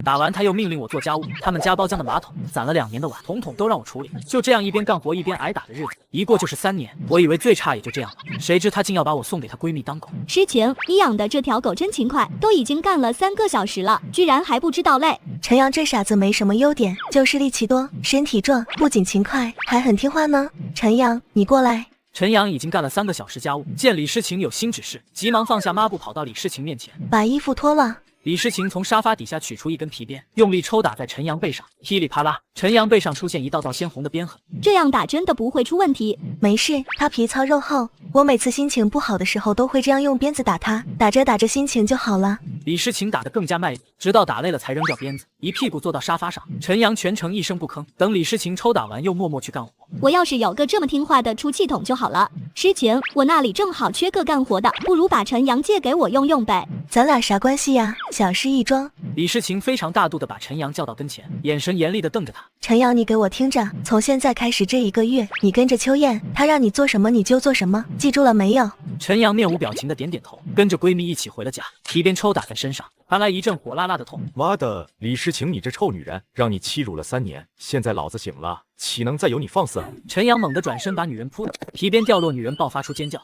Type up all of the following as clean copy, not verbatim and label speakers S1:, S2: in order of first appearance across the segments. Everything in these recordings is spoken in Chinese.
S1: 打完他又命令我做家务，他们家包浆的马桶、攒了2年的碗，统统都让我处理。就这样一边干活一边挨打的日子，一过就是3年。我以为最差也就这样了，谁知他竟要把我送给他闺蜜当狗。
S2: 诗晴，你养的这条狗真勤快，都已经干了3个小时了，居然还不知道累。
S3: 陈阳这傻子没什么优点，就是力气多，身体壮，不仅勤快，还很听话呢。陈阳，你过来。
S1: 陈阳已经干了3个小时家务，见李诗情有新指示，急忙放下抹布跑到李诗情面前，
S3: 把衣服脱了。
S1: 李诗情从沙发底下取出一根皮鞭，用力抽打在陈阳背上，噼里啪啦，陈阳背上出现一道道鲜红的鞭痕。
S2: 这样打真的不会出问题？
S3: 没事，他皮糙肉厚，我每次心情不好的时候都会这样用鞭子打他，打着打着心情就好了。
S1: 李诗情打得更加卖力，直到打累了才扔掉鞭子，一屁股坐到沙发上。陈阳全程一声不吭，等李诗情抽打完又默默去干活。
S2: 我要是有个这么听话的出气筒就好了。诗晴，我那里正好缺个干活的，不如把陈阳借给我用用呗。
S3: 咱俩啥关系呀？小事一桩。
S1: 李诗情非常大度地把陈阳叫到跟前，眼神严厉地瞪着他。
S3: 陈阳，你给我听着，从现在开始这1个月，你跟着秋燕，她让你做什么你就做什么，记住了没有？
S1: 陈阳面无表情地点点头，跟着闺蜜一起回了家，皮鞭抽打在身上，传来一阵火辣辣的痛。
S4: 妈的，李诗情，你这臭女人，让你欺辱了3年，现在老子醒了，岂能再由你放肆？
S1: 陈阳猛地转身把女人扑倒，皮鞭掉落，女人爆发出尖叫。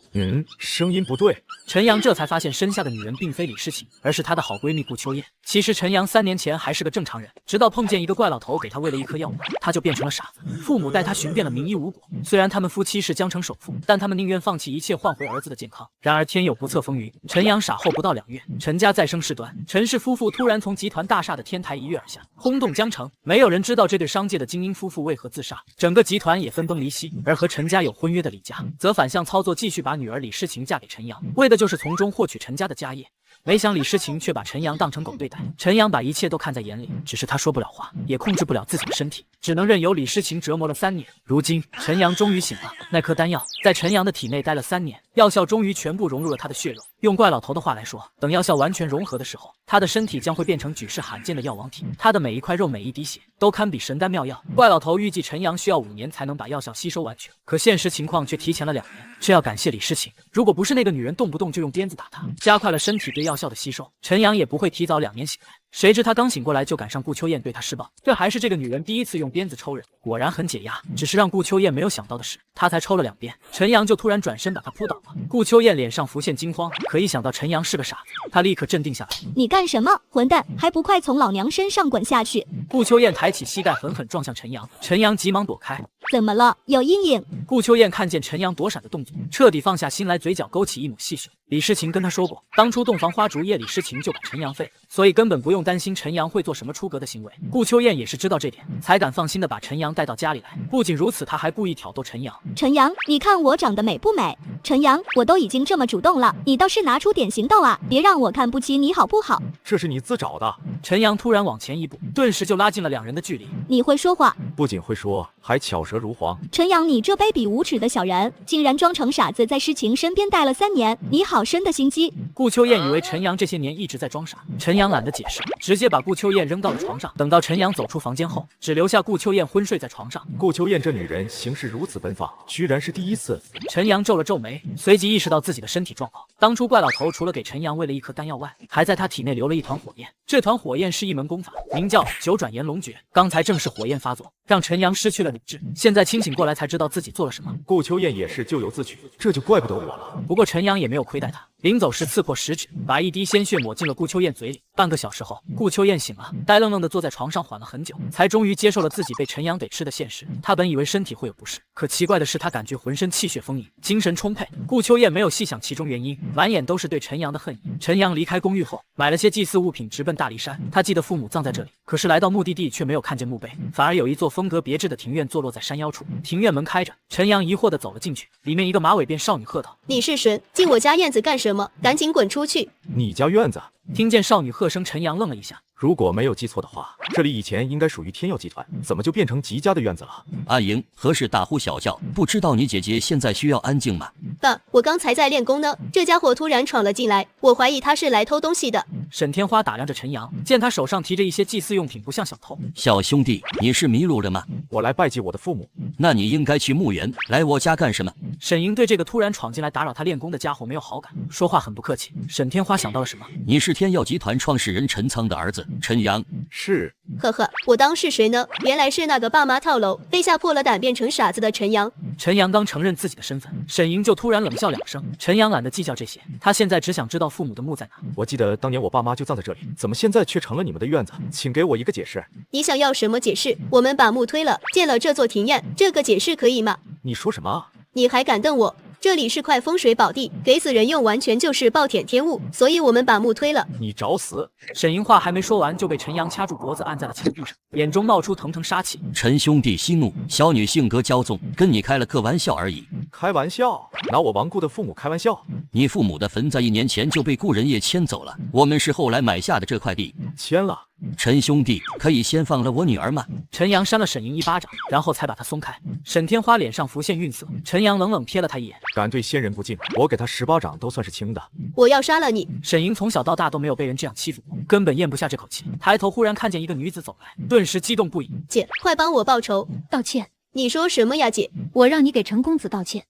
S4: 声音不对。
S1: 陈阳这才发现身下的女人并非李诗情，而是他的好闺蜜顾秋燕。其实陈阳3年前还是个正常人，直到碰见一个怪老头给他喂了一颗药物，他就变成了傻子。父母带他寻遍了名医无果，虽然他们夫妻是江城首富，但他们宁愿放弃一切换回儿子的健康。然而天有不测风云，陈阳傻后不到2月，陈家再生事端，陈氏夫妇突然从集团大厦的天台一跃而下，轰动江城。没有人知道这对商界的精英夫妇为何自杀，整个集团也分崩离析。而和陈家有婚约的李家，则反向操作，继续把女儿李诗情嫁给陈阳，为的就是从中获取陈家的家业。没想李诗情却把陈阳当成狗对待，陈阳把一切都看在眼里，只是他说不了话，也控制不了自己的身体，只能任由李诗情折磨了3年。如今陈阳终于醒了，那颗丹药在陈阳的体内待了3年，药效终于全部融入了他的血肉。用怪老头的话来说，等药效完全融合的时候，他的身体将会变成举世罕见的药王体，他的每一块肉每一滴血都堪比神丹妙药。怪老头预计陈阳需要5年才能把药效吸收完全，可现实情况却提前了2年。这要感谢李诗情，如果不是那个女人动不动就用鞭子打他，加快了身体对药效的吸收，陈阳也不会提早2年醒来。谁知他刚醒过来就赶上顾秋燕对他施暴，这还是这个女人第一次用鞭子抽人，果然很解压。只是让顾秋燕没有想到的是，他才抽了2鞭，陈阳就突然转身把他扑倒了。顾秋燕脸上浮现惊慌，可一想到陈阳是个傻子，她立刻镇定下来。
S2: 你干什么，混蛋，还不快从老娘身上滚下去！
S1: 顾秋燕抬起膝盖狠狠撞向陈阳，陈阳急忙躲开。
S2: 怎么了？有阴影？
S1: 顾秋燕看见陈阳躲闪的动作，彻底放下心来，嘴角勾起一抹戏谑。李诗情跟他说过，当初洞房花烛夜李诗情就把陈阳废了，所以根本不用担心陈阳会做什么出格的行为。顾秋燕也是知道这点，才敢放心的把陈阳带到家里来。不仅如此，他还故意挑逗陈阳。
S2: 陈阳，你看我长得美不美？陈阳，我都已经这么主动了，你倒是拿出点行动啊，别让我看不起你好不好？
S4: 这是你自找的。
S1: 陈阳突然往前一步，顿时就拉近了2人的距离。
S2: 你会说话，
S4: 不仅会说，还巧舌如簧。
S2: 陈阳，你这卑鄙无耻的小人，竟然装成傻子在诗情身边待了3年，你好深的心机。
S1: 顾秋燕以为陈阳这些年一直在装傻，陈阳懒得解释，直接把顾秋燕扔到了床上。等到陈阳走出房间后，只留下顾秋燕昏睡在床上。
S4: 顾秋燕这女人行事如此奔放，居然是第一次。
S1: 陈阳皱了皱眉，随即意识到自己的身体状况。当初怪老头除了给陈阳喂了一颗丹药外，还在他体内留了一团火焰。这团火焰是一门功法，名叫九转炎龙诀。刚才正是火焰发作，让陈阳失去了理智。现在清醒过来才知道自己做了什么。
S4: 顾秋燕也是咎由自取，这就怪不得我了。
S1: 不过陈阳也没有亏待他，临走时刺破食指，把一滴鲜血抹进了顾秋燕嘴里。半个小时后，顾秋燕醒了，呆愣愣地坐在床上缓了很久，才终于接受了自己被陈阳给吃的现实。她本以为身体会有不适，可奇怪的是，她感觉浑身气血丰盈，精神充沛。顾秋燕没有细想其中原因，满眼都是对陈阳的恨意。陈阳离开公寓后，买了些祭祀物品，直奔大梨山。他记得父母葬在这里，可是来到目的地却没有看见墓碑，反而有一座风格别致的庭院坐落在山腰处。庭院门开着，陈阳疑惑地走了进去，里面一个马尾辫少女喝道：“
S5: 你是谁？进我家院子干什么？赶紧滚出去！”
S4: 你家院子？
S1: 听见少女喝声，陈阳愣了一下。
S4: 如果没有记错的话，这里以前应该属于天耀集团，怎么就变成吉家的院子了？
S6: 阿莹，何事大呼小叫？不知道你姐姐现在需要安静吗？
S5: 爸，我刚才在练功呢，这家伙突然闯了进来，我怀疑他是来偷东西的。
S1: 沈天花打量着陈阳，见他手上提着一些祭祀用品，不像小偷。
S6: 小兄弟，你是迷路了吗？
S4: 我来拜祭我的父母。
S6: 那你应该去墓园，来我家干什么？
S1: 沈莹对这个突然闯进来打扰他练功的家伙没有好感，说话很不客气。沈天花想到了什么？
S6: 你是天耀集团创始人陈仓的儿子，陈阳，
S4: 是。
S5: 呵呵，我当是谁呢？原来是那个爸妈套楼被吓破了胆变成傻子的陈阳。
S1: 陈阳刚承认自己的身份，沈莹就突然冷笑2声。陈阳懒得计较这些，他现在只想知道父母的墓在哪。
S4: 我记得当年我爸妈就葬在这里，怎么现在却成了你们的院子？请给我一个解释。
S5: 你想要什么解释？我们把墓推了，建了这座庭院，这个解释可以吗？
S4: 你说什么？
S5: 你还敢瞪我？这里是块风水宝地，给死人用完全就是暴殄天物，所以我们把墓推了。
S4: 你找死！
S1: 沈莹话还没说完，就被陈阳掐住脖子按在了墙壁上，眼中冒出腾腾杀气。
S6: 陈兄弟息怒，小女性格骄纵，跟你开了个玩笑而已。
S4: 开玩笑？拿我亡故的父母开玩笑？
S6: 你父母的坟在1年前就被顾仁业迁走了，我们是后来买下的这块地。
S4: 迁了？
S6: 陈兄弟，可以先放了我女儿吗？
S1: 陈阳扇了沈莹一巴掌，然后才把她松开。沈天花脸上浮现愠色，陈阳冷冷瞥了他一眼，
S4: 敢对先人不敬，我给他10巴掌都算是轻的。
S5: 我要杀了你！
S1: 沈莹从小到大都没有被人这样欺负过，根本咽不下这口气。抬头忽然看见一个女子走来，顿时激动不已。
S5: 姐，快帮我报仇！
S7: 道歉，
S5: 你说什么呀，姐？
S7: 我让你给陈公子道歉。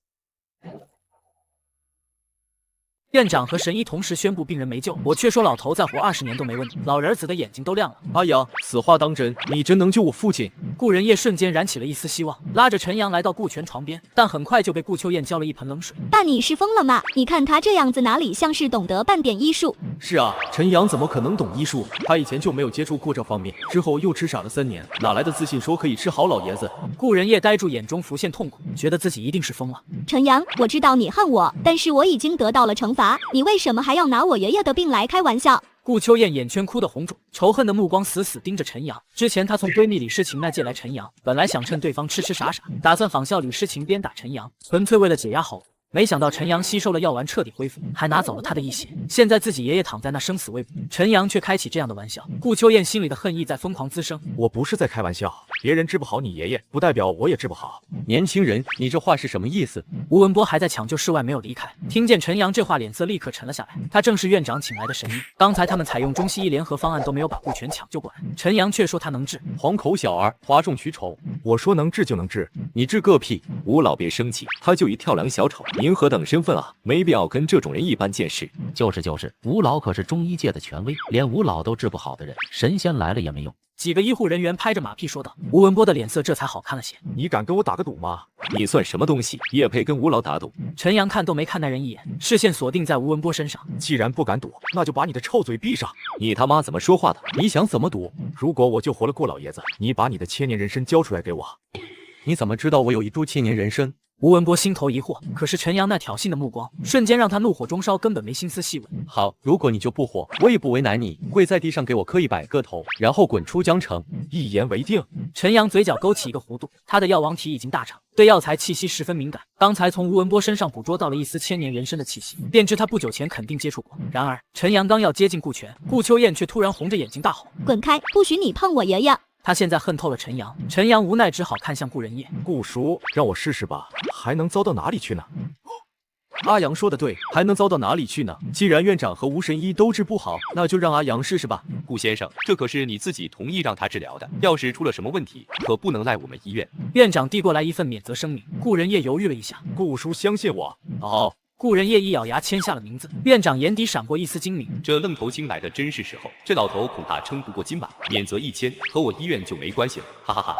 S1: 院长和神医同时宣布病人没救，我却说老头再活20年都没问题。老人子的眼睛都亮了。
S8: 阿阳，此话当真？你真能救我父亲？
S1: 顾仁业瞬间燃起了一丝希望，拉着陈阳来到顾全床边，但很快就被顾秋燕浇了一盆冷水。
S2: 爸，你是疯了吗？你看他这样子，哪里像是懂得半点医术？
S8: 是啊，陈阳怎么可能懂医术？他以前就没有接触过这方面，之后又吃傻了3年，哪来的自信说可以治好老爷子？
S1: 顾仁业呆住，眼中浮现痛苦，觉得自己一定是疯了。
S2: 陈阳，我知道你恨我，但是我已经得到了惩罚，你为什么还要拿我爷爷的病来开玩笑？
S1: 顾秋燕眼圈哭得红肿，仇恨的目光死死盯着陈阳。之前她从闺蜜李诗情那借来陈阳，本来想趁对方痴痴傻傻，打算仿效李诗情鞭打陈阳，纯粹为了解压好。没想到陈阳吸收了药丸彻底恢复，还拿走了他的一血。现在自己爷爷躺在那生死未卜，陈阳却开起这样的玩笑。顾秋燕心里的恨意在疯狂滋生。
S4: 我不是在开玩笑，别人治不好你爷爷，不代表我也治不好。
S8: 年轻人，你这话是什么意思？
S1: 吴文波还在抢救室外没有离开，听见陈阳这话，脸色立刻沉了下来。他正是院长请来的神医，刚才他们采用中西医联合方案都没有把顾全抢救过来，陈阳却说他能治。
S8: 黄口小儿，哗众取宠。
S4: 我说能治就能治，
S8: 你治个屁！
S9: 吴老别生气，他就一跳梁小丑，您何等身份啊？没必要跟这种人一般见识。
S10: 就是，吴老可是中医界的权威，连吴老都治不好的人，神仙来了也没用。
S1: 几个医护人员拍着马屁说道。吴文波的脸色这才好看了些。
S4: 你敢跟我打个赌吗？
S9: 你算什么东西，也配跟吴老打赌？
S1: 陈阳看都没看那人一眼，视线锁定在吴文波身上。
S4: 既然不敢赌，那就把你的臭嘴闭上。
S9: 你他妈怎么说话的？
S8: 你想怎么赌？
S4: 如果我救活了顾老爷子，你把你的千年人参交出来给我。
S8: 你怎么知道我有一株千年人参？
S1: 吴文波心头疑惑，可是陈阳那挑衅的目光瞬间让他怒火中烧，根本没心思细问。
S8: 好，如果你就不活，我也不为难你，跪在地上给我磕100个头，然后滚出江城。
S4: 一言为定。
S1: 陈阳嘴角勾起一个弧度，他的药王体已经大涨，对药材气息十分敏感。刚才从吴文波身上捕捉到了一丝千年人参的气息，便知他不久前肯定接触过。然而陈阳刚要接近顾全，顾秋燕却突然红着眼睛大吼：“
S2: 滚开！不许你碰我爷爷！”
S1: 他现在恨透了陈阳，陈阳无奈只好看向顾仁业。
S4: 顾叔，让我试试吧，还能糟到哪里去呢？
S8: 阿阳说的对，还能糟到哪里去呢？既然院长和吴神医都治不好，那就让阿阳试试吧。
S9: 顾先生，这可是你自己同意让他治疗的，要是出了什么问题，可不能赖我们医院。
S1: 院长递过来一份免责声明。顾仁业犹豫了一下，
S4: 顾叔相信我。
S8: 哦。
S1: 顾仁业一咬牙签下了名字。院长眼底闪过一丝精明，
S9: 这愣头青来的真是时候，这老头恐怕撑不过今晚，免责1签，和我医院就没关系了，哈哈哈。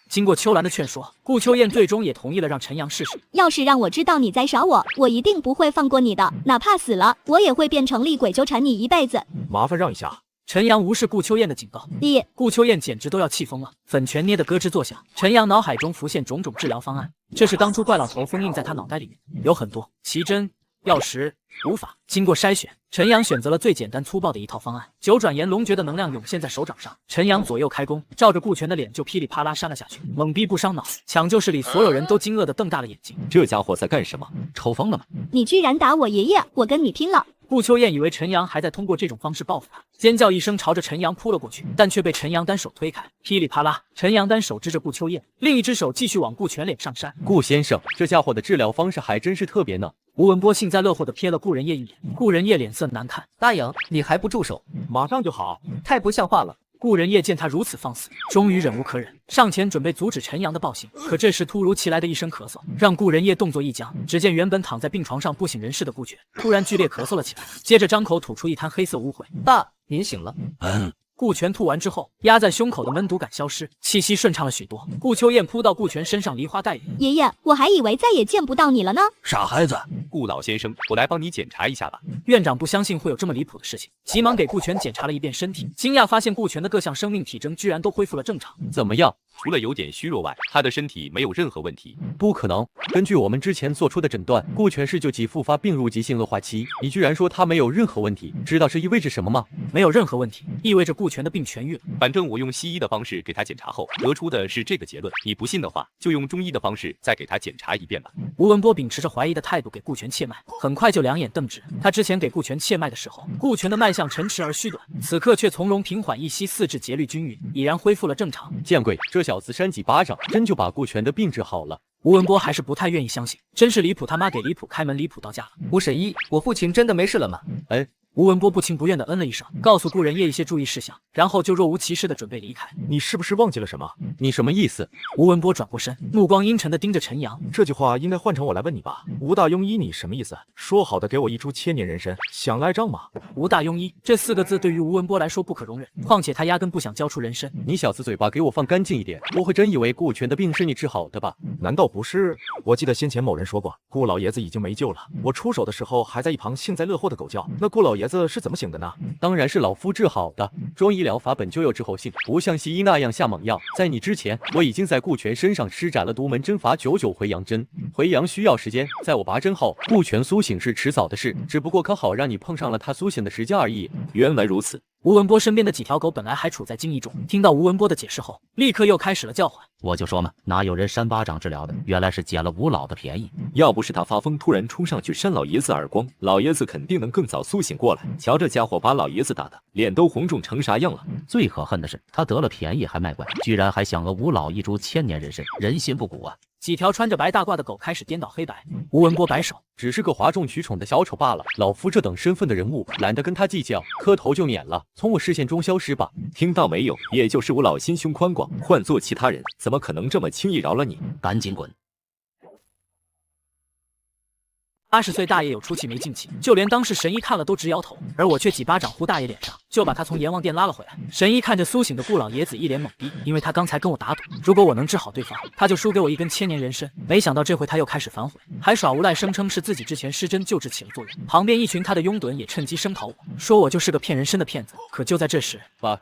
S1: 经过秋兰的劝说，顾秋燕最终也同意了让陈阳试试。
S2: 要是让我知道你在耍我，我一定不会放过你的，哪怕死了，我也会变成厉鬼纠缠你一辈子。
S4: 麻烦让一下。
S1: 陈阳无视顾秋燕的警告，顾秋燕简直都要气疯了，粉拳捏得咯吱作响。陈阳脑海中浮现种种治疗方案，这是当初怪老头封印在他脑袋里面，有很多奇珍药石无法。经过筛选，陈阳选择了最简单粗暴的一套方案。九转炎龙诀的能量涌现在手掌上，陈阳左右开弓，照着顾全的脸就噼里啪啦扇了下去，猛逼不伤脑。抢救室里所有人都惊愕地瞪大了眼睛，
S9: 这家伙在干什么？
S10: 抽风了吗？
S2: 你居然打我爷爷，我跟你拼了！
S1: 顾秋燕以为陈阳还在通过这种方式报复他，尖叫一声朝着陈阳扑了过去，但却被陈阳单手推开。噼里啪啦，陈阳单手支着顾秋燕，另一只手继续往顾全脸上扇。
S8: 顾先生，这家伙的治疗方式还真是特别呢。
S1: 吴文波幸灾乐祸地瞥了顾仁业一眼，顾仁业脸色难看。
S11: 大颖，你还不住手？
S4: 马上就好。
S11: 太不像话了。
S1: 顾仁业见他如此放肆，终于忍无可忍，上前准备阻止陈阳的暴行。可这时突如其来的一声咳嗽，让顾仁业动作一僵。只见原本躺在病床上不省人事的顾全，突然剧烈咳嗽了起来，接着张口吐出一滩黑色污秽。
S11: 爸，您醒了。
S1: 顾全吐完之后，压在胸口的闷堵感消失，气息顺畅了许多。顾秋燕扑到顾全身上，梨花带雨。
S2: 爷爷，我还以为再也见不到你了呢。
S6: 傻孩子，
S9: 顾老先生，我来帮你检查一下吧。
S1: 院长不相信会有这么离谱的事情，急忙给顾全检查了一遍身体，惊讶发现顾全的各项生命体征居然都恢复了正常。
S11: 怎么样？
S9: 除了有点虚弱外，他的身体没有任何问题。
S11: 不可能！根据我们之前做出的诊断，顾全是9级复发并入急性恶化期。你居然说他没有任何问题，知道这意味着什么吗？
S1: 没有任何问题，意味着顾全的病痊愈了。
S9: 反正我用西医的方式给他检查后，得出的是这个结论。你不信的话，就用中医的方式再给他检查一遍吧。
S1: 吴文波秉持着怀疑的态度给顾全切脉，很快就两眼瞪直。他之前给顾全切脉的时候，顾全的脉象沉迟而虚短，此刻却从容平缓一息，四肢节律均匀，已然恢复了正常。
S11: 见鬼，这小子扇几巴掌，真就把顾全的病治好了。
S1: 吴文波还是不太愿意相信，真是离谱他妈给离谱开门，离谱到家了。
S11: 吴神医，我父亲真的没事了吗？
S8: 哎，
S1: 吴文波不情不愿地嗯了一声，告诉顾仁业一些注意事项，然后就若无其事地准备离开。
S4: 你是不是忘记了什么？
S11: 你什么意思？
S1: 吴文波转过身，目光阴沉地盯着陈阳。
S4: 这句话应该换成我来问你吧。吴大庸医，你什么意思？说好的给我一出千年人参，想赖账吗？
S1: 吴大庸医这4个字对于吴文波来说不可容忍，况且他压根不想交出人参。
S11: 你小子嘴巴给我放干净一点，不会真以为顾全的病是你治好的吧？
S4: 难道不是？我记得先前某人说过，顾老爷子已经没救了。我出手的时候还在一旁幸灾乐祸的狗叫，那顾老爷子是怎么醒的呢？
S11: 当然是老夫治好的。中医疗法本就有滞后性，不像西医那样下猛药。在你之前，我已经在顾全身上施展了独门针法99回阳针。回阳需要时间，在我拔针后，顾全苏醒是迟早的事，只不过刚好让你碰上了他苏醒的时间而已。
S9: 原来如此。
S1: 吴文波身边的几条狗本来还处在惊异中，听到吴文波的解释后，立刻又开始了叫唤。
S10: 我就说嘛，哪有人扇巴掌治疗的？原来是捡了吴老的便宜。
S9: 要不是他发疯突然冲上去扇老爷子耳光，老爷子肯定能更早苏醒过来。瞧这家伙把老爷子打的脸都红肿成啥样了。
S10: 最可恨的是，他得了便宜还卖乖，居然还想讹吴老一株千年人参，人心不古啊！
S1: 几条穿着白大褂的狗开始颠倒黑白。吴文波摆手，
S11: 只是个哗众取宠的小丑罢了。老夫这等身份的人物，懒得跟他计较，磕头就免了，从我视线中消失吧。
S9: 听到没有？也就是吴老心胸宽广，换做其他人，怎么可能这么轻易饶了你？
S10: 赶紧滚
S1: ！80岁大爷有出气没进气，就连当事神医看了都直摇头，而我却几巴掌呼大爷脸上，就把他从阎王殿拉了回来。神医看着苏醒的顾老爷子一脸懵逼，因为他刚才跟我打赌，如果我能治好对方，他就输给我一根千年人参。没想到这回他又开始反悔，还耍无赖，声称是自己之前施针救治起了作用。旁边一群他的拥趸也趁机声讨我，说我就是个骗人参的骗子。可就在这时，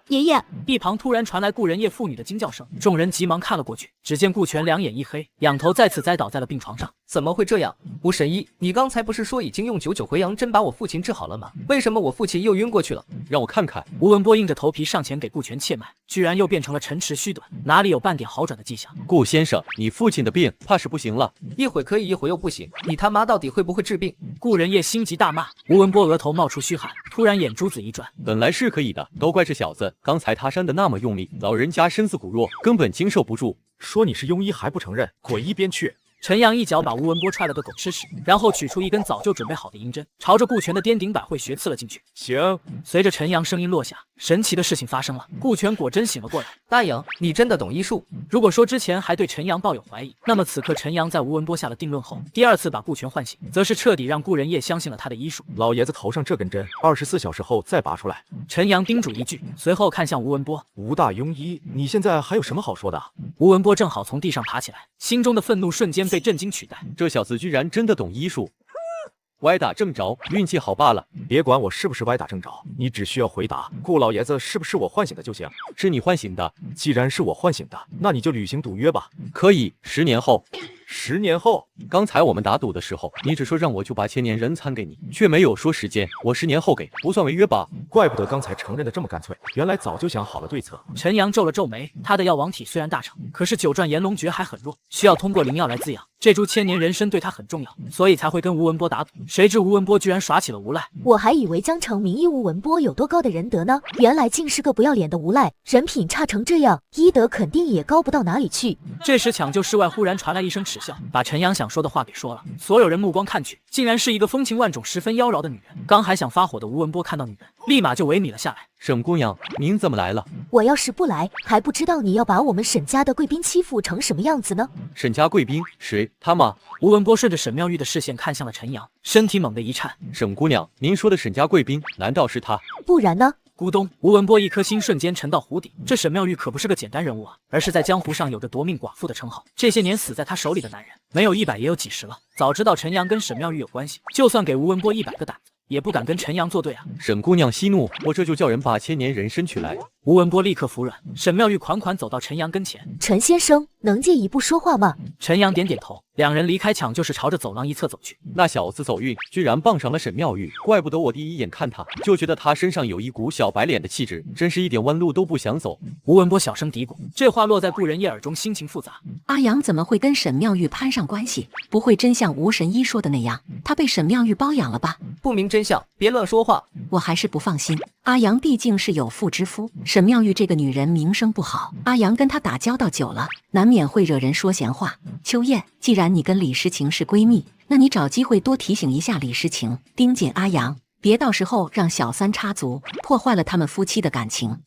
S2: 爷爷，
S1: 一旁突然传来顾仁业妇女的惊叫声，众人急忙看了过去，只见顾全两眼一黑，仰头再次栽倒在了病床上。
S11: 怎么会这样？吴神医，你刚才不是说已经用99回阳针把我父亲治好了吗？为什么我父亲又晕过去了？让我看看。
S1: 吴文波硬着头皮上前给顾全切脉，居然又变成了沉迟虚短，哪里有半点好转的迹象？
S11: 顾先生，你父亲的病怕是不行了，一会可以，一会又不行，你他妈到底会不会治病？
S1: 顾仁业心急大骂。吴文波额头冒出虚汗，突然眼珠子一转，
S11: 本来是可以的，都怪这小子，刚才他扇的那么用力，老人家身子骨弱，根本经受不住。
S4: 说你是庸医还不承认，滚一边去！
S1: 陈阳一脚把吴文波踹了个狗吃屎，然后取出一根早就准备好的银针，朝着顾全的颠顶百会穴刺了进去。
S4: 行。
S1: 随着陈阳声音落下，神奇的事情发生了，顾全果真醒了过来。
S11: 大颖，你真的懂医术？
S1: 如果说之前还对陈阳抱有怀疑，那么此刻陈阳在吴文波下了定论后，第二次把顾全唤醒，则是彻底让顾仁业相信了他的医术。
S4: 老爷子头上这根针，24小时后再拔出来。
S1: 陈阳叮嘱一句，随后看向吴文波：“
S4: 吴大庸医，你现在还有什么好说的？”
S1: 吴文波正好从地上爬起来，心中的愤怒瞬间被震惊取代。
S11: 这小子居然真的懂医术，歪打正着，运气好罢了。
S4: 别管我是不是歪打正着，你只需要回答顾老爷子是不是我唤醒的就行。
S11: 是你唤醒的。
S4: 既然是我唤醒的，那你就履行赌约吧。
S11: 可以，10年后。
S4: 10年后，
S11: 刚才我们打赌的时候，你只说让我就把千年人参给你，却没有说时间。我10年后给，不算违约吧？
S4: 怪不得刚才承认的这么干脆，原来早就想好了对策。
S1: 陈阳皱了皱眉，他的药王体虽然大成，可是九转炎龙诀还很弱，需要通过灵药来滋养。这株千年人参对他很重要，所以才会跟吴文波打赌。谁知吴文波居然耍起了无赖。
S12: 我还以为江城名医吴文波有多高的仁德呢，原来竟是个不要脸的无赖，人品差成这样，医德肯定也高不到哪里去。
S1: 这时抢救室外忽然传来一声耻笑，把陈阳想说的话给说了。所有人目光看去，竟然是一个风情万种、十分妖娆的女人。刚还想发火的吴文波看到女人，立马就萎靡了下来。
S11: 沈姑娘，您怎么来了？
S12: 我要是不来，还不知道你要把我们沈家的贵宾欺负成什么样子呢？
S11: 沈家贵宾？谁？他吗？
S1: 吴文波顺着沈妙玉的视线看向了陈阳，身体猛地一颤。
S11: 沈姑娘，您说的沈家贵宾，难道是他？
S12: 不然呢？
S1: 咕咚，吴文波一颗心瞬间沉到湖底。这沈妙玉可不是个简单人物啊，而是在江湖上有着夺命寡妇的称号。这些年死在他手里的男人，没有100也有几十了。早知道陈阳跟沈妙玉有关系，就算给吴文波100个胆子，也不敢跟陈阳作对啊。
S11: 沈姑娘息怒，我这就叫人把千年人参取来。
S1: 吴文波立刻服软。沈妙玉款款走到陈阳跟前，
S12: 陈先生，能借一步说话吗？
S1: 陈阳点点头，两人离开抢救室，朝着走廊一侧走去。
S11: 那小子走运，居然傍上了沈妙玉，怪不得我第一眼看他就觉得他身上有一股小白脸的气质，真是一点弯路都不想走。
S1: 吴文波小声嘀咕，这话落在顾人叶耳中，心情复杂。
S7: 阿阳怎么会跟沈妙玉攀上关系？不会真像吴神医说的那样，他被沈妙玉包养了吧？
S1: 不明真相，别乱说话。
S7: 我还是不放心。阿阳毕竟是有妇之夫，沈妙玉这个女人名声不好，阿阳跟她打交道久了，难免会惹人说闲话。秋燕，既然你跟李诗情是闺蜜，那你找机会多提醒一下李诗情，盯紧阿阳，别到时候让小三插足，破坏了他们夫妻的感情。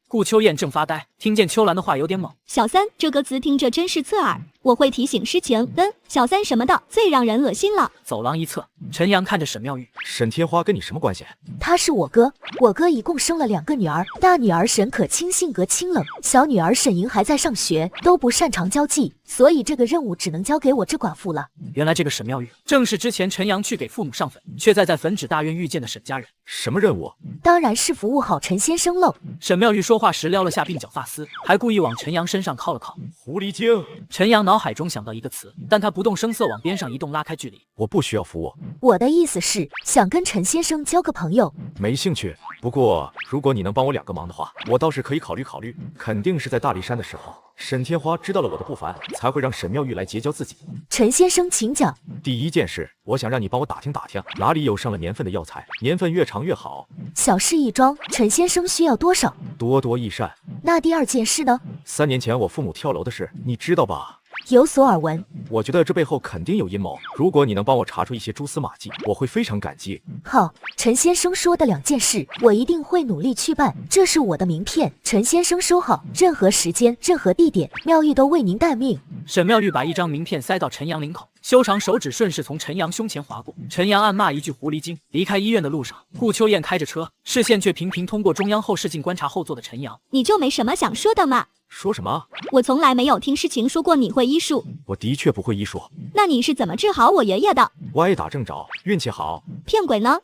S1: 顾秋燕正发呆，听见秋兰的话有点猛。
S2: 小三这个词听着真是刺耳，我会提醒诗情，小三什么的最让人恶心了。
S1: 走廊一侧，陈阳看着沈妙玉，
S4: 沈天花跟你什么关系？
S12: 他是我哥，我哥一共生了2个女儿，大女儿沈可清性格清冷，小女儿沈莹还在上学，都不擅长交际，所以这个任务只能交给我这寡妇了。
S1: 原来这个沈妙玉正是之前陈阳去给父母上坟，却在坟址大院遇见的沈家人。
S4: 什么任务？
S12: 当然是服务好陈先生喽。
S1: 沈妙玉说话时撩了下鬓角发丝，还故意往陈阳身上靠了靠。
S4: 狐狸精。
S1: 陈阳脑海中想到一个词，但他不动声色往边上移动，拉开距离。
S4: 我不需要服务。
S12: 我的意思是想跟陈先生交个朋友。
S4: 没兴趣。不过如果你能帮我2个忙的话，我倒是可以考虑考虑。肯定是在大理山的时候，沈天花知道了我的不凡，才会让沈妙玉来结交自己。
S12: 陈先生请讲。
S4: 第一件事，我想让你帮我打听打听，哪里有上了年份的药材，年份越长越好。
S12: 小事一桩，陈先生需要多少？
S4: 多多益善。
S12: 那第2件事呢
S4: ？3年前我父母跳楼的事，你知道吧？
S12: 有所耳闻。
S4: 我觉得这背后肯定有阴谋，如果你能帮我查出一些蛛丝马迹，我会非常感激。
S12: 好，陈先生说的2件事，我一定会努力去办。这是我的名片，陈先生收好，任何时间、任何地点，妙玉都为您待命。
S1: 沈妙玉把一张名片塞到陈阳领口，修长手指顺势从陈阳胸前划过。陈阳暗骂一句狐狸精。离开医院的路上，顾秋燕开着车，视线却频频通过中央后视镜观察后座的陈阳。
S2: 你就没什么想说的吗？
S4: 说什么？
S2: 我从来没有听诗情说过你会医术。
S4: 我的确不会医术。
S2: 那你是怎么治好我爷爷的？
S4: 歪打正着，运气好。
S2: 骗鬼呢？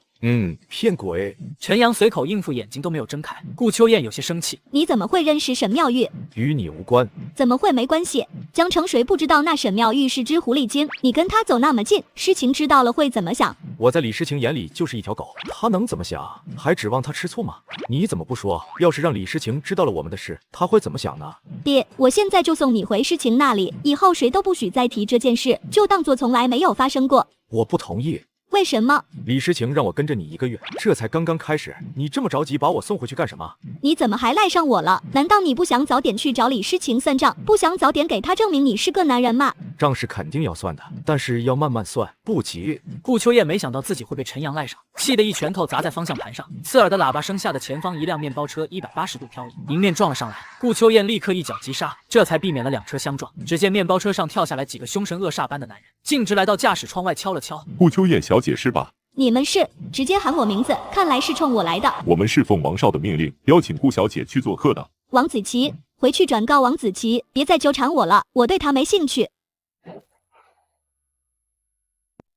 S4: 骗鬼。
S1: 陈阳随口应付，眼睛都没有睁开。顾秋燕有些生气。
S2: 你怎么会认识沈妙玉？
S4: 与你无关。
S2: 怎么会没关系？江城谁不知道那沈妙玉是只狐狸精？你跟她走那么近，诗情知道了会怎么想？
S4: 我在李诗情眼里就是一条狗，她能怎么想？还指望她吃醋吗？你怎么不说？要是让李诗情知道了我们的事，她会怎么想呢？
S2: 别，我现在就送你回诗情那里，以后谁都不许再提这件事，就当做从来没有发生过。
S4: 我不同意。
S2: 为什么？
S4: 李诗情让我跟着你1个月，这才刚刚开始，你这么着急把我送回去干什么？
S2: 你怎么还赖上我了？难道你不想早点去找李诗情算账，不想早点给他证明你是个男人吗？
S4: 账是肯定要算的，但是要慢慢算，不急。
S1: 顾秋燕没想到自己会被陈阳赖上，气得一拳头砸在方向盘上，刺耳的喇叭声下的前方一辆面包车180度漂移，迎面撞了上来。顾秋燕立刻一脚急刹，这才避免了2车相撞。只见面包车上跳下来几个凶神恶煞般的男人，径直来到驾驶窗外敲了敲。
S13: 顾秋燕小姐是吧？
S2: 你们是？直接喊我名字，看来是冲我来的。
S13: 我们是奉王少的命令，邀请顾小姐去做客的。
S2: 王子琪，回去转告王子琪，别再纠缠我了，我对他没兴趣。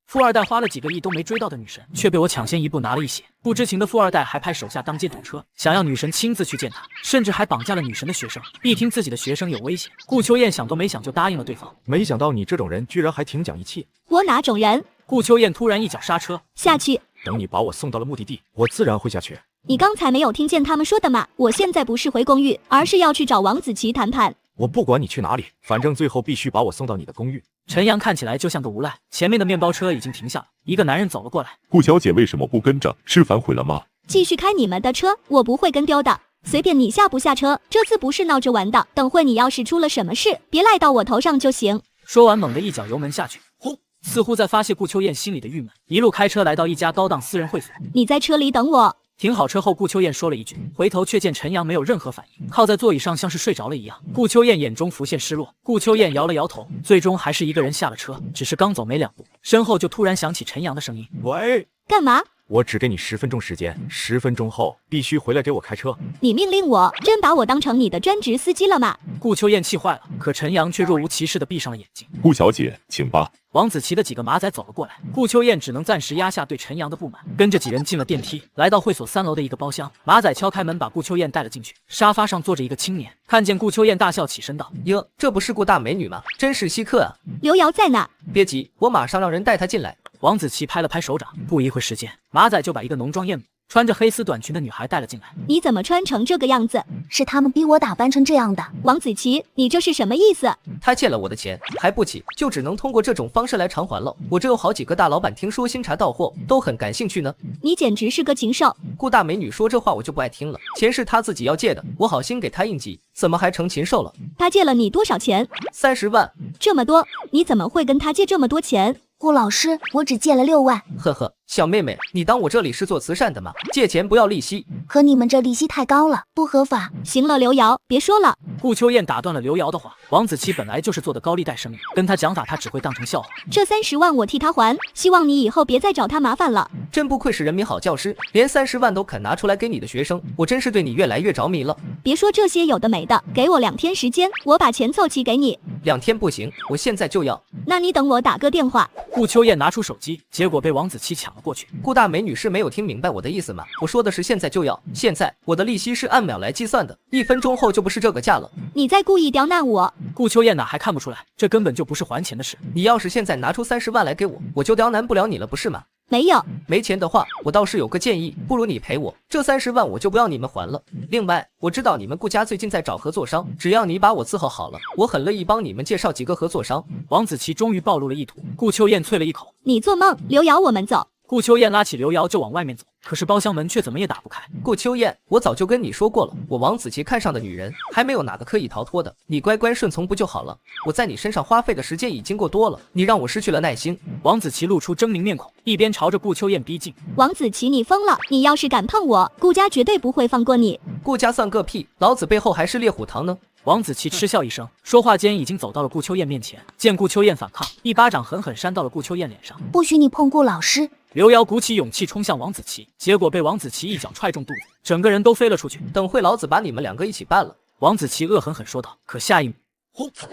S1: 富二代花了几个亿都没追到的女神，却被我抢先一步拿了一血。不知情的富二代还派手下当街堵车，想要女神亲自去见他，甚至还绑架了女神的学生。一听自己的学生有危险，顾秋燕想都没想就答应了对方。
S4: 没想到你这种人居然还挺讲义气。
S2: 我哪种人？
S1: 顾秋燕突然一脚刹车，
S2: 下去。
S4: 等你把我送到了目的地，我自然会下去。
S2: 你刚才没有听见他们说的吗？我现在不是回公寓，而是要去找王子琪谈判。
S4: 我不管你去哪里，反正最后必须把我送到你的公寓。
S1: 陈阳看起来就像个无赖，前面的面包车已经停下了，一个男人走了过来。
S13: 顾小姐为什么不跟着？是反悔了吗？
S2: 继续开你们的车，我不会跟丢的，随便你下不下车，这次不是闹着玩的。等会你要是出了什么事，别赖到我头上就行。
S1: 说完猛地一脚油门下去，轰，似乎在发泄顾秋燕心里的郁闷，一路开车来到一家高档私人会所。
S2: 你在车里等我。
S1: 停好车后，顾秋燕说了一句，回头却见陈阳没有任何反应，靠在座椅上像是睡着了一样。顾秋燕眼中浮现失落，顾秋燕摇了摇头，最终还是一个人下了车。只是刚走没2步，身后就突然响起陈阳的声音：
S4: 喂，
S2: 干嘛？
S4: 我只给你10分钟时间，10分钟后必须回来给我开车。
S2: 你命令我，真把我当成你的专职司机了吗？
S1: 顾秋燕气坏了，可陈阳却若无其事地闭上了眼睛。
S13: 顾小姐，请吧。
S1: 王子琪的几个马仔走了过来，顾秋燕只能暂时压下对陈阳的不满，跟着几人进了电梯，来到会所3楼的一个包厢。马仔敲开门，把顾秋燕带了进去。沙发上坐着一个青年，看见顾秋燕大笑，起身道：“
S14: 哟，这不是顾大美女吗？真是稀客啊！
S2: 刘瑶在哪？
S14: 别急，我马上让人带她进来。”
S1: 王子琪拍了拍手掌，不一会时间，马仔就把一个浓妆艳抹、穿着黑丝短裙的女孩带了进来。
S2: 你怎么穿成这个样子？
S12: 是他们逼我打扮成这样的。
S2: 王子琪，你这是什么意思？
S14: 他借了我的钱还不起，就只能通过这种方式来偿还了。我这有好几个大老板听说新茶到货，都很感兴趣呢。
S2: 你简直是个禽兽！
S14: 顾大美女说这话我就不爱听了，钱是她自己要借的，我好心给她应急，怎么还成禽兽了？
S2: 他借了你多少钱
S14: ？30万。
S2: 这么多？你怎么会跟他借这么多钱？
S12: 顾老师，我只借了6万。
S14: 呵呵，小妹妹，你当我这里是做慈善的吗？借钱不要利息。
S12: 可你们这利息太高了，不合法。
S2: 行了，刘瑶，别说了。
S1: 顾秋燕打断了刘瑶的话。王子琪本来就是做的高利贷生意，跟他讲法，他只会当成笑话。
S2: 这30万我替他还，希望你以后别再找他麻烦了。
S14: 真不愧是人民好教师，连30万都肯拿出来给你的学生，我真是对你越来越着迷了。
S2: 别说这些有的没的，给我2天时间，我把钱凑齐给你。
S14: 2天不行，我现在就要。
S2: 那你等我打个电话。
S1: 顾秋燕拿出手机，结果被王子琪抢了过去。
S14: 顾大美女是没有听明白我的意思吗？我说的是现在就要，现在我的利息是按秒来计算的，1分钟后就不是这个价了。
S2: 你在故意刁难我？
S1: 顾秋燕哪还看不出来，这根本就不是还钱的事。
S14: 你要是现在拿出30万来给我，我就刁难不了你了，不是吗？
S2: 没有，
S14: 没钱的话，我倒是有个建议，不如你赔我这30万，我就不要你们还了。另外，我知道你们顾家最近在找合作商，只要你把我伺候好了，我很乐意帮你们介绍几个合作商。
S1: 王子琪终于暴露了意图，顾秋燕啐了一口：“
S2: 你做梦！”刘瑶，我们走。
S1: 顾秋燕拉起刘瑶就往外面走，可是包厢门却怎么也打不开。
S14: 顾秋燕，我早就跟你说过了，我王子琪看上的女人还没有哪个可以逃脱的，你乖乖顺从不就好了？我在你身上花费的时间已经够多了，你让我失去了耐心。
S1: 王子琪露出狰狞面孔，一边朝着顾秋燕逼近。
S2: 王子琪，你疯了！你要是敢碰我，顾家绝对不会放过你。
S14: 顾家算个屁，老子背后还是猎虎堂呢。
S1: 王子琪嗤笑一声，说话间已经走到了顾秋燕面前。见顾秋燕反抗，一巴掌狠狠扇到了顾秋燕脸上。
S12: 不许你碰顾老师！
S1: 刘瑶鼓起勇气冲向王子琪，结果被王子琪一脚踹中肚子，整个人都飞了出去。
S14: 等会老子把你们2个一起办了！
S1: 王子琪恶狠狠说道。可下一秒，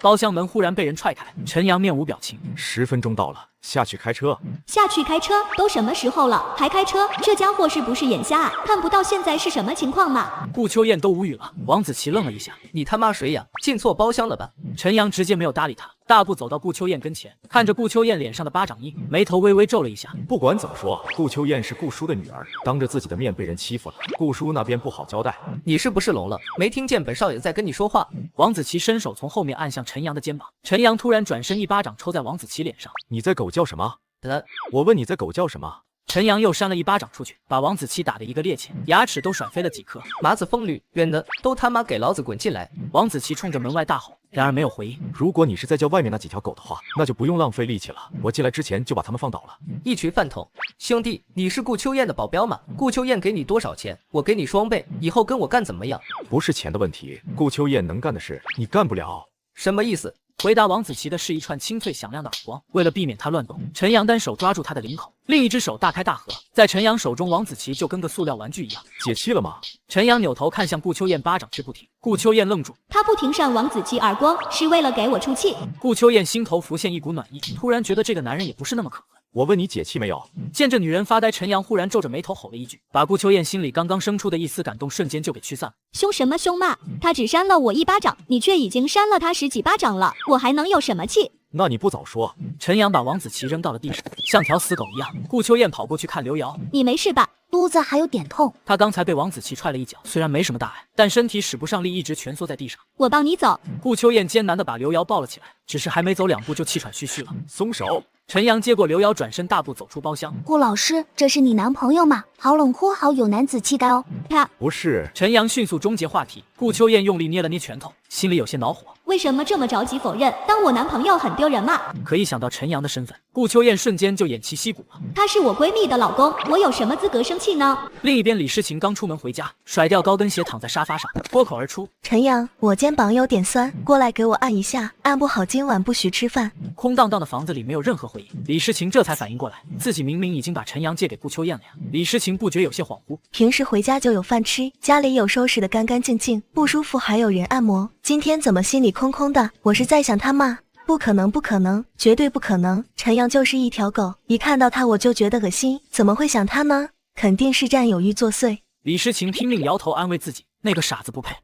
S1: 包厢门忽然被人踹开，陈阳面无表情。
S4: 10分钟到了，下去开车。
S2: 下去开车？都什么时候了，还开车？这家伙是不是眼瞎啊？看不到现在是什么情况吗？
S1: 顾秋燕都无语了。王子琪愣了一下，
S14: 你他妈谁呀？进错包厢了吧？
S1: 陈阳直接没有搭理他，大步走到顾秋燕跟前，看着顾秋燕脸上的巴掌印，眉头微微皱了一下。
S4: 不管怎么说，顾秋燕是顾叔的女儿，当着自己的面被人欺负了，顾叔那边不好交代。
S14: 你是不是聋了？没听见本少爷在跟你说话？
S1: 王子琪伸手从后面按向陈阳的肩膀，陈阳突然转身一巴掌抽在王子琪脸上。
S4: 你在狗叫什么？我问你在狗叫什么？
S1: 陈阳又扇了一巴掌出去，把王子琪打得一个趔趄，牙齿都甩飞了几颗。
S14: 麻子风吕远的，都他妈给老子滚进来！
S1: 王子琪冲着门外大吼，然而没有回应。
S4: 如果你是在叫外面那几条狗的话，那就不用浪费力气了，我进来之前就把他们放倒了。
S14: 一群饭桶！兄弟，你是顾秋燕的保镖吗？顾秋燕给你多少钱，我给你双倍，以后跟我干怎么样？
S4: 不是钱的问题，顾秋燕能干的事你干不了。
S14: 什么意思？
S1: 回答王子琪的是一串清脆响亮的耳光。为了避免他乱动，陈阳单手抓住他的领口，另一只手大开大合。在陈阳手中，王子琪就跟个塑料玩具一样。
S4: 解气了吗？
S1: 陈阳扭头看向顾秋燕，巴掌却不停。顾秋燕愣住，
S2: 他不停扇王子琪耳光，是为了给我出气。
S1: 顾秋燕心头浮现一股暖意，突然觉得这个男人也不是那么可恨。
S4: 我问你解气没有？
S1: 见着女人发呆，陈阳忽然皱着眉头吼了一句，把顾秋燕心里刚刚生出的一丝感动瞬间就给驱散了。
S2: 凶什么凶嘛？他只扇了我1巴掌，你却已经扇了他10几巴掌了，我还能有什么气？
S4: 那你不早说。
S1: 陈阳把王子琪扔到了地上，像条死狗一样。顾秋燕跑过去看刘瑶，
S2: 你没事吧？
S12: 肚子还有点痛。
S1: 他刚才被王子琪踹了一脚，虽然没什么大碍，但身体使不上力，一直蜷缩在地上。
S2: 我帮你走。
S1: 顾秋燕艰难地把刘瑶抱了起来，只是还没走2步就气喘吁吁了。
S4: 松手！
S1: 陈阳接过刘瑶，转身大步走出包厢。
S12: 顾老师，这是你男朋友吗？好冷酷，好有男子气概哦。
S2: 他
S4: 不是。
S1: 陈阳迅速终结话题，顾秋燕用力捏了捏拳头，心里有些恼火。
S2: 为什么这么着急否认？当我男朋友很丢人吗？
S1: 可一想到陈阳的身份，顾秋燕瞬间就偃旗息鼓了。
S2: 他是我闺蜜的老公，我有什么资格生气呢？
S1: 另一边，李诗情刚出门回家，甩掉高跟鞋躺在沙发上，脱口而出：“
S3: 陈阳，我肩膀有点酸，过来给我按一下，按不好今晚不许吃饭。”
S1: 空荡荡的房子里没有任何回应，李诗情这才反应过来，自己明明已经把陈阳借给顾秋燕了呀。李诗情不觉有些恍惚，
S3: 平时回家就有饭吃，家里有收拾的干干净净，不舒服还有人按摩，今天怎么心里空空的？我是在想他吗？不可能，不可能，绝对不可能！陈阳就是一条狗，一看到他我就觉得恶心，怎么会想他呢？肯定是占有欲作祟。
S1: 李诗情拼命摇头安慰自己，那个傻子不配。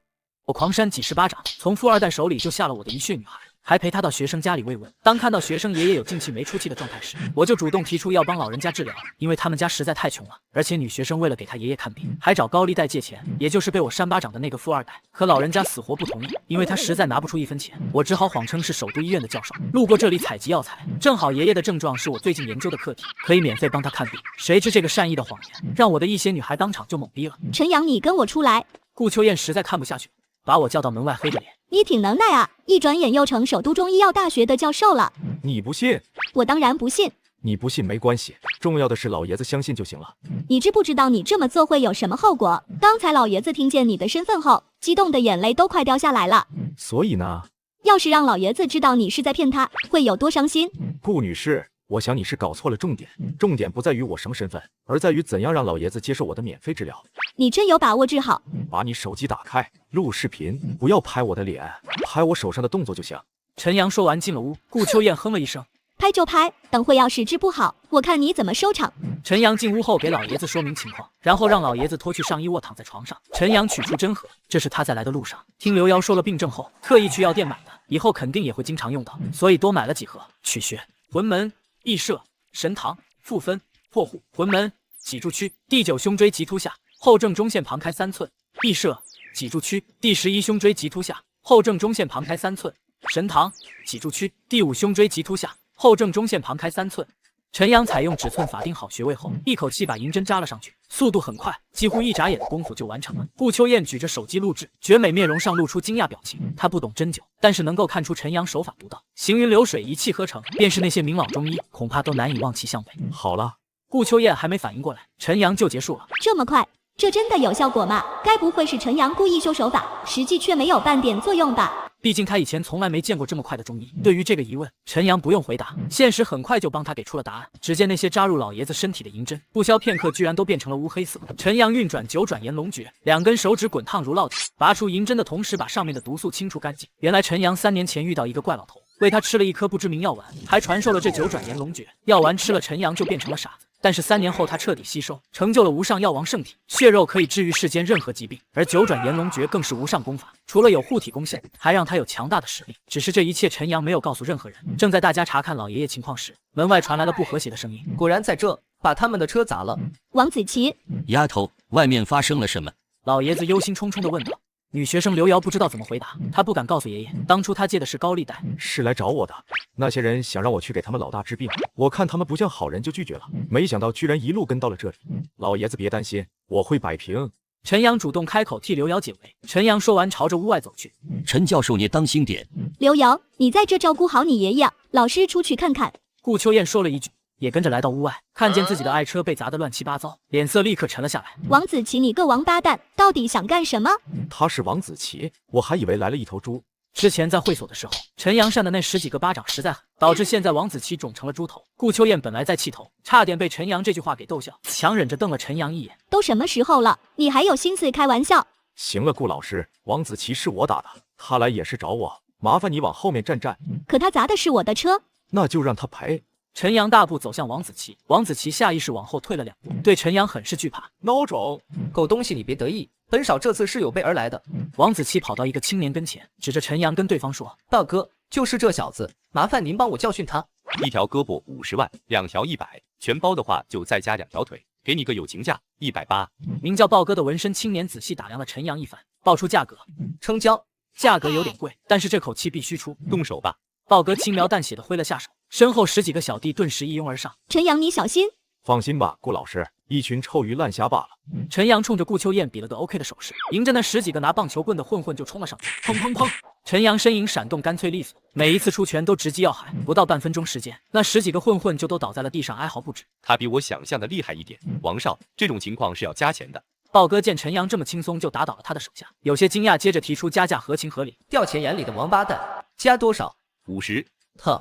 S1: 我狂扇几十巴掌，从富二代手里救下了我的一血女孩，还陪她到学生家里慰问。当看到学生爷爷有进气没出气的状态时，我就主动提出要帮老人家治疗，因为他们家实在太穷了，而且女学生为了给她爷爷看病，还找高利贷借钱，也就是被我扇巴掌的那个富二代。可老人家死活不同意，因为他实在拿不出1分钱，我只好谎称是首都医院的教授，路过这里采集药材，正好爷爷的症状是我最近研究的课题，可以免费帮他看病。谁知这个善意的谎言，让我的一些女孩当场就懵逼了。
S2: 陈阳，你跟我出来！
S1: 顾秋燕实在看不下去，把我叫到门外，黑着脸。
S2: 你挺能耐啊，一转眼又成首都中医药大学的教授了。
S4: 你不信？
S2: 我当然不信。
S4: 你不信没关系，重要的是老爷子相信就行了。
S2: 你知不知道你这么做会有什么后果？刚才老爷子听见你的身份后，激动的眼泪都快掉下来了。
S4: 所以呢？
S2: 要是让老爷子知道你是在骗他，会有多伤心？
S4: 顾女士，我想你是搞错了重点，重点不在于我什么身份，而在于怎样让老爷子接受我的免费治疗。
S2: 你真有把握治好？
S4: 把你手机打开，录视频，不要拍我的脸，拍我手上的动作就行。
S1: 陈阳说完进了屋，顾秋燕哼了一声，
S2: 拍就拍，等会要是治不好，我看你怎么收场。
S1: 陈阳进屋后给老爷子说明情况，然后让老爷子脱去上衣卧躺在床上。陈阳取出针盒，这是他在来的路上听刘瑶说了病症后，特意去药店买的，以后肯定也会经常用到，所以多买了几盒。取穴、魂门、翳射、神堂、复分、破户。魂门脊柱区第9胸椎棘突下，后正中线旁开3寸；翳射脊柱区第11胸椎棘突下，后正中线旁开3寸；神堂脊柱区第5胸椎棘突下，后正中线旁开3寸。陈阳采用指寸法定好穴位后，一口气把银针扎了上去，速度很快，几乎一眨眼的功夫就完成了。顾秋燕举着手机录制，绝美面容上露出惊讶表情。她不懂针灸，但是能够看出陈阳手法独到，行云流水，一气呵成，便是那些名老中医恐怕都难以望其项背。
S4: 好了，
S1: 顾秋燕还没反应过来，陈阳就结束了。
S2: 这么快？这真的有效果吗？该不会是陈阳故意修手法，实际却没有半点作用吧？
S1: 毕竟他以前从来没见过这么快的中医。对于这个疑问，陈阳不用回答，现实很快就帮他给出了答案。只见那些扎入老爷子身体的银针，不消片刻，居然都变成了乌黑色。陈阳运转9转炎龙诀，2根手指滚烫如烙铁，拔出银针的同时，把上面的毒素清除干净。原来陈阳3年前遇到一个怪老头，喂他吃了一颗不知名药丸，还传授了这9转炎龙诀。药丸吃了，陈阳就变成了傻子。但是3年后他彻底吸收，成就了无上药王圣体，血肉可以治愈世间任何疾病。而9转炎龙诀更是无上功法，除了有护体功效，还让他有强大的实力。只是这一切陈阳没有告诉任何人。正在大家查看老爷爷情况时，门外传来了不和谐的声音。
S14: 果然在这，把他们的车砸了。
S2: 王子琪，
S6: 丫头，外面发生了什么？
S1: 老爷子忧心忡忡地问道。女学生刘瑶不知道怎么回答，她不敢告诉爷爷，当初她借的是高利贷，
S4: 是来找我的。那些人想让我去给他们老大治病，我看他们不像好人就拒绝了，没想到居然一路跟到了这里。老爷子别担心，我会摆平。
S1: 陈阳主动开口替刘瑶解围。陈阳说完朝着屋外走去。
S6: 陈教授，你当心点。
S2: 刘瑶，你在这照顾好你爷爷，老师出去看看。
S1: 顾秋燕说了一句，也跟着来到屋外，看见自己的爱车被砸得乱七八糟，脸色立刻沉了下来。
S2: 王子琪，你个王八蛋，到底想干什么？
S4: 他是王子琪，我还以为来了一头猪。
S1: 之前在会所的时候，陈阳扇的那10几个巴掌实在狠，导致现在王子琪肿成了猪头。顾秋燕本来在气头，差点被陈阳这句话给逗笑，强忍着瞪了陈阳一眼。
S2: 都什么时候了，你还有心思开玩笑？
S4: 行了，顾老师，王子琪是我打的，他来也是找我，麻烦你往后面站站。
S2: 可他砸的是我的车，
S4: 那就让他赔。
S1: 陈阳大步走向王子琪，王子琪下意识往后退了2步，对陈阳很是惧怕。
S4: 孬种，
S14: 狗东西，你别得意，本少这次是有备而来的。
S1: 王子琪跑到一个青年跟前，指着陈阳跟对方说：“
S14: 大哥，就是这小子，麻烦您帮我教训他。
S9: 一条胳膊50万，2条100，全包的话就再加2条腿，给你个友情价180。”
S1: 名叫豹哥的纹身青年仔细打量了陈阳一番，报出价格。
S14: 成交。
S1: 价格有点贵，但是这口气必须出。
S9: 动手吧。
S1: 豹哥轻描淡写的挥了下手，身后10几个小弟顿时一拥而上。
S2: 陈阳，你小心！
S4: 放心吧，顾老师，一群臭鱼烂虾罢了。
S1: 陈阳冲着顾秋燕比了个 OK 的手势，迎着那10几个拿棒球棍的混混就冲了上去，砰砰砰！陈阳身影闪动，干脆利索，每一次出拳都直击要害。不到半分钟时间，那10几个混混就都倒在了地上，哀嚎不止。
S11: 他比我想象的厉害一点，王少，这种情况是要加钱的。
S1: 豹哥见陈阳这么轻松就打倒了他的手下，有些惊讶，接着提出加价合情合理。
S14: 掉钱眼里的王八蛋，加多少
S11: ？50。
S14: 哼，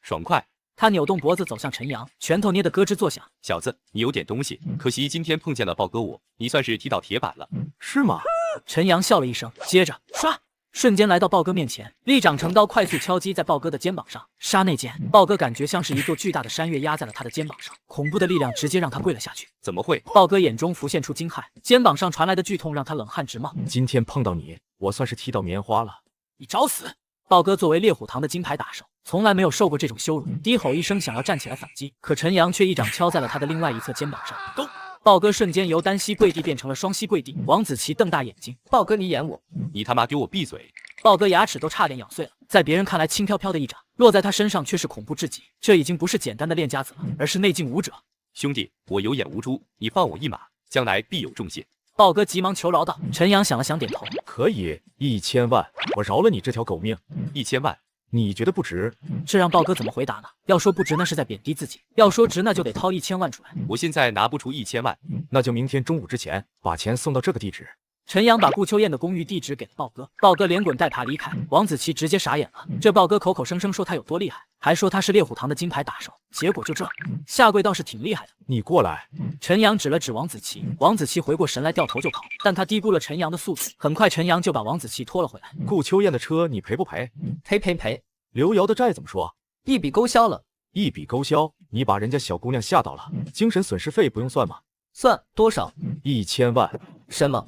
S11: 爽快。
S1: 他扭动脖子走向陈阳，拳头捏得咯吱作响。
S11: 小子，你有点东西，可惜今天碰见了豹哥我，你算是踢到铁板了。
S4: 是吗？
S1: 陈阳笑了一声，接着唰，瞬间来到豹哥面前，立掌成刀，快速敲击在豹哥的肩膀上。刹那间，豹哥感觉像是一座巨大的山岳压在了他的肩膀上，恐怖的力量直接让他跪了下去。
S11: 怎么会？
S1: 豹哥眼中浮现出惊骇，肩膀上传来的剧痛让他冷汗直冒。
S4: 今天碰到你，我算是踢到棉花了。
S1: 你找死！豹哥作为猎虎堂的金牌打手，从来没有受过这种羞辱，低吼一声想要站起来反击，可陈阳却一掌敲在了他的另外一侧肩膀上。Go！豹哥瞬间由单膝跪地变成了双膝跪地。王子琪瞪大眼睛：
S14: 豹哥你演我？
S11: 你他妈给我闭嘴！
S1: 豹哥牙齿都差点咬碎了，在别人看来轻飘飘的一掌，落在他身上却是恐怖至极。这已经不是简单的练家子了，而是内劲武者。
S11: 兄弟，我有眼无珠，你放我一马，将来必有重谢。
S1: 豹哥急忙求饶道。陈阳想了想，点头：
S4: 可以，1000万，我饶了你这条狗命。
S11: 1000万，
S4: 你觉得不值？
S1: 这让豹哥怎么回答呢？要说不值，那是在贬低自己；要说值，那就得掏1000万出来。
S11: 我现在拿不出1000万，
S4: 那就明天中午之前把钱送到这个地址。
S1: 陈阳把顾秋燕的公寓地址给了豹哥，豹哥连滚带爬离开。王子琪直接傻眼了，这豹哥口口声声说他有多厉害，还说他是猎虎堂的金牌打手，结果就这，下跪倒是挺厉害的。
S4: 你过来。
S1: 陈阳指了指王子琪，王子琪回过神来，掉头就跑，但他低估了陈阳的速度，很快陈阳就把王子琪拖了回来。
S4: 顾秋燕的车你赔不赔？
S14: 赔。
S4: 刘瑶的债怎么说？
S14: 一笔勾销了。
S4: 一笔勾销？你把人家小姑娘吓到了，精神损失费不用算吗？
S14: 算，多少
S4: ？1000万。
S14: 什么？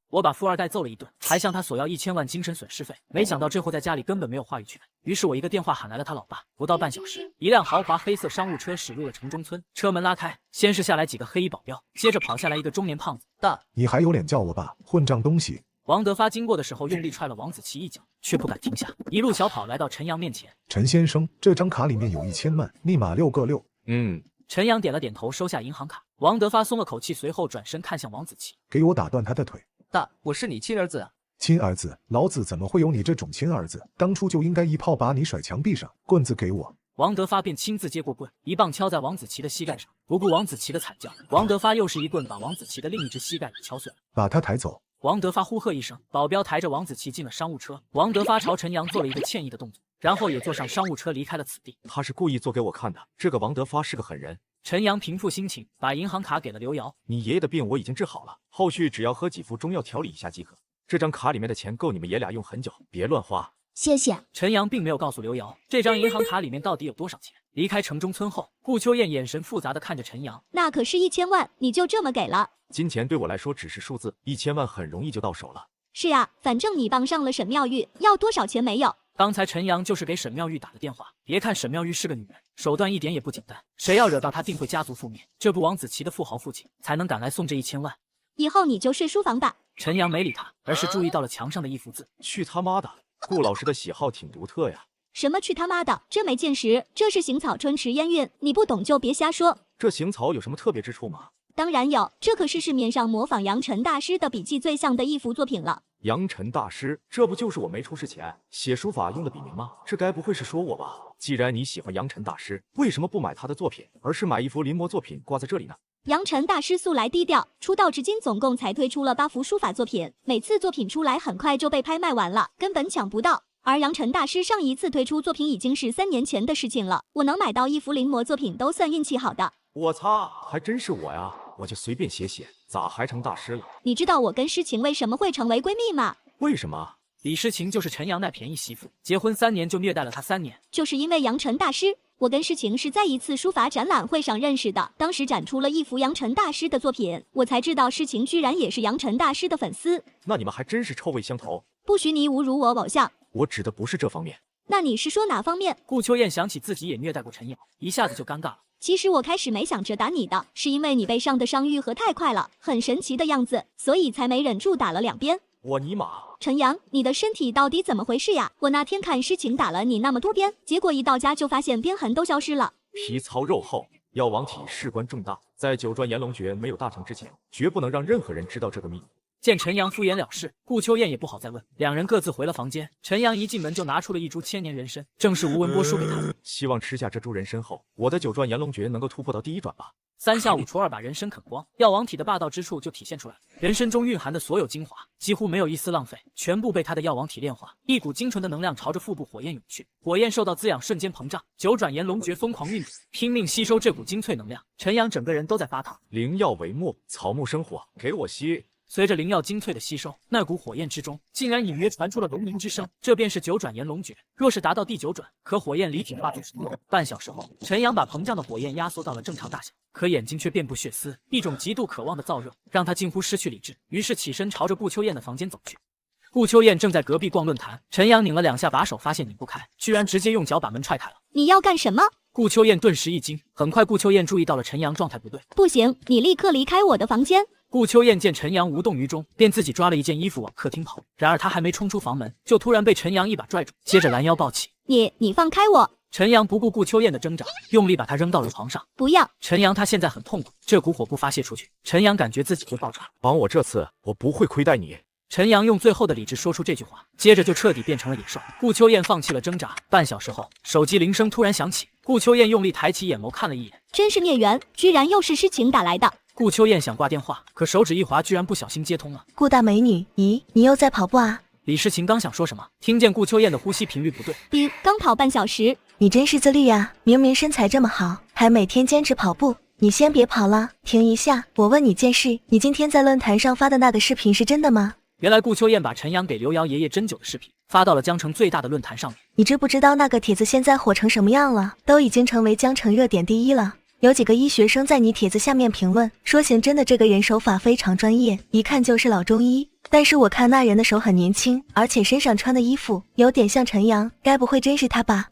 S1: 我把富二代揍了一顿，还向他索要1000万精神损失费，没想到这货在家里根本没有话语权。于是我一个电话喊来了他老爸，不到半小时，一辆豪华黑色商务车驶入了城中村，车门拉开，先是下来几个黑衣保镖，接着跑下来一个中年胖子。
S14: 大，
S15: 你还有脸叫我爸，混账东西！
S1: 王德发经过的时候用力踹了王子琪一脚，却不敢停下，一路小跑来到陈阳面前。
S15: 陈先生，这张卡里面有1000万，密码6个6。
S1: 陈阳点了点头，收下银行卡。王德发松了口气，随后转身看向王子琪，
S15: 给我打断他的腿。
S14: 大，我是你亲儿子啊！
S15: 亲儿子？老子怎么会有你这种亲儿子？当初就应该一炮把你甩墙壁上，棍子给我。
S1: 王德发便亲自接过棍，一棒敲在王子琪的膝盖上。不顾王子琪的惨叫，王德发又是一棍把王子琪的另一只膝盖给敲碎了。
S15: 把他抬走。
S1: 王德发呼喝一声，保镖抬着王子琪进了商务车。王德发朝陈阳做了一个歉意的动作，然后也坐上商务车离开了此地。
S4: 他是故意做给我看的，这个王德发是个狠人。
S1: 陈阳平复心情，把银行卡给了刘瑶。
S4: 你爷爷的病我已经治好了，后续只要喝几副中药调理一下即可。这张卡里面的钱够你们爷俩用很久，别乱花。
S2: 谢谢。
S1: 陈阳并没有告诉刘瑶这张银行卡里面到底有多少钱。离开城中村后，顾秋燕眼神复杂的看着陈阳。
S2: 那可是1000万，你就这么给了？
S4: 金钱对我来说只是数字，1000万很容易就到手了。
S2: 是呀，反正你傍上了沈妙玉，要多少钱没有？
S1: 刚才陈阳就是给沈妙玉打的电话。别看沈妙玉是个女人，手段一点也不简单，谁要惹到她定会家族覆灭。这不，王子琪的富豪父亲才能赶来送这1000万。
S2: 以后你就睡书房吧。
S1: 陈阳没理他，而是注意到了墙上的一幅字。
S4: 去他妈的！顾老师的喜好挺独特呀。
S2: 什么去他妈的？真没见识！这是行草春池烟韵，你不懂就别瞎说。
S4: 这行草有什么特别之处吗？
S2: 当然有，这可是市面上模仿杨晨大师的笔记最像的一幅作品了。
S4: 杨晨大师，这不就是我没出事前写书法用的笔名吗？这该不会是说我吧？既然你喜欢杨晨大师，为什么不买他的作品，而是买一幅临摹作品挂在这里呢？
S2: 杨晨大师素来低调，出道至今总共才推出了8幅书法作品，每次作品出来很快就被拍卖完了，根本抢不到。而杨晨大师上一次推出作品已经是3年前的事情了，我能买到一幅临摹作品都算运气好的。
S4: 我擦，还真是我呀！我就随便写写，咋还成大师了？
S2: 你知道我跟诗晴为什么会成为闺蜜吗？
S4: 为什么？
S1: 李诗情就是陈阳那便宜媳妇，结婚3年就虐待了他3年。
S2: 就是因为杨晨大师，我跟诗晴是在一次书法展览会上认识的，当时展出了一幅杨晨大师的作品，我才知道诗晴居然也是杨晨大师的粉丝。
S4: 那你们还真是臭味相投。
S2: 不许你侮辱我偶像。
S4: 我指的不是这方面。
S2: 那你是说哪方面？
S1: 顾秋燕想起自己也虐待过陈阳，一下子就尴尬了。
S2: 其实我开始没想着打你的，是因为你背上的伤愈合太快了，很神奇的样子，所以才没忍住打了2鞭。
S4: 我尼玛！
S2: 陈阳，你的身体到底怎么回事呀？我那天看诗情打了你那么多鞭，结果一到家就发现鞭痕都消失了。
S4: 皮糙肉厚，药王体事关重大，在九转炎龙诀没有大成之前，绝不能让任何人知道这个秘密。
S1: 见陈阳敷衍了事，顾秋燕也不好再问，两人各自回了房间。陈阳一进门就拿出了一株千年人参，正是吴文波输给他的。
S4: 希望吃下这株人参后，我的九转炎龙诀能够突破到第1转吧。
S1: 3下5除2把人参啃光，药王体的霸道之处就体现出来了。人参中蕴含的所有精华，几乎没有一丝浪费，全部被他的药王体炼化。一股精纯的能量朝着腹部火焰涌去，火焰受到滋养，瞬间膨胀。九转炎龙诀疯狂运转，拼命吸收这股精粹能量。陈阳整个人都在发烫。
S4: 灵药为末，草木生火，给我吸！
S1: 随着灵药精粹的吸收，那股火焰之中竟然隐约传出了龙鸣之声，这便是九转炎龙诀。若是达到第9转，可火焰离体化作神龙。半小时后，陈阳把膨胀的火焰压缩到了正常大小，可眼睛却遍布血丝，一种极度渴望的燥热让他近乎失去理智，于是起身朝着顾秋燕的房间走去。顾秋燕正在隔壁逛论坛，陈阳拧了2下把手，发现拧不开，居然直接用脚把门踹开了。
S2: 你要干什么？
S1: 顾秋燕顿时一惊，很快顾秋燕注意到了陈阳状态不对。
S2: 不行，你立刻离开我的房间！
S1: 顾秋燕见陈阳无动于衷，便自己抓了一件衣服往客厅跑。然而他还没冲出房门，就突然被陈阳一把拽住，接着拦腰抱起。
S2: 你放开我！
S1: 陈阳不顾顾秋燕的挣扎，用力把她扔到了床上。
S2: 不要！
S1: 陈阳他现在很痛苦，这股火不发泄出去，陈阳感觉自己会爆炸。
S4: 帮我这次，我不会亏待你。
S1: 陈阳用最后的理智说出这句话，接着就彻底变成了野兽。顾秋燕放弃了挣扎。半小时后，手机铃声突然响起，顾秋燕用力抬起眼眸看了一眼，
S2: 真是孽缘，居然又是诗情打来的。
S1: 顾秋燕想挂电话，可手指一滑，居然不小心接通了。
S3: 顾大美女，咦，你又在跑步啊？
S1: 李诗情刚想说什么，听见顾秋燕的呼吸频率不对。
S2: 刚跑半小时。
S3: 你真是自律啊，明明身材这么好，还每天坚持跑步。你先别跑了，停一下，我问你件事，你今天在论坛上发的那个视频是真的吗？
S1: 原来顾秋燕把陈阳给刘瑶爷爷针灸的视频发到了江城最大的论坛上面。
S3: 你知不知道那个帖子现在火成什么样了？都已经成为江城热点第1了。有几个医学生在你帖子下面评论说，行真的这个人手法非常专业，一看就是老中医。但是我看那人的手很年轻，而且身上穿的衣服有点像陈阳，该不会真是他吧？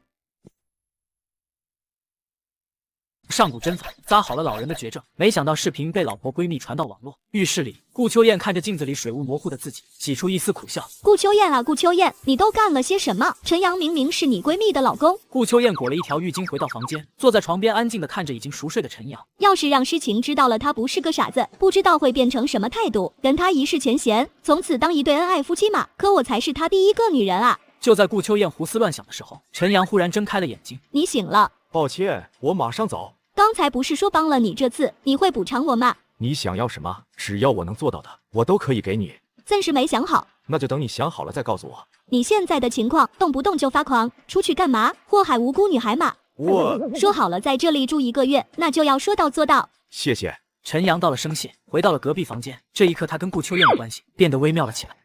S1: 上古针法扎好了老人的绝症，没想到视频被老婆闺蜜传到网络。浴室里，顾秋燕看着镜子里水雾模糊的自己，挤出一丝苦笑。
S2: 顾秋燕啊，顾秋燕，你都干了些什么？陈阳明明是你闺蜜的老公。
S1: 顾秋燕裹了一条浴巾回到房间，坐在床边安静地看着已经熟睡的陈阳。
S2: 要是让诗情知道了他不是个傻子，不知道会变成什么态度，跟他一世前嫌，从此当一对恩爱夫妻嘛。可我才是他第1个女人啊！
S1: 就在顾秋燕胡思乱想的时候，陈阳忽然睁开了眼睛。
S2: 你醒了？
S4: 抱歉，我马上走。
S2: 刚才不是说帮了你，这次你会补偿我吗？
S4: 你想要什么？只要我能做到的，我都可以给你。
S2: 暂时没想好。
S4: 那就等你想好了再告诉我。
S2: 你现在的情况，动不动就发狂，出去干嘛？祸害无辜女孩嘛。
S4: 我
S2: 说好了在这里住1个月，那就要说到做到。
S4: 谢谢。
S1: 陈阳道了声谢，回到了隔壁房间。这一刻，他跟顾秋燕的关系变得微妙了起来。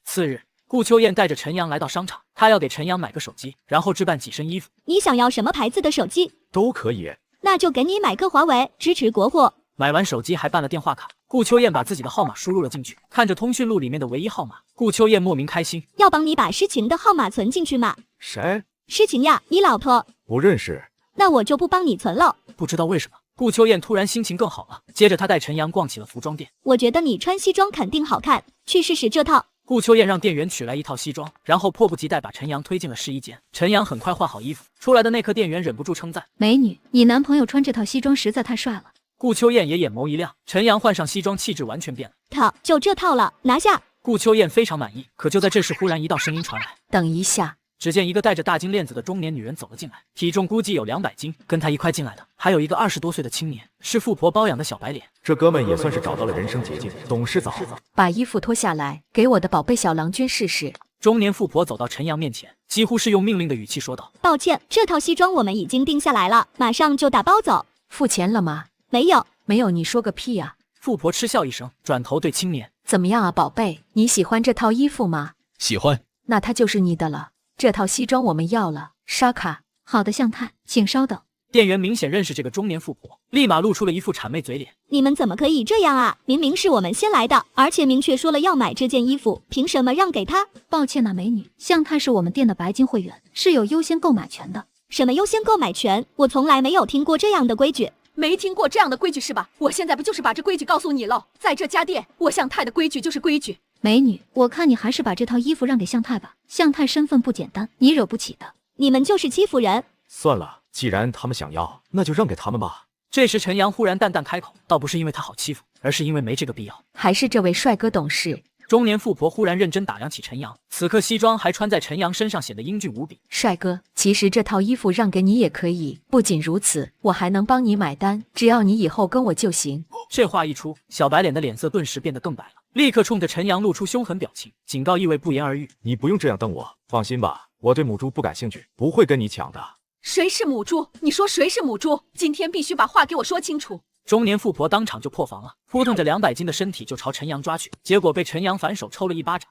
S1: 次日，顾秋燕带着陈阳来到商场，她要给陈阳买个手机，然后置办几身衣服。
S2: 你想要什么牌子的手机？
S4: 都可以。
S2: 那就给你买个华为，支持国货。
S1: 买完手机还办了电话卡，顾秋燕把自己的号码输入了进去，看着通讯录里面的唯一号码，顾秋燕莫名开心。
S2: 要帮你把诗情的号码存进去吗？
S4: 谁？
S2: 诗情呀，你老婆。
S4: 不认识。
S2: 那我就不帮你存了。
S1: 不知道为什么，顾秋燕突然心情更好了。接着她带陈阳逛起了服装店。
S2: 我觉得你穿西装肯定好看，去试试这套。
S1: 顾秋燕让店员取来一套西装，然后迫不及待把陈阳推进了试衣间。陈阳很快换好衣服，出来的那刻，店员忍不住称赞：“
S16: 美女，你男朋友穿这套西装实在太帅了。”
S1: 顾秋燕也眼眸一亮，陈阳换上西装，气质完全变了。
S2: 套就这套了，拿下。
S1: 顾秋燕非常满意，可就在这时，忽然一道声音传来：“
S16: 等一下。”
S1: 只见一个戴着大金链子的中年女人走了进来，体重估计有200斤。跟她一块进来的还有一个20多岁的青年，是富婆包养的小白脸。
S4: 这哥们也算是找到了人生捷径，懂事早。
S16: 把衣服脱下来，给我的宝贝小郎君试试。
S1: 中年富婆走到陈阳面前，几乎是用命令的语气说道：“
S2: 抱歉，这套西装我们已经定下来了，马上就打包走。
S16: 付钱了吗？
S2: 没有。
S16: 没有，你说个屁啊！”
S1: 富婆嗤笑一声，转头对青年：“
S16: 怎么样啊，宝贝，你喜欢这套衣服吗？”“
S8: 喜欢。”“
S16: 那它就是你的了。这套西装我们要了，刷卡。”“好的，向太，请稍等。”
S1: 店员明显认识这个中年富婆，立马露出了一副谄媚嘴脸。
S2: 你们怎么可以这样啊？明明是我们先来的，而且明确说了要买这件衣服，凭什么让给他？
S16: 抱歉啊，美女，向太是我们店的白金会员，是有优先购买权的。
S2: 什么优先购买权？我从来没有听过这样的规矩。
S17: 没听过这样的规矩是吧？我现在不就是把这规矩告诉你了？在这家店，我向太的规矩就是规矩。
S16: 美女，我看你还是把这套衣服让给向太吧，向太身份不简单，你惹不起的。
S2: 你们就是欺负人。
S4: 算了，既然他们想要，那就让给他们吧。
S1: 这时陈阳忽然淡淡开口，倒不是因为他好欺负，而是因为没这个必要。
S7: 还是这位帅哥懂事。
S1: 中年富婆忽然认真打量起陈阳，此刻西装还穿在陈阳身上，显得英俊无比。
S7: 帅哥，其实这套衣服让给你也可以，不仅如此，我还能帮你买单，只要你以后跟我就行。
S1: 这话一出，小白脸的脸色顿时变得更白了，立刻冲着陈阳露出凶狠表情，警告意味不言而喻。
S4: 你不用这样瞪我，放心吧，我对母猪不感兴趣，不会跟你抢的。
S17: 谁是母猪？你说谁是母猪？今天必须把话给我说清楚。
S1: 中年富婆当场就破防了，扑腾着200斤的身体就朝陈阳抓去，结果被陈阳反手抽了一巴掌，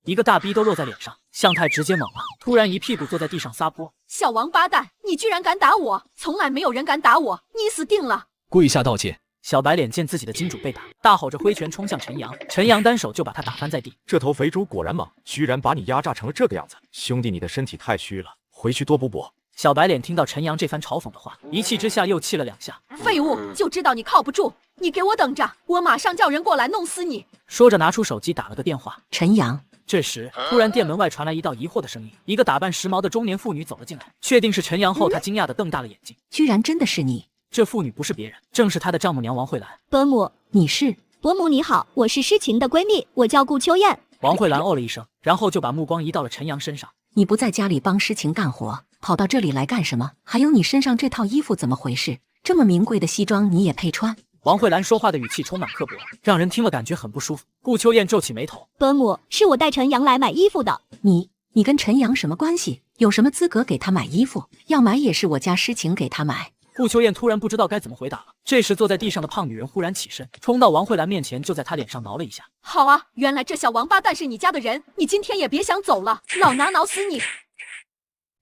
S1: 一个大逼都落在脸上。向太直接懵了，突然一屁股坐在地上撒泼。
S17: 小王八蛋，你居然敢打我！从来没有人敢打我，你死定了！
S8: 跪下道歉。
S1: 小白脸见自己的金主被打，大吼着挥拳冲向陈阳，陈阳单手就把他打翻在地。
S4: 这头肥猪果然猛，居然把你压榨成了这个样子。兄弟，你的身体太虚了，回去多补补。
S1: 小白脸听到陈阳这番嘲讽的话，一气之下又气了2下。
S17: 废物，就知道你靠不住，你给我等着，我马上叫人过来弄死你！
S1: 说着拿出手机打了个电话。
S7: 陈阳，
S1: 这时突然店门外传来一道疑惑的声音，一个打扮时髦的中年妇女走了进来，确定是陈阳后，她惊讶地瞪大了眼睛，
S7: 居然真的是你！
S1: 这妇女不是别人，正是她的丈母娘王慧兰。
S2: 伯母，
S7: 你是？
S2: 伯母你好，我是诗晴的闺蜜，我叫顾秋燕。
S1: 王慧兰哦了一声，然后就把目光移到了陈阳身上。
S7: 你不在家里帮诗晴干活，跑到这里来干什么？还有你身上这套衣服怎么回事？这么名贵的西装你也配穿？
S1: 王慧兰说话的语气充满刻薄，让人听了感觉很不舒服。顾秋燕皱起眉头，
S2: 伯母，是我带陈阳来买衣服的。
S7: 你跟陈阳什么关系？有什么资格给他买衣服？要买也是我家诗晴给他买。
S1: 顾秋燕突然不知道该怎么回答了。这时坐在地上的胖女人忽然起身，冲到王慧兰面前，就在她脸上挠了一下。
S17: 好啊，原来这小王八蛋是你家的人，你今天也别想走了，老娘挠死你！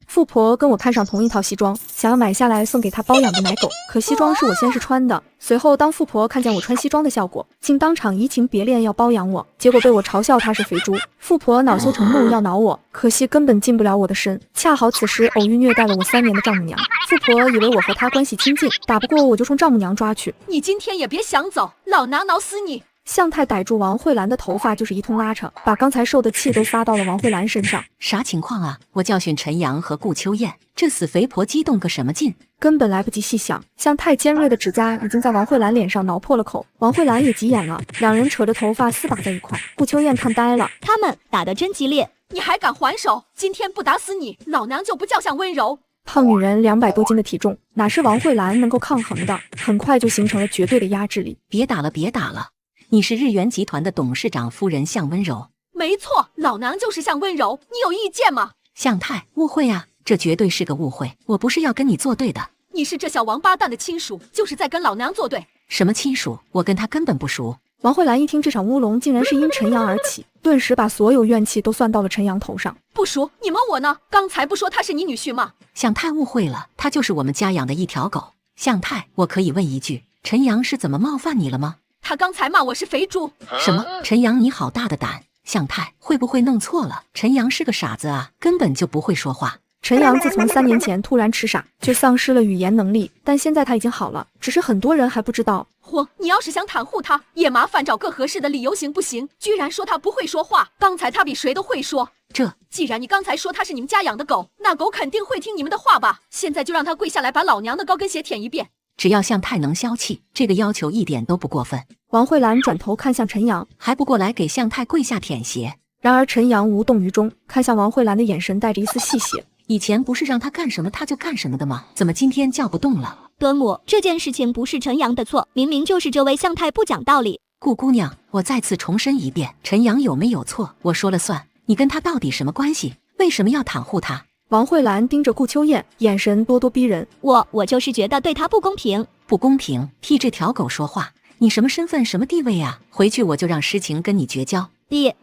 S18: 富婆跟我看上同一套西装，想要买下来送给她包养的奶狗。可西装是我先试穿的，随后当富婆看见我穿西装的效果，竟当场移情别恋要包养我，结果被我嘲笑她是肥猪。富婆恼羞成怒要挠我，可惜根本进不了我的身。恰好此时偶遇虐待了我3年的丈母娘，富婆以为我和她关系亲近，打不过我就冲丈母娘抓去。
S17: 你今天也别想走，老娘挠死你！
S18: 向太逮住王慧兰的头发就是一通拉扯，把刚才受的气都撒到了王慧兰身上。
S7: 啥情况啊？我教训陈阳和顾秋燕，这死肥婆激动个什么劲？
S18: 根本来不及细想，向太尖锐的指甲已经在王慧兰脸上挠破了口。王慧兰也急眼了，两人扯着头发厮打在一块。顾秋燕看呆了，
S2: 他们打得真激烈，
S17: 你还敢还手？今天不打死你，老娘就不叫相温柔。
S18: 胖女人200多斤的体重，哪是王慧兰能够抗衡的？很快就形成了绝对的压制力。
S7: 别打了，别打了！你是日元集团的董事长夫人向温柔。
S17: 没错，老娘就是向温柔，你有意见吗？
S7: 向太，误会啊，这绝对是个误会，我不是要跟你作对的。
S17: 你是这小王八蛋的亲属，就是在跟老娘作对。
S7: 什么亲属？我跟他根本不熟。
S18: 王慧兰一听这场乌龙竟然是因陈阳而起，顿时把所有怨气都算到了陈阳头上。
S17: 不熟？你蒙我呢？刚才不说他是你女婿吗？
S7: 向太误会了，他就是我们家养的一条狗。向太，我可以问一句，陈阳是怎么冒犯你了吗？
S17: 他刚才骂我是肥猪。
S7: 什么？陈阳你好大的胆！向太会不会弄错了？陈阳是个傻子啊，根本就不会说话。
S18: 陈阳自从3年前突然痴傻，就丧失了语言能力，但现在他已经好了，只是很多人还不知道。
S17: 嚯，你要是想袒护他，也麻烦找个合适的理由行不行？居然说他不会说话，刚才他比谁都会说。既然你刚才说他是你们家养的狗，那狗肯定会听你们的话吧？现在就让他跪下来把老娘的高跟鞋舔一遍。
S7: 只要向太能消气，这个要求一点都不过分。
S18: 王慧兰转头看向陈阳，
S7: 还不过来给向太跪下舔鞋？
S18: 然而陈阳无动于衷，看向王慧兰的眼神带着一丝戏谑。
S7: 以前不是让他干什么他就干什么的吗？怎么今天叫不动了？
S2: 伯母，这件事情不是陈阳的错，明明就是这位向太不讲道理。
S7: 顾姑娘，我再次重申一遍，陈阳有没有错，我说了算。你跟他到底什么关系？为什么要袒护他？
S18: 王慧兰盯着顾秋燕，眼神咄咄逼人。
S2: 我就是觉得对他不公平。
S7: 不公平？替这条狗说话？你什么身份什么地位啊？回去我就让诗晴跟你绝交。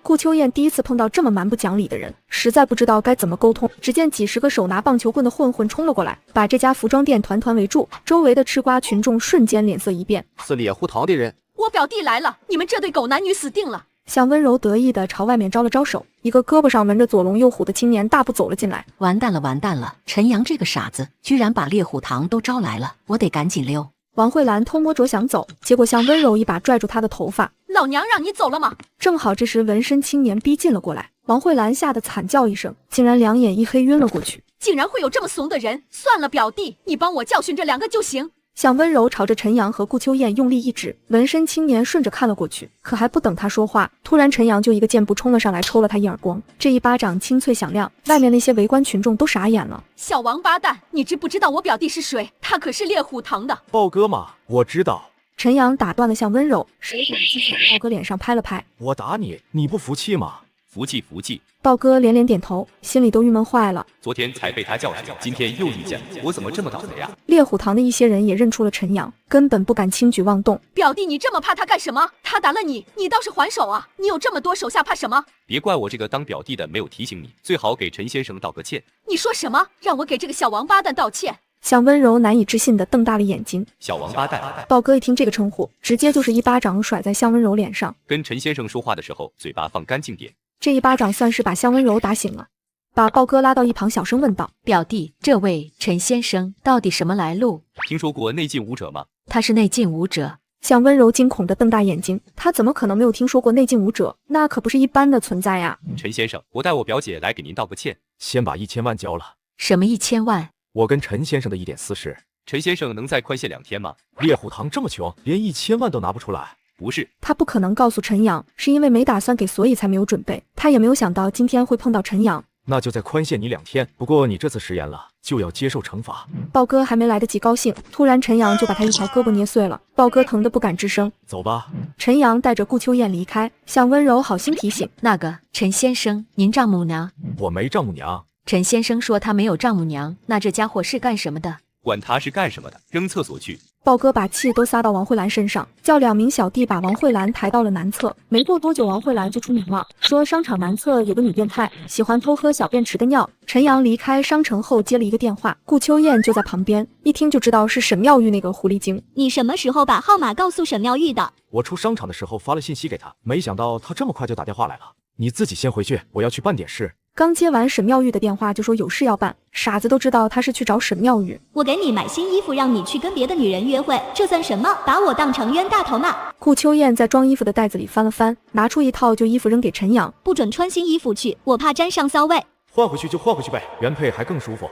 S18: 顾秋燕第一次碰到这么蛮不讲理的人，实在不知道该怎么沟通。只见几十个手拿棒球棍的混混冲了过来，把这家服装店团团围住。周围的吃瓜群众瞬间脸色一变。
S19: 是猎户堂的人。
S17: 我表弟来了，你们这对狗男女死定了。
S18: 向温柔得意地朝外面招了招手，一个胳膊上纹着左龙右虎的青年大步走了进来。
S7: 完蛋了完蛋了，陈阳这个傻子居然把猎虎堂都招来了，我得赶紧溜。
S18: 王慧兰偷摸着想走，结果向温柔一把拽住她的头发。
S17: 老娘让你走了吗？
S18: 正好这时纹身青年逼近了过来，王慧兰吓得惨叫一声，竟然两眼一黑晕了过去。
S17: 竟然会有这么怂的人！算了，表弟，你帮我教训这两个就行。
S18: 想温柔朝着陈阳和顾秋燕用力一指，纹身青年顺着看了过去，可还不等他说话，突然陈阳就一个箭步冲了上来，抽了他一耳光。这一巴掌清脆响亮，外面那些围观群众都傻眼了。
S17: 小王八蛋，你知不知道我表弟是谁？他可是猎虎堂的
S4: 豹哥嘛，我知道。
S18: 陈阳打断了向温柔，手掌在豹哥脸上拍了拍。
S4: 我打你，你不服气吗？
S9: 服气服气。
S18: 豹哥连连点头，心里都郁闷坏了。
S9: 昨天才被他教训，今天又遇见，我怎么这么倒霉呀？
S18: 猎虎堂的一些人也认出了陈阳，根本不敢轻举妄动。
S17: 表弟，你这么怕他干什么？他打了你，你倒是还手啊！你有这么多手下，怕什么？
S9: 别怪我这个当表弟的没有提醒你，最好给陈先生道个歉。
S17: 你说什么？让我给这个小王八蛋道歉？
S18: 向温柔难以置信地瞪大了眼睛。
S9: 小王八蛋！
S18: 豹哥一听这个称呼，直接就是一巴掌甩在向温柔脸上。
S9: 跟陈先生说话的时候，嘴巴放干净点。
S18: 这一巴掌算是把向温柔打醒了，把豹哥拉到一旁，小声问道：“
S16: 表弟，这位陈先生到底什么来路？
S9: 听说过内劲武者吗？”
S16: 他是内劲武者。
S18: 向温柔惊恐地瞪大眼睛，他怎么可能没有听说过内劲武者？那可不是一般的存在呀！
S9: 陈先生，我带我表姐来给您道个歉。
S4: 先把1000万交了。
S16: 什么1000万？
S4: 我跟陈先生的一点私事。
S9: 陈先生能再宽限2天吗？
S4: 猎虎堂这么穷，连1000万都拿不出来。
S9: 不是，
S18: 他不可能告诉陈阳，是因为没打算给，所以才没有准备。他也没有想到今天会碰到陈阳。
S4: 那就再宽限你2天，不过你这次食言了，就要接受惩罚。
S18: 豹哥还没来得及高兴，突然陈阳就把他一条胳膊捏碎了，豹哥疼得不敢吱声。
S4: 走吧。
S18: 陈阳带着顾秋燕离开，向温柔好心提醒：“
S16: 那个陈先生，您丈母娘？”
S4: 我没丈母娘。
S16: 陈先生说他没有丈母娘，那这家伙是干什么的？
S9: 管他是干什么的，扔厕所去。
S18: 豹哥把气都撒到王慧兰身上，叫2名小弟把王慧兰抬到了南侧。没过多久，王慧兰就出名了，说商场南侧有个女变态，喜欢偷喝小便池的尿。陈阳离开商城后接了一个电话，顾秋燕就在旁边，一听就知道是沈妙玉那个狐狸精。
S2: 你什么时候把号码告诉沈妙玉的？
S4: 我出商场的时候发了信息给她，没想到她这么快就打电话来了。你自己先回去，我要去办点事。
S18: 刚接完沈妙玉的电话，就说有事要办，傻子都知道他是去找沈妙玉。
S2: 我给你买新衣服，让你去跟别的女人约会，这算什么？把我当成冤大头吗？
S18: 顾秋燕在装衣服的袋子里翻了翻，拿出一套旧衣服扔给陈阳，
S2: 不准穿新衣服去，我怕沾上骚味。
S4: 换回去就换回去呗，原配还更舒服。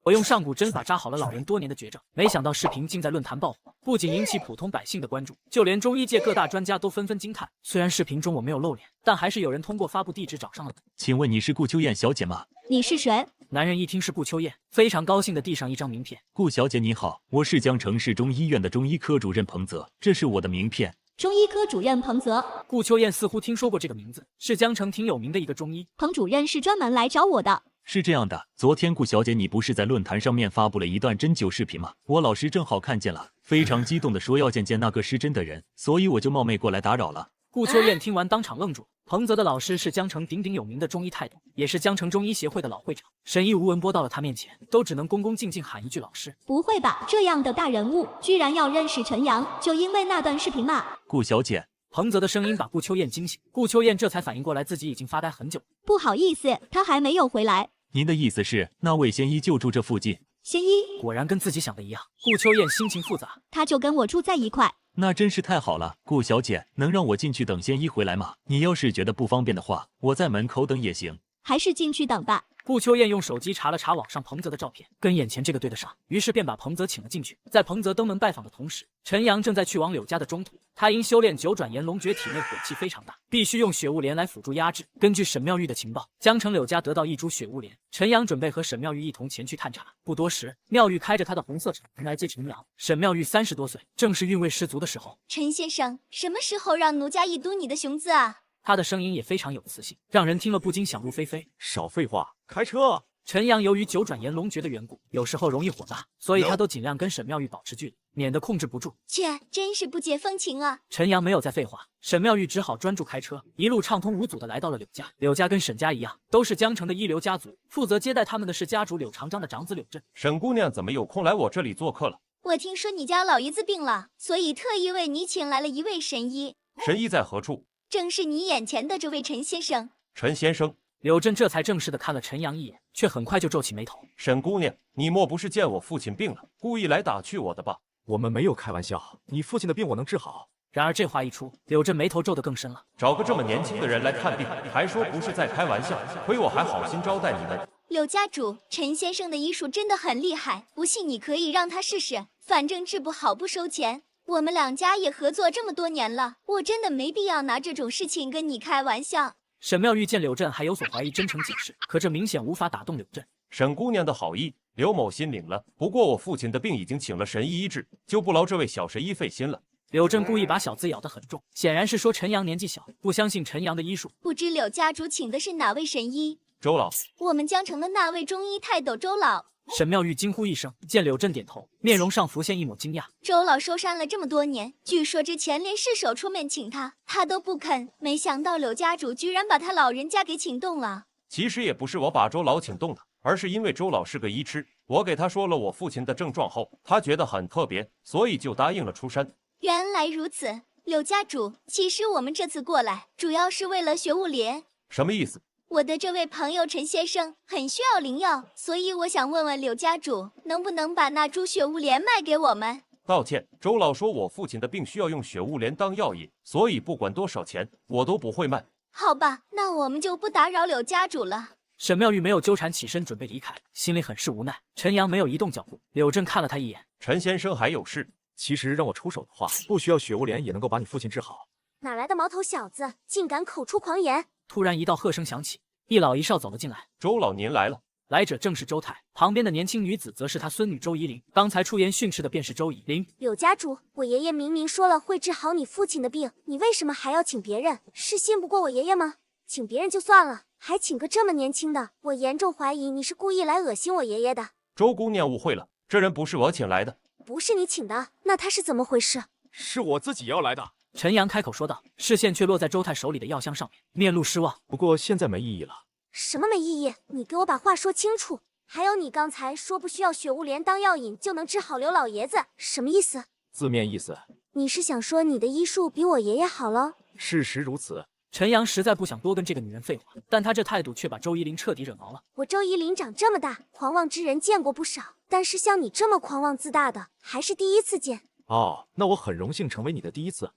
S1: 我用上古针法扎好了老人多年的绝症，没想到视频竟在论坛爆火，不仅引起普通百姓的关注，就连中医界各大专家都纷纷惊叹。虽然视频中我没有露脸，但还是有人通过发布地址找上了门。
S19: 请问你是顾秋燕小姐吗？
S2: 你是谁？
S1: 男人一听是顾秋燕，非常高兴地递上一张名片。
S19: 顾小姐你好，我是江城市中医院的中医科主任彭泽，这是我的名片。
S2: 中医科主任彭泽。
S1: 顾秋燕似乎听说过这个名字，是江城挺有名的一个中医。
S2: 彭主任是专门来找我的。
S19: 是这样的，昨天顾小姐你不是在论坛上面发布了一段针灸视频吗？我老师正好看见了，非常激动的说要见那个施针的人，所以我就冒昧过来打扰了。
S1: 顾秋燕听完当场愣住。彭泽的老师是江城鼎鼎有名的中医泰斗，也是江城中医协会的老会长。沈毅无闻播到了他面前，都只能恭恭敬敬喊一句老师。
S2: 不会吧，这样的大人物居然要认识陈阳，就因为那段视频吗？
S19: 顾小姐。
S1: 彭泽的声音把顾秋燕惊醒，顾秋燕这才反应过来自己已经发呆很久。
S2: 不好意思，他还没有回来。
S19: 您的意思是那位仙医就住这附近？
S2: 仙医
S1: 果然跟自己想的一样。顾秋燕心情复杂，
S2: 他就跟我住在一块。
S19: 那真是太好了，顾小姐，能让我进去等仙医回来吗？你要是觉得不方便的话，我在门口等也行。
S2: 还是进去等吧。
S1: 顾秋燕用手机查了查网上彭泽的照片，跟眼前这个对得上，于是便把彭泽请了进去。在彭泽登门拜访的同时，陈阳正在去往柳家的中途。他因修炼九转炎龙诀，体内火气非常大，必须用血雾莲来辅助压制。根据沈妙玉的情报，江城柳家得到1株血雾莲，陈阳准备和沈妙玉一同前去探查。不多时，妙玉开着他的红色敞篷来接陈阳。沈妙玉30多岁，正是韵味十足的时候。
S20: 陈先生，什么时候让奴家一睹你的雄姿啊？
S1: 他的声音也非常有磁性，让人听了不禁想入非非。
S4: 少废话，开车！
S1: 陈阳由于九转炎龙诀的缘故，有时候容易火大，所以他都尽量跟沈妙玉保持距离，免得控制不住。
S20: 切，真是不解风情啊！
S1: 陈阳没有再废话，沈妙玉只好专注开车，一路畅通无阻的来到了柳家。柳家跟沈家一样，都是江城的一流家族，负责接待他们的是家主柳长章的长子柳震。
S21: 沈姑娘怎么有空来我这里做客了？
S20: 我听说你家老爷子病了，所以特意为你请来了一位神医。
S21: 神医在何处？
S20: 正是你眼前的这位陈先生。
S21: 陈先生。
S1: 柳震这才正式的看了陈阳一眼，却很快就皱起眉头。
S21: 沈姑娘，你莫不是见我父亲病了，故意来打趣我的吧？
S4: 我们没有开玩笑，你父亲的病我能治好。
S1: 然而这话一出，柳镇眉头皱得更深了。
S21: 找个这么年轻的人来看病，还说不是在开玩笑，亏我还好心招待你们。
S20: 柳家主，陈先生的医术真的很厉害，不信你可以让他试试，反正治不好不收钱。我们两家也合作这么多年了，我真的没必要拿这种事情跟你开玩笑。
S1: 沈妙玉见柳镇还有所怀疑，真诚解释，可这明显无法打动柳镇。
S21: 沈姑娘的好意，刘某心领了。不过我父亲的病已经请了神医医治，就不劳这位小神医费心了。
S1: 柳镇故意把小字咬得很重，显然是说陈阳年纪小，不相信陈阳的医术。
S20: 不知柳家主请的是哪位神医？
S21: 周老，
S20: 我们江城的那位中医泰斗周老。
S1: 沈妙玉惊呼一声，见柳镇点头，面容上浮现一抹惊讶。
S20: 周老收山了这么多年，据说之前连尸首出面请他，他都不肯。没想到柳家主居然把他老人家给请动了。
S21: 其实也不是我把周老请动的，而是因为周老是个医痴，我给他说了我父亲的症状后，他觉得很特别，所以就答应了出山。
S20: 原来如此，柳家主，其实我们这次过来主要是为了学物联。
S21: 什么意思？
S20: 我的这位朋友陈先生很需要灵药，所以我想问问柳家主，能不能把那株血物莲卖给我们？
S21: 道歉，周老说我父亲的病需要用血物莲当药引，所以不管多少钱，我都不会卖。
S20: 好吧，那我们就不打扰柳家主了。
S1: 沈妙玉没有纠缠，起身准备离开，心里很是无奈。陈阳没有移动脚步，柳镇看了他一眼。
S21: 陈先生还有事？
S4: 其实让我出手的话，不需要血物莲也能够把你父亲治好。
S20: 哪来的毛头小子，竟敢口出狂言！
S1: 突然一道喝声响起，一老一少走了进来。
S21: 周老您来了。
S1: 来者正是周泰，旁边的年轻女子则是他孙女周怡玲。刚才出言训斥的便是周怡玲。
S20: 柳家主，我爷爷明明说了会治好你父亲的病，你为什么还要请别人？是信不过我爷爷吗？请别人就算了，还请个这么年轻的，我严重怀疑你是故意来恶心我爷爷的。
S21: 周姑娘误会了，这人不是我请来的。
S20: 不是你请的，那他是怎么回事？
S4: 是我自己要来的。
S1: 陈阳开口说道，视线却落在周泰手里的药箱上面，面露失望。
S4: 不过现在没意义了。
S20: 什么没意义？你给我把话说清楚。还有你刚才说不需要血物莲当药引就能治好刘老爷子，什么意思？
S4: 字面意思。
S20: 你是想说你的医术比我爷爷好了？
S4: 事实如此。
S1: 陈阳实在不想多跟这个女人废话，但他这态度却把周怡玲彻底惹毛了。
S20: 我周怡玲长这么大，狂妄之人见过不少，但是像你这么狂妄自大的，还是第一次见。
S4: 哦，那我很荣幸成为你的第一次。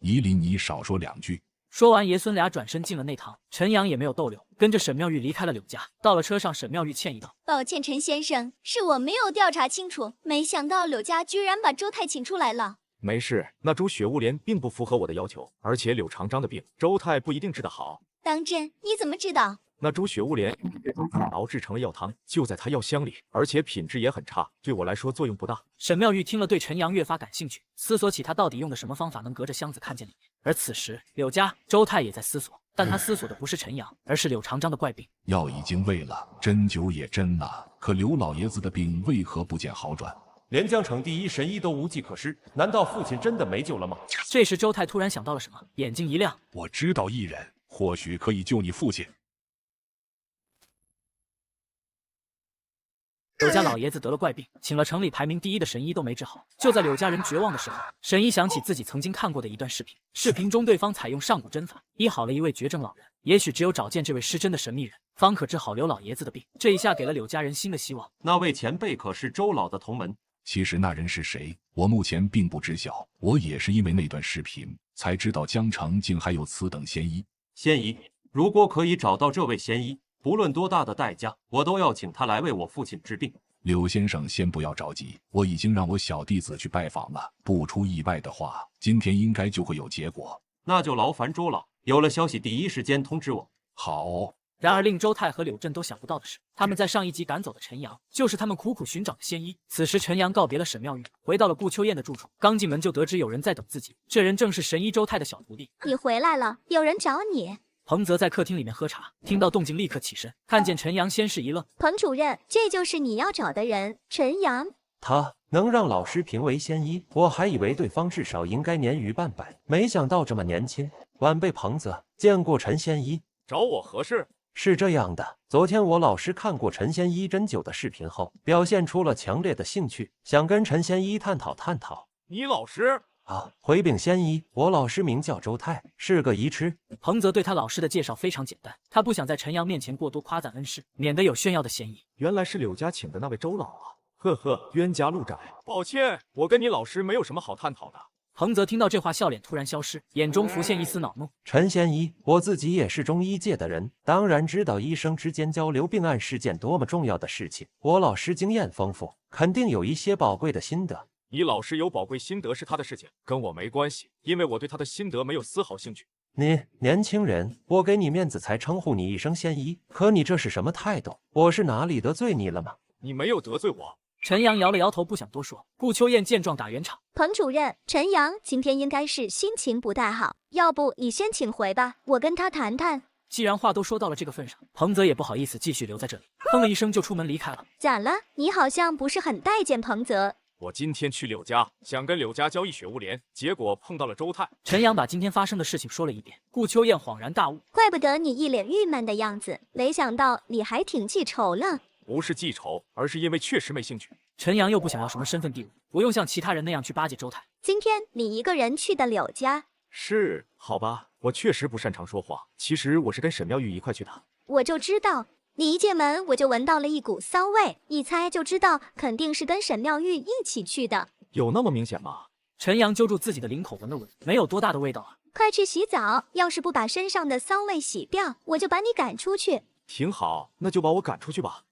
S13: 怡琳，你少说两句。
S1: 说完，爷孙俩转身进了内堂，陈阳也没有逗留，跟着沈妙玉离开了柳家。到了车上，沈妙玉歉意道：“
S20: 抱歉，陈先生，是我没有调查清楚，没想到柳家居然把周泰请出来了。”
S4: 没事，那株血物莲并不符合我的要求，而且柳长章的病，周泰不一定治得好。
S20: 当真？你怎么知道？
S4: 那株血物莲熬制成了药汤，就在他药箱里，而且品质也很差，对我来说作用不大。
S1: 沈妙玉听了，对陈阳越发感兴趣，思索起他到底用的什么方法能隔着箱子看见里面。而此时，柳家周泰也在思索，但他思索的不是陈阳，而是柳长章的怪病。
S13: 药已经喂了，针灸也针了，可刘老爷子的病为何不见好转？
S21: 连江城第一神医都无计可施，难道父亲真的没救了吗？
S1: 这时周泰突然想到了什么，眼睛一亮，
S13: 我知道一人，或许可以救你父亲。
S1: 柳家老爷子得了怪病，请了城里排名第一的神医都没治好。就在柳家人绝望的时候，神医想起自己曾经看过的一段视频，视频中对方采用上古针法医好了一位绝症老人。也许只有找见这位施针的神秘人，方可治好刘老爷子的病。这一下给了柳家人新的希望。
S21: 那位前辈可是周老的同门？
S13: 其实那人是谁，我目前并不知晓。我也是因为那段视频才知道江城竟还有此等仙医。
S21: 仙医，如果可以找到这位仙医，不论多大的代价，我都要请他来为我父亲治病。
S13: 柳先生，先不要着急，我已经让我小弟子去拜访了，不出意外的话，今天应该就会有结果。
S21: 那就劳烦周老，有了消息第一时间通知我。
S13: 好。
S1: 然而令周泰和柳镇都想不到的是，他们在上一集赶走的陈阳，就是他们苦苦寻找的仙医。此时陈阳告别了沈妙玉，回到了顾秋燕的住处。刚进门就得知有人在等自己，这人正是神医周泰的小徒弟。
S20: 你回来了，有人找你。
S1: 彭泽在客厅里面喝茶，听到动静立刻起身，看见陈阳先是一愣。
S20: 彭主任，这就是你要找的人，陈阳。
S21: 他能让老师评为仙医，我还以为对方至少应该年逾半百，没想到这么年轻。晚辈彭泽见过陈仙医，
S4: 找我何事？
S21: 是这样的，昨天我老师看过陈仙医针灸的视频后，表现出了强烈的兴趣，想跟陈仙医探讨探讨。
S4: 你老师？
S21: 啊，回禀仙医，我老师名叫周泰，是个医痴。
S1: 彭泽对他老师的介绍非常简单，他不想在陈阳面前过多夸赞恩师，免得有炫耀的嫌疑。
S4: 原来是柳家请的那位周老啊，呵呵，冤家路窄。抱歉，我跟你老师没有什么好探讨的。
S1: 彭泽听到这话，笑脸突然消失，眼中浮现一丝恼怒。
S21: 陈贤一，我自己也是中医界的人，当然知道医生之间交流病案是件多么重要的事情。我老师经验丰富，肯定有一些宝贵的心得。
S4: 你老师有宝贵心得是他的事情，跟我没关系，因为我对他的心得没有丝毫兴趣。
S21: 你年轻人，我给你面子才称呼你一声贤一，可你这是什么态度？我是哪里得罪你了吗？
S4: 你没有得罪我。
S1: 陈阳摇了摇头，不想多说。顾秋燕见状打圆场：
S2: 彭主任，陈阳今天应该是心情不太好，要不你先请回吧，我跟他谈谈。
S1: 既然话都说到了这个份上，彭泽也不好意思继续留在这里，哼了一声就出门离开了。
S2: 咋了？你好像不是很待见彭泽。
S4: 我今天去柳家，想跟柳家交易雪无莲，结果碰到了周泰。
S1: 陈阳把今天发生的事情说了一遍。顾秋燕恍然大悟，
S2: 怪不得你一脸郁闷的样子，没想到你还挺记仇了。
S4: 不是记仇，而是因为确实没兴趣。
S1: 陈阳又不想要什么身份地位，不用像其他人那样去巴结周泰。
S2: 今天你一个人去的柳家？
S4: 是，好吧，我确实不擅长说谎。其实我是跟沈妙玉一块去的。
S2: 我就知道，你一进门我就闻到了一股骚味，一猜就知道肯定是跟沈妙玉一起去的。
S4: 有那么明显吗？
S1: 陈阳揪住自己的领口闻了闻，没有多大的味道啊。
S2: 快去洗澡，要是不把身上的骚味洗掉，我就把你赶出去。
S4: 挺好，那就把我赶出去吧。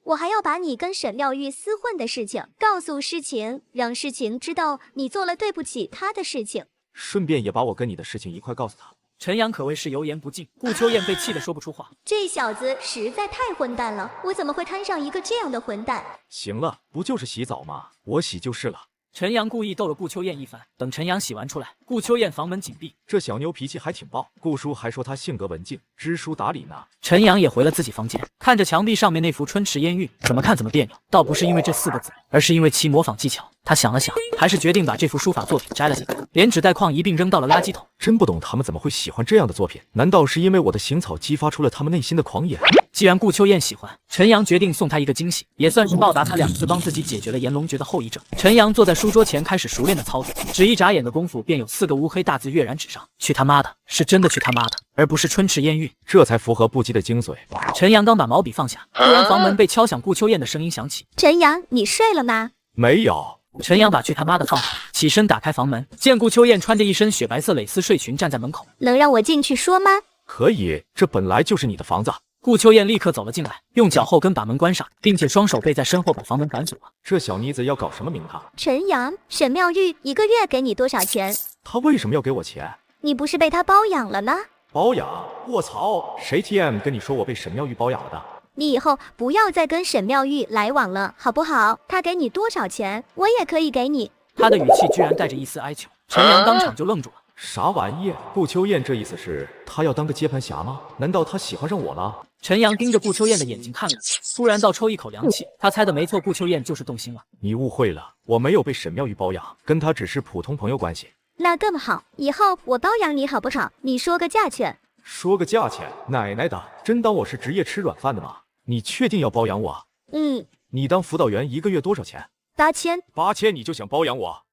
S2: 我还要把你跟沈妙玉厮混的事情告诉诗晴，让诗晴知道你做了对不起她的事情，
S4: 顺便也把我跟你的事情一块告诉他。
S1: 陈阳可谓是油盐不进，顾秋燕被气得说不出话。
S2: 这小子实在太混蛋了，我怎么会摊上一个这样的混蛋？
S4: 行了，不就是洗澡吗？我洗就是了。
S1: 陈阳故意逗了顾秋燕一番，等陈阳洗完出来，顾秋燕房门紧闭。
S4: 这小妞脾气还挺暴，顾叔还说她性格文静，知书达理呢。
S1: 陈阳也回了自己房间，看着墙壁上面那幅春池烟韵，怎么看怎么别扭。倒不是因为这4个字，而是因为其模仿技巧。他想了想，还是决定把这幅书法作品摘了下来，连纸带框一并扔到了垃圾桶。
S4: 真不懂他们怎么会喜欢这样的作品，难道是因为我的行草激发出了他们内心的狂野？
S1: 既然顾秋燕喜欢，陈阳决定送她一个惊喜，也算是报答她2次帮自己解决了炎龙诀的后遗症。陈阳坐在书桌前开始熟练的操作，只一眨眼的功夫，便有4个乌黑大字跃然纸上。去他妈的，是真的去他妈的，而不是春池烟韵，
S4: 这才符合不羁的精髓。
S1: 陈阳刚把毛笔放下，突然房门被敲响，顾秋燕的声音响起：“
S2: 陈阳，你睡了吗？”
S4: 没有。
S1: 陈阳把去他妈的放好，起身打开房门，见顾秋燕穿着一身雪白色蕾丝睡裙站在门口。
S2: 能让我进去说吗？
S4: 可以，这本来就是你的房子。
S1: 顾秋燕立刻走了进来，用脚后跟把门关上，并且双手背在身后把房门反锁了。
S4: 这小妮子要搞什么名堂？
S2: 陈阳，沈妙玉一个月给你多少钱？
S4: 她为什么要给我钱？
S2: 你不是被她包养了呢？
S4: 包养？卧槽！谁 TM 跟你说我被沈妙玉包养了的？
S2: 你以后不要再跟沈妙玉来往了，好不好？她给你多少钱，我也可以给你。
S1: 他的语气居然带着一丝哀求，陈阳当场就愣住了。
S4: 啥玩意？顾秋燕这意思是她要当个接盘侠吗？难道她喜欢上我了？
S1: 陈阳盯着顾秋燕的眼睛看了，突然倒抽一口凉气。他猜的没错，顾秋燕就是动心了。
S4: 你误会了，我没有被沈妙玉包养，跟她只是普通朋友关系。
S2: 那更好，以后我包养你好不好？你说个价钱。
S4: 说个价钱？奶奶的，真当我是职业吃软饭的吗？你确定要包养我？你当辅导员1个月多少钱
S2: ？8000。
S4: 8000你就想包养我？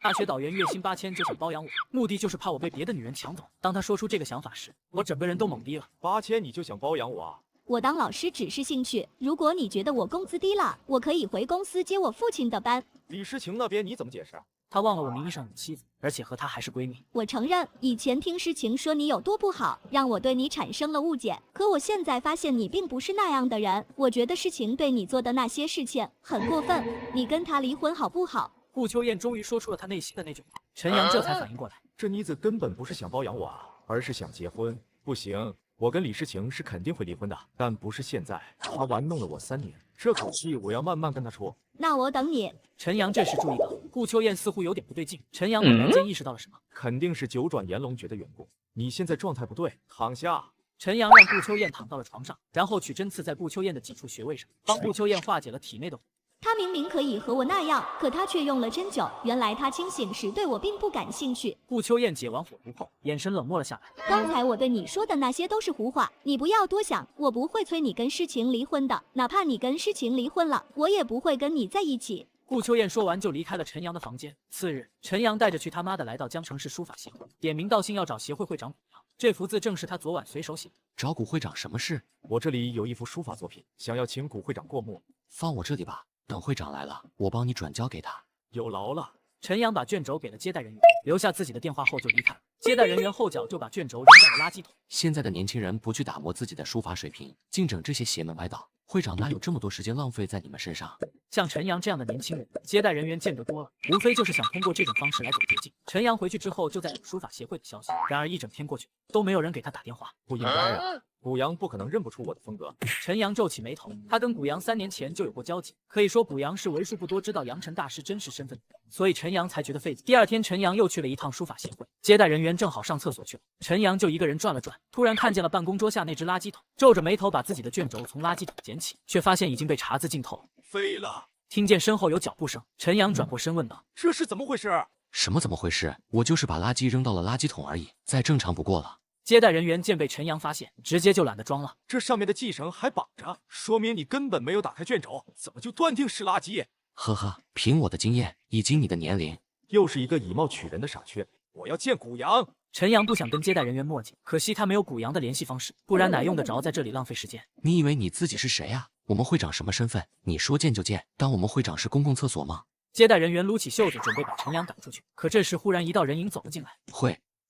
S1: 大学导员月薪8000就想包养我，目的就是怕我被别的女人抢走。当他说出这个想法时，我整个人都懵逼了。
S4: 8000你就想包养我？
S2: 我当老师只是兴趣，如果你觉得我工资低了，我可以回公司接我父亲的班。
S4: 李诗情那边你怎么解释？
S1: 他忘了我名义上有妻子，而且和他还是闺蜜。
S2: 我承认以前听诗情说你有多不好，让我对你产生了误解。可我现在发现你并不是那样的人，我觉得诗情对你做的那些事情很过分，你跟他离婚好不好？
S1: 顾秋燕终于说出了她内心的那句话，陈阳这才反应过来，
S4: 这妮子根本不是想包养我啊，而是想结婚。不行，我跟李诗情是肯定会离婚的，但不是现在。她玩弄了我3年，这口气我要慢慢跟她说。
S2: 那我等你。
S1: 陈阳这时注意到顾秋燕似乎有点不对劲，陈阳猛然间意识到了什么，
S4: 肯定是9转炎龙诀的缘故。你现在状态不对，躺下。
S1: 陈阳让顾秋燕躺到了床上，然后取针刺在顾秋燕的几处穴位上，帮顾秋燕化解了体内的火。
S2: 他明明可以和我那样，可他却用了针灸。原来他清醒时对我并不感兴趣。
S1: 顾秋燕解完火毒后，眼神冷漠了下来。
S2: 刚才我对你说的那些都是胡话，你不要多想。我不会催你跟诗情离婚的，哪怕你跟诗情离婚了，我也不会跟你在一起。
S1: 顾秋燕说完就离开了陈阳的房间。次日，陈阳带着去他妈的来到江城市书法协会，点名道姓要找协会会长补票。这幅字正是他昨晚随手写的。
S6: 找古会长什么事？
S4: 我这里有一幅书法作品，想要请古会长过目。
S6: 放我这里吧，等会长来了，我帮你转交给他。
S4: 有劳了。
S1: 陈阳把卷轴给了接待人员，留下自己的电话后就离开了。接待人员后脚就把卷轴扔在了垃圾桶。
S6: 现在的年轻人不去打磨自己的书法水平，净整这些邪门歪道。会长哪有这么多时间浪费在你们身上？
S1: 像陈阳这样的年轻人，接待人员见得多了，无非就是想通过这种方式来走捷径。陈阳回去之后就在等书法协会的消息，然而一整天过去都没有人给他打电话。
S4: 不应该啊，古阳不可能认不出我的风格。
S1: 陈阳皱起眉头，他跟古阳3年前就有过交集，可以说古阳是为数不多知道杨晨大师真实身份的，所以陈阳才觉得费解。第二天，陈阳又去了一趟书法协会，接待人员正好上厕所去了，陈阳就一个人转了转，突然看见了办公桌下那只垃圾桶，皱着眉头把自己的卷轴从垃圾桶捡起，却发现已经被茶渍浸透，
S4: 废了。
S1: 听见身后有脚步声，陈阳转过身问道：“
S4: 这是怎么回事？”
S6: 什么怎么回事？我就是把垃圾扔到了垃圾桶而已，再正常不过了。
S1: 接待人员见被陈阳发现，直接就懒得装了。
S4: 这上面的系绳还绑着，说明你根本没有打开卷轴，怎么就断定是垃圾？
S6: 呵呵，凭我的经验以及你的年龄，
S4: 又是一个以貌取人的傻缺。我要见古阳。
S1: 陈阳不想跟接待人员磨叽，可惜他没有古阳的联系方式，不然哪用得着在这里浪费时间？
S6: 你以为你自己是谁啊？我们会长什么身份？你说见就见？当我们会长是公共厕所吗？
S1: 接待人员撸起袖子准备把陈阳赶出去，可这时忽然一道人影走了进来。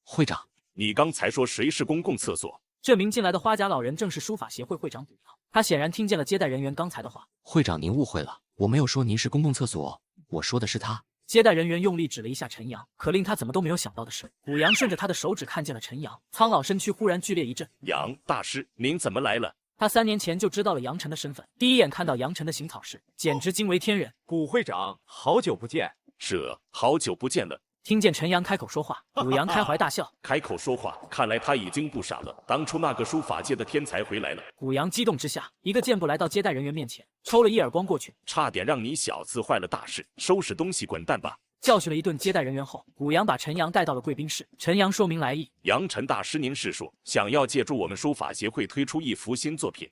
S6: 会长，
S5: 你刚才说谁是公共厕所？
S1: 这名进来的花甲老人正是书法协会会长古阳，他显然听见了接待人员刚才的话。
S6: 会长您误会了，我没有说您是公共厕所，我说的是他。
S1: 接待人员用力指了一下陈阳，可令他怎么都没有想到的是，古阳顺着他的手指看见了陈阳，苍老身躯忽然剧烈一震。
S5: 杨大师，您怎么来了？
S1: 他3年前就知道了杨晨的身份，第一眼看到杨晨的行草时，简直惊为天人。
S4: 古会长，好久不见。
S5: 是，好久不见了。
S1: 听见陈阳开口说话，古阳开怀大笑。
S5: 开口说话，看来他已经不傻了。当初那个书法界的天才回来了。
S1: 古阳激动之下，一个箭步来到接待人员面前，抽了一耳光过去，
S5: 差点让你小子坏了大事。收拾东西滚蛋吧！
S1: 教训了一顿接待人员后，古阳把陈阳带到了贵宾室。陈阳说明来意：
S5: 杨晨大师，您是说想要借助我们书法协会推出一幅新作品？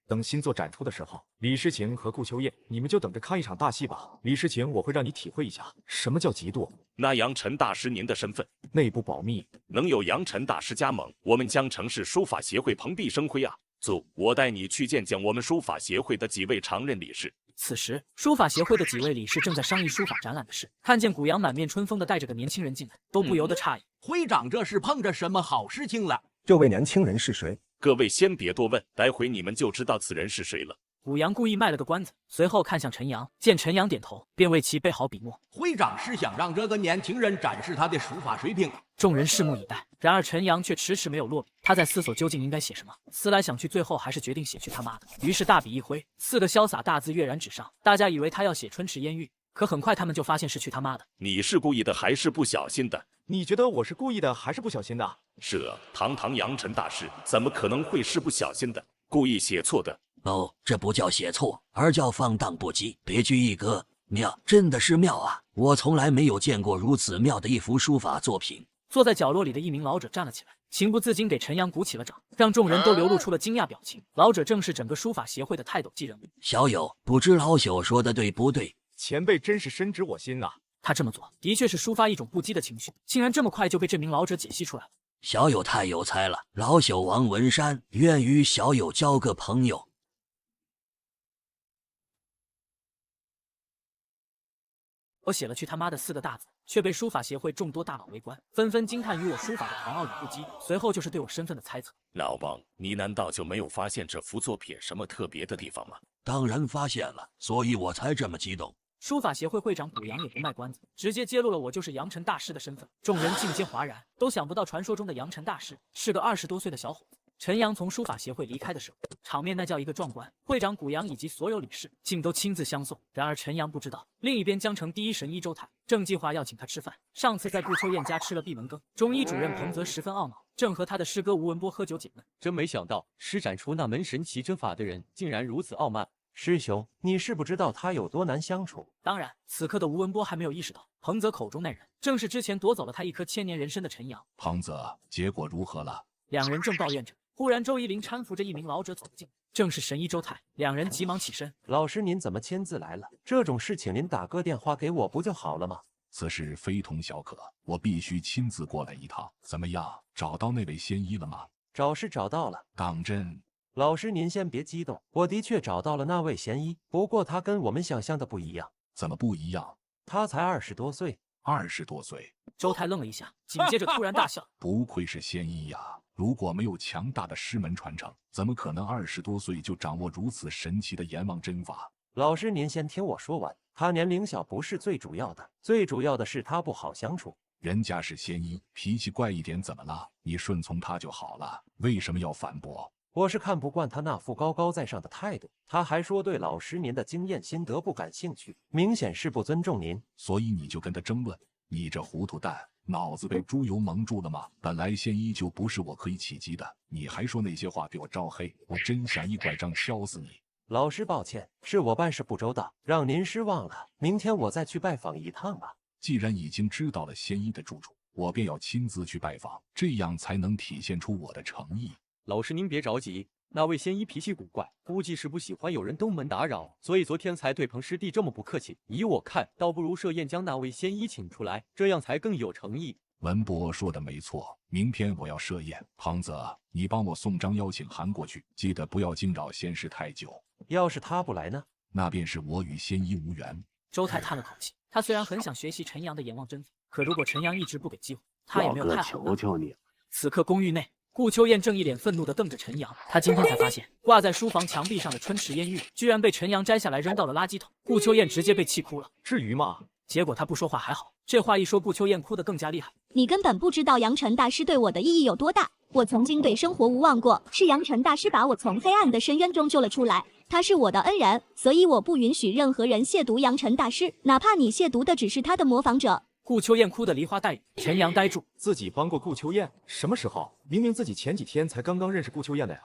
S4: 等新作展出的时候，李诗情和顾秋燕，你们就等着看一场大戏吧。李诗情，我会让你体会一下什么叫嫉妒。
S5: 那杨晨大师您的身份
S4: 内部保密，
S5: 能有杨晨大师加盟，我们江城市书法协会蓬荜生辉啊！走，我带你去见见我们书法协会的几位常任理事。
S1: 此时，书法协会的几位理事正在商议书法展览的事，看见古阳满面春风的带着个年轻人进来，都不由得诧异。
S22: 会长这是碰着什么好事情了？
S15: 这位年轻人是谁？
S5: 各位先别多问，待会你们就知道此人是谁了。
S1: 古阳故意卖了个关子，随后看向陈阳，见陈阳点头，便为其备好笔墨。
S22: 会长是想让这个年轻人展示他的书法水平。
S1: 众人拭目以待，然而陈阳却迟迟没有落笔。他在思索究竟应该写什么，思来想去，最后还是决定写去他妈的。于是大笔一挥，4个潇洒大字跃然纸上。大家以为他要写春池烟雨，可很快他们就发现是去他妈的。
S5: 你是故意的还是不小心的？
S4: 你觉得我是故意的还是不小心的？
S5: 是啊，堂堂杨晨大师，怎么可能会是不小心的？故意写错的。
S23: 哦，这不叫写错，而叫放荡不羁。别具一格，妙，真的是妙啊！我从来没有见过如此妙的一幅书法作品。
S1: 坐在角落里的一名老者站了起来，情不自禁给陈阳鼓起了掌，让众人都流露出了惊讶表情。老者正是整个书法协会的泰斗级人物
S23: 小友，不知老朽说的对不对？
S4: 前辈真是深知我心呐！
S1: 他这么做的确是抒发一种不羁的情绪，竟然这么快就被这名老者解析出来了。
S23: 小友太有才了，老朽王文山愿与小友交个朋友。
S1: 我写了去他妈的4个大字，却被书法协会众多大佬围观，纷纷惊叹于我书法的狂傲与不羁，随后就是对我身份的猜测。
S5: 老王，你难道就没有发现这幅作品什么特别的地方吗？
S23: 当然发现了，所以我才这么激动。
S1: 书法协会会长古阳也不卖关子，直接揭露了我就是杨晨大师的身份。众人尽皆哗然，都想不到传说中的杨晨大师是个20多岁的小伙子。陈阳从书法协会离开的时候，场面那叫一个壮观，会长古阳以及所有理事竟都亲自相送。然而陈阳不知道，另一边江城第一神医周泰正计划要请他吃饭。上次在顾秋燕家吃了闭门羹，中医主任彭泽十分懊恼，正和他的师哥吴文波喝酒解闷。
S11: 真没想到，施展出那门神奇针法的人竟然如此傲慢。
S21: 师兄，你是不知道他有多难相处。
S1: 当然，此刻的吴文波还没有意识到，彭泽口中那人正是之前夺走了他一颗千年人参的陈阳。
S13: 彭泽，结果如何了？
S1: 两人正抱怨着，忽然周依林搀扶着一名老者走了进来，正是神医周泰。两人急忙起身。
S21: 老师，您怎么亲自来了？这种事情您打个电话给我不就好了吗？
S13: 此事非同小可，我必须亲自过来一趟。怎么样，找到那位仙医了吗？
S21: 找是找到了。
S13: 当真？
S21: 老师您先别激动，我的确找到了那位仙医，不过他跟我们想象的不一样。
S13: 怎么不一样？
S21: 他才20多岁。
S13: 20多岁？
S1: 周泰愣了一下，紧接着突然大笑。
S13: 不愧是仙医呀！如果没有强大的师门传承，怎么可能20多岁就掌握如此神奇的阎王针法？
S21: 老师您先听我说完，他年龄小不是最主要的，最主要的是他不好相处。
S13: 人家是仙医，脾气怪一点怎么了？你顺从他就好了，为什么要反驳？
S21: 我是看不惯他那副高高在上的态度，他还说对老师您的经验心得不感兴趣，明显是不尊重您。
S13: 所以你就跟他争论？你这糊涂蛋，脑子被猪油蒙住了吗？本来仙医就不是我可以企及的，你还说那些话给我招黑，我真想一拐杖敲死你！
S21: 老师抱歉，是我办事不周到，让您失望了。明天我再去拜访一趟吧。
S13: 既然已经知道了仙医的住处，我便要亲自去拜访，这样才能体现出我的诚意。
S11: 老师您别着急，那位仙医脾气古怪，估计是不喜欢有人登门打扰，所以昨天才对彭师弟这么不客气。依我看，倒不如设宴将那位仙医请出来，这样才更有诚意。
S13: 文博说的没错，明天我要设宴，胖子，你帮我送张邀请函过去，记得不要惊扰仙师太久。
S21: 要是他不来呢？
S13: 那便是我与仙医无缘。
S1: 周泰叹了口气，他虽然很想学习陈阳的阎王针法，可如果陈阳一直不给机会，他也没有太好办。
S10: 求求你了。
S1: 此刻公寓内，顾秋燕正一脸愤怒地瞪着陈阳，他今天才发现挂在书房墙壁上的春池烟玉居然被陈阳摘下来扔到了垃圾桶，顾秋燕直接被气哭了。
S4: 至于吗？
S1: 结果他不说话还好，这话一说，顾秋燕哭得更加厉害。
S2: 你根本不知道杨晨大师对我的意义有多大，我曾经对生活无望过，是杨晨大师把我从黑暗的深渊中救了出来，他是我的恩人，所以我不允许任何人亵渎杨晨大师，哪怕你亵渎的只是他的模仿者。
S1: 顾秋燕哭得梨花带雨，陈阳呆住，
S4: 自己帮过顾秋燕？什么时候？明明自己前几天才刚刚认识顾秋燕的呀。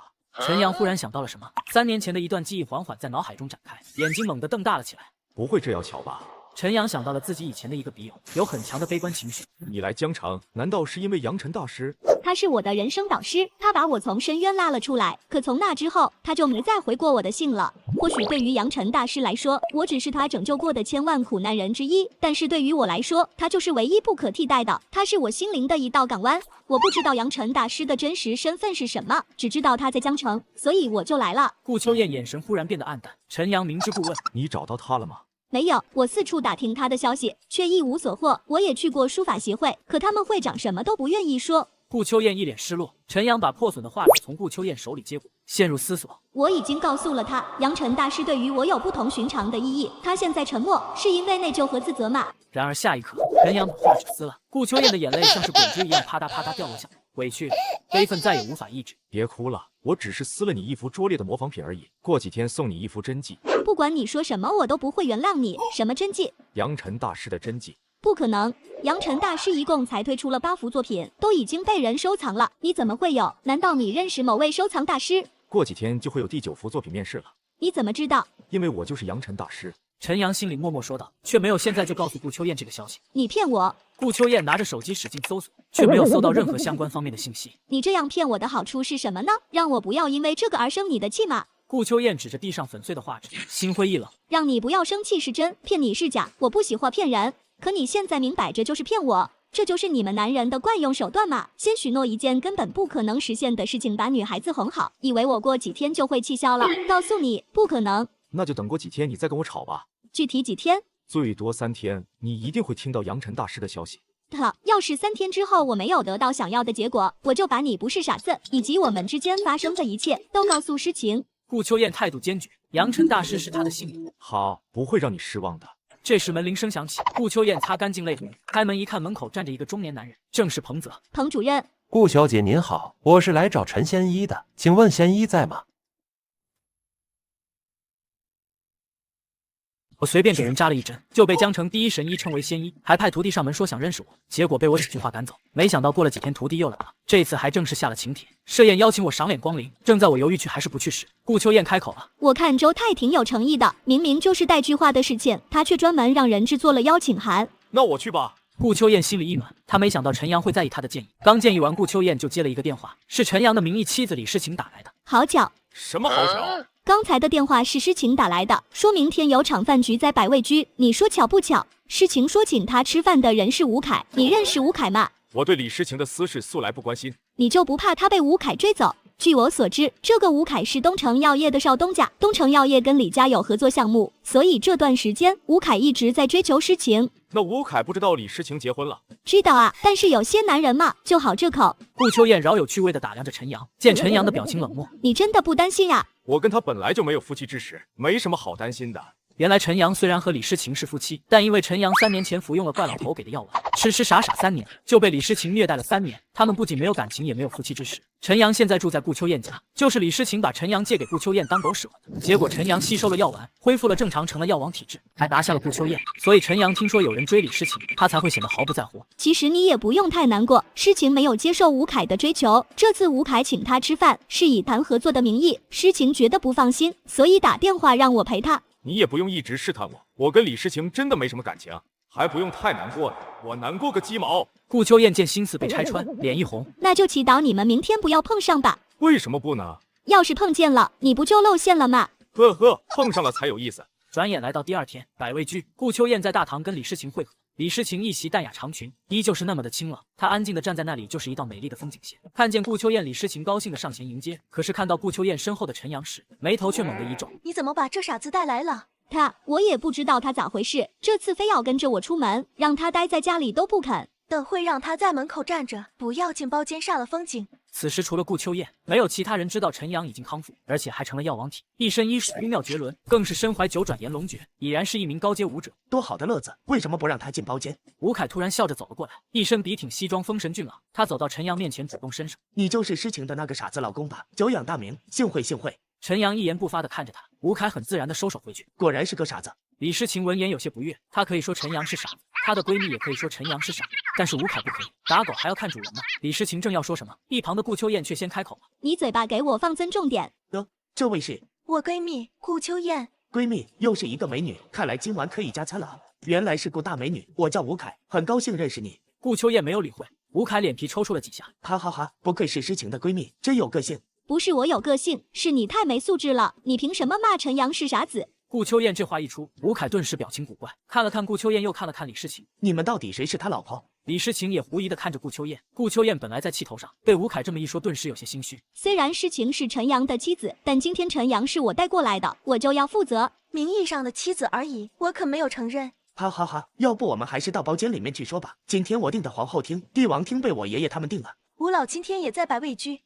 S1: 陈阳忽然想到了什么，3年前的一段记忆缓缓在脑海中展开，眼睛猛地瞪大了起来。
S4: 不会这样巧吧？
S1: 陈阳想到了自己以前的一个笔友，有很强的悲观情绪。
S4: 你来江城，难道是因为杨晨大师？
S2: 他是我的人生导师，他把我从深渊拉了出来，可从那之后，他就没再回过我的信了。或许对于杨晨大师来说，我只是他拯救过的千万苦难人之一，但是对于我来说，他就是唯一不可替代的，他是我心灵的一道港湾。我不知道杨晨大师的真实身份是什么，只知道他在江城，所以我就来了。
S1: 顾秋燕眼神忽然变得暗淡，陈阳明知故问：
S4: 你找到他了吗？
S2: 没有，我四处打听他的消息，却一无所获。我也去过书法协会，可他们会长什么都不愿意说。
S1: 顾秋燕一脸失落，陈阳把破损的画纸从顾秋燕手里接过，陷入思索。
S2: 我已经告诉了他，杨晨大师对于我有不同寻常的意义，他现在沉默，是因为内疚和自责吗？
S1: 然而下一刻，陈阳把画纸撕了，顾秋燕的眼泪像是滚珠一样啪嗒啪嗒掉落下来，委屈、悲愤再也无法抑制。
S4: 别哭了，我只是撕了你一幅拙劣的模仿品而已，过几天送你一幅真迹。
S2: 不管你说什么，我都不会原谅你。什么真迹？
S4: 杨晨大师的真迹。
S2: 不可能，杨晨大师一共才推出了8幅作品，都已经被人收藏了，你怎么会有？难道你认识某位收藏大师？
S4: 过几天就会有第9幅作品面世了。
S2: 你怎么知道？
S4: 因为我就是杨晨大师。
S1: 陈阳心里默默说道，却没有现在就告诉顾秋燕这个消息。
S2: 你骗我！
S1: 顾秋燕拿着手机使劲搜索，却没有搜到任何相关方面的信息。
S2: 你这样骗我的好处是什么呢？让我不要因为这个而生你的气吗？
S1: 顾秋燕指着地上粉碎的画纸，心灰意冷。
S2: 让你不要生气是真，骗你是假。我不喜欢骗人，可你现在明摆着就是骗我，这就是你们男人的惯用手段嘛。先许诺一件根本不可能实现的事情，把女孩子哄好，以为我过几天就会气消了。告诉你，不可能。
S4: 那就等过几天你再跟我吵吧。
S2: 具体几天？
S4: 最多3天，你一定会听到杨晨大师的消息。
S2: 要是3天之后我没有得到想要的结果，我就把你不是傻子以及我们之间发生的一切都告诉诗情。
S1: 顾秋燕态度坚决，杨晨大师是他的信物。
S4: 好，不会让你失望的。
S1: 这时门铃声响起，顾秋燕擦干净泪水，开门一看，门口站着一个中年男人，正是彭泽。
S2: 彭主任。
S21: 顾小姐您好，我是来找陈仙医的，请问仙医在吗？
S1: 我随便给人扎了一针，就被江城第一神医称为仙医，还派徒弟上门说想认识我，结果被我几句话赶走。没想到过了几天，徒弟又来了，这次还正式下了请帖，设宴邀请我赏脸光临。正在我犹豫去还是不去时，顾秋燕开口了：
S2: 我看周泰挺有诚意的，明明就是带句话的事情，他却专门让人制作了邀请函。
S8: 那我去吧。
S1: 顾秋燕心里一暖，她没想到陈阳会在意她的建议。刚建议完，顾秋燕就接了一个电话，是陈阳的名义妻子李诗情打来的。
S2: 好巧。
S8: 什么好巧？
S2: 刚才的电话是诗晴打来的，说明天有场饭局在百味居，你说巧不巧？诗晴说请他吃饭的人是吴凯，你认识吴凯吗？
S4: 我对李诗情的私事素来不关心，
S2: 你就不怕他被吴凯追走？据我所知，这个吴凯是东城药业的少东家，东城药业跟李家有合作项目，所以这段时间吴凯一直在追求诗晴。
S4: 那吴凯不知道李诗情结婚了？
S2: 知道啊，但是有些男人嘛，就好这口。
S1: 顾秋燕饶有趣味地打量着陈阳，见陈阳的表情冷漠，
S2: 你真的不担心啊？
S4: 我跟他本来就没有夫妻之实，没什么好担心的。
S1: 原来陈阳虽然和李诗情是夫妻，但因为陈阳3年前服用了怪老头给的药丸，痴傻3年，就被李诗情虐待了3年。他们不仅没有感情，也没有夫妻之实。陈阳现在住在顾秋燕家，就是李诗情把陈阳借给顾秋燕当狗使唤的。结果陈阳吸收了药丸，恢复了正常，成了药王体质，还拿下了顾秋燕。所以陈阳听说有人追李诗情，他才会显得毫不在乎。
S2: 其实你也不用太难过，诗情没有接受吴凯的追求，这次吴凯请他吃饭是以谈合作的名义，诗情觉得不放心，所以打电话让我陪他。
S4: 你也不用一直试探我，我跟李诗情真的没什么感情，还不用太难过呢，我难过个鸡毛。
S1: 顾秋燕见心思被拆穿，脸一红，
S2: 那就祈祷你们明天不要碰上吧。
S4: 为什么不呢？
S2: 要是碰见了，你不就露馅了吗？
S4: 呵呵，碰上了才有意思。
S1: 转眼来到第2天，百味居，顾秋燕在大堂跟李诗情会合。李诗情一袭淡雅长裙，依旧是那么的清冷，她安静地站在那里，就是一道美丽的风景线。看见顾秋燕，李诗情高兴地上前迎接，可是看到顾秋燕身后的陈阳时，眉头却猛地一皱。
S3: 你怎么把这傻子带来了？
S2: 我也不知道他咋回事，这次非要跟着我出门，让他待在家里都不肯。
S3: 等会让他在门口站着，不要进包间煞了风景。
S1: 此时除了顾秋燕，没有其他人知道陈阳已经康复，而且还成了药王体，一身医术巫妙绝伦，更是身怀9转炎龙诀，已然是一名高阶武者。
S10: 多好的乐子，为什么不让他进包间？
S1: 吴凯突然笑着走了过来，一身笔挺西装，风神俊朗。他走到陈阳面前，主动伸手：“
S10: 你就是诗情的那个傻子老公吧？久仰大名，幸会幸会。”
S1: 陈阳一言不发地看着他，吴凯很自然地收手回去。
S10: 果然是个傻子。
S1: 李诗情闻言有些不悦，她可以说陈阳是傻子，她的闺蜜也可以说陈阳是傻子，但是吴凯不可以，打狗还要看主人嘛。李诗情正要说什么，一旁的顾秋燕却先开口了：“
S2: 你嘴巴给我放尊重点。”
S10: 这位是
S3: 我闺蜜顾秋燕。
S10: 闺蜜又是一个美女，看来今晚可以加餐了。原来是顾大美女，我叫吴凯，很高兴认识你。
S1: 顾秋燕没有理会，吴凯脸皮抽搐了几下，
S10: 哈哈哈，不愧是诗情的闺蜜，真有个性。
S2: 不是我有个性，是你太没素质了，你凭什么骂陈阳是傻子？
S1: 顾秋燕这话一出，吴凯顿时表情古怪，看了看顾秋燕，又看了看李诗情。
S10: 你们到底谁是他老婆？
S1: 李诗情也狐疑地看着顾秋燕。顾秋燕本来在气头上，被吴凯这么一说，顿时有些心虚。
S2: 虽然诗情是陈阳的妻子，但今天陈阳是我带过来的，我就要负责。
S3: 名义上的妻子而已，我可没有承认。
S10: 哈哈哈，要不我们还是到包间里面去说吧。今天我订的皇后厅、帝王厅被我爷爷他们订了。
S3: 吴老今天也在百味居。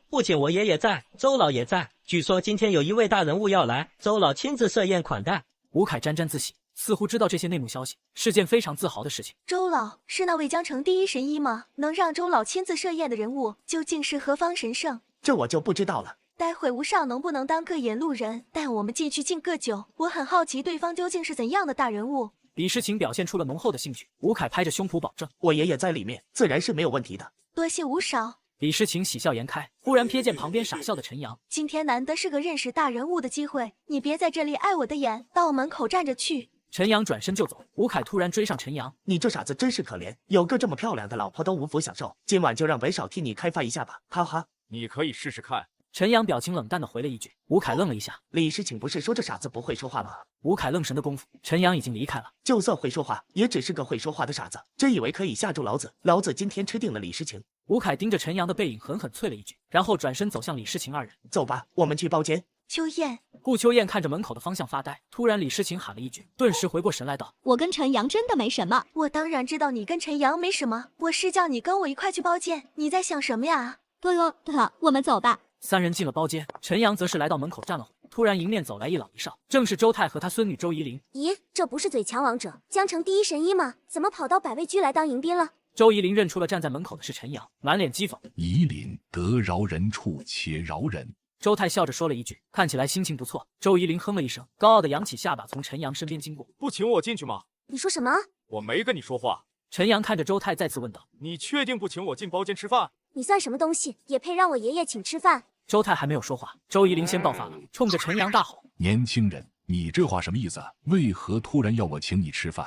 S12: 不仅我爷爷在，周老也在。据说今天有一位大人物要来，周老亲自设宴款待。
S1: 吴凯沾沾自喜，似乎知道这些内幕消息，是件非常自豪的事情。
S3: 周老是那位江城第一神医吗？能让周老亲自设宴的人物，究竟是何方神圣？
S10: 这我就不知道了。
S3: 待会吴少能不能当个引路人，带我们进去敬个酒？我很好奇对方究竟是怎样的大人物。
S1: 李诗情表现出了浓厚的兴趣，吴凯拍着胸脯保证：“
S10: 我爷爷在里面，自然是没有问题的。”
S3: 多谢吴少。
S1: 李诗情喜笑颜开，忽然瞥见旁边傻笑的陈阳。
S3: 今天难得是个认识大人物的机会，你别在这里碍我的眼，到门口站着去。
S1: 陈阳转身就走，吴凯突然追上陈阳：“
S10: 你这傻子真是可怜，有个这么漂亮的老婆都无福享受，今晚就让本少替你开发一下吧，哈哈。”
S4: 你可以试试看。
S1: 陈阳表情冷淡地回了一句。吴凯愣了一下：“
S10: 李诗情不是说这傻子不会说话吗？”
S1: 吴凯愣神的功夫，陈阳已经离开了。
S10: 就算会说话，也只是个会说话的傻子，真以为可以吓住老子？老子今天吃定了李诗情。
S1: 吴凯盯着陈阳的背影狠狠啐了一句，然后转身走向李诗情二人。
S10: 走吧，我们去包间。
S3: 秋燕。
S1: 顾秋燕看着门口的方向发呆，突然李诗情喊了一句，顿时回过神来道：“
S2: 我跟陈阳真的没什么。”
S3: 我当然知道你跟陈阳没什么，我是叫你跟我一块去包间，你在想什么呀？
S2: 我们走吧。
S1: 3人进了包间，陈阳则是来到门口站了会，突然迎面走来一老一少，正是周泰和他孙女周怡玲。
S20: 咦，这不是嘴强王者江城第一神医吗？怎么跑到百味居来当迎宾了？
S1: 周怡玲认出了站在门口的是陈阳，满脸讥讽：“
S13: 夷陵得饶人处且饶人。”
S1: 周泰笑着说了一句，看起来心情不错。周怡玲哼了一声，高傲地扬起下巴，从陈阳身边经过。
S4: 不请我进去吗？
S20: 你说什么？
S4: 我没跟你说话。
S1: 陈阳看着周泰再次问道：“
S4: 你确定不请我进包间吃饭？
S20: 你算什么东西，也配让我爷爷请吃饭？”
S1: 周泰还没有说话，周怡玲先爆发了，冲着陈阳大吼：“
S13: 年轻人，你这话什么意思？为何突然要我请你吃饭？”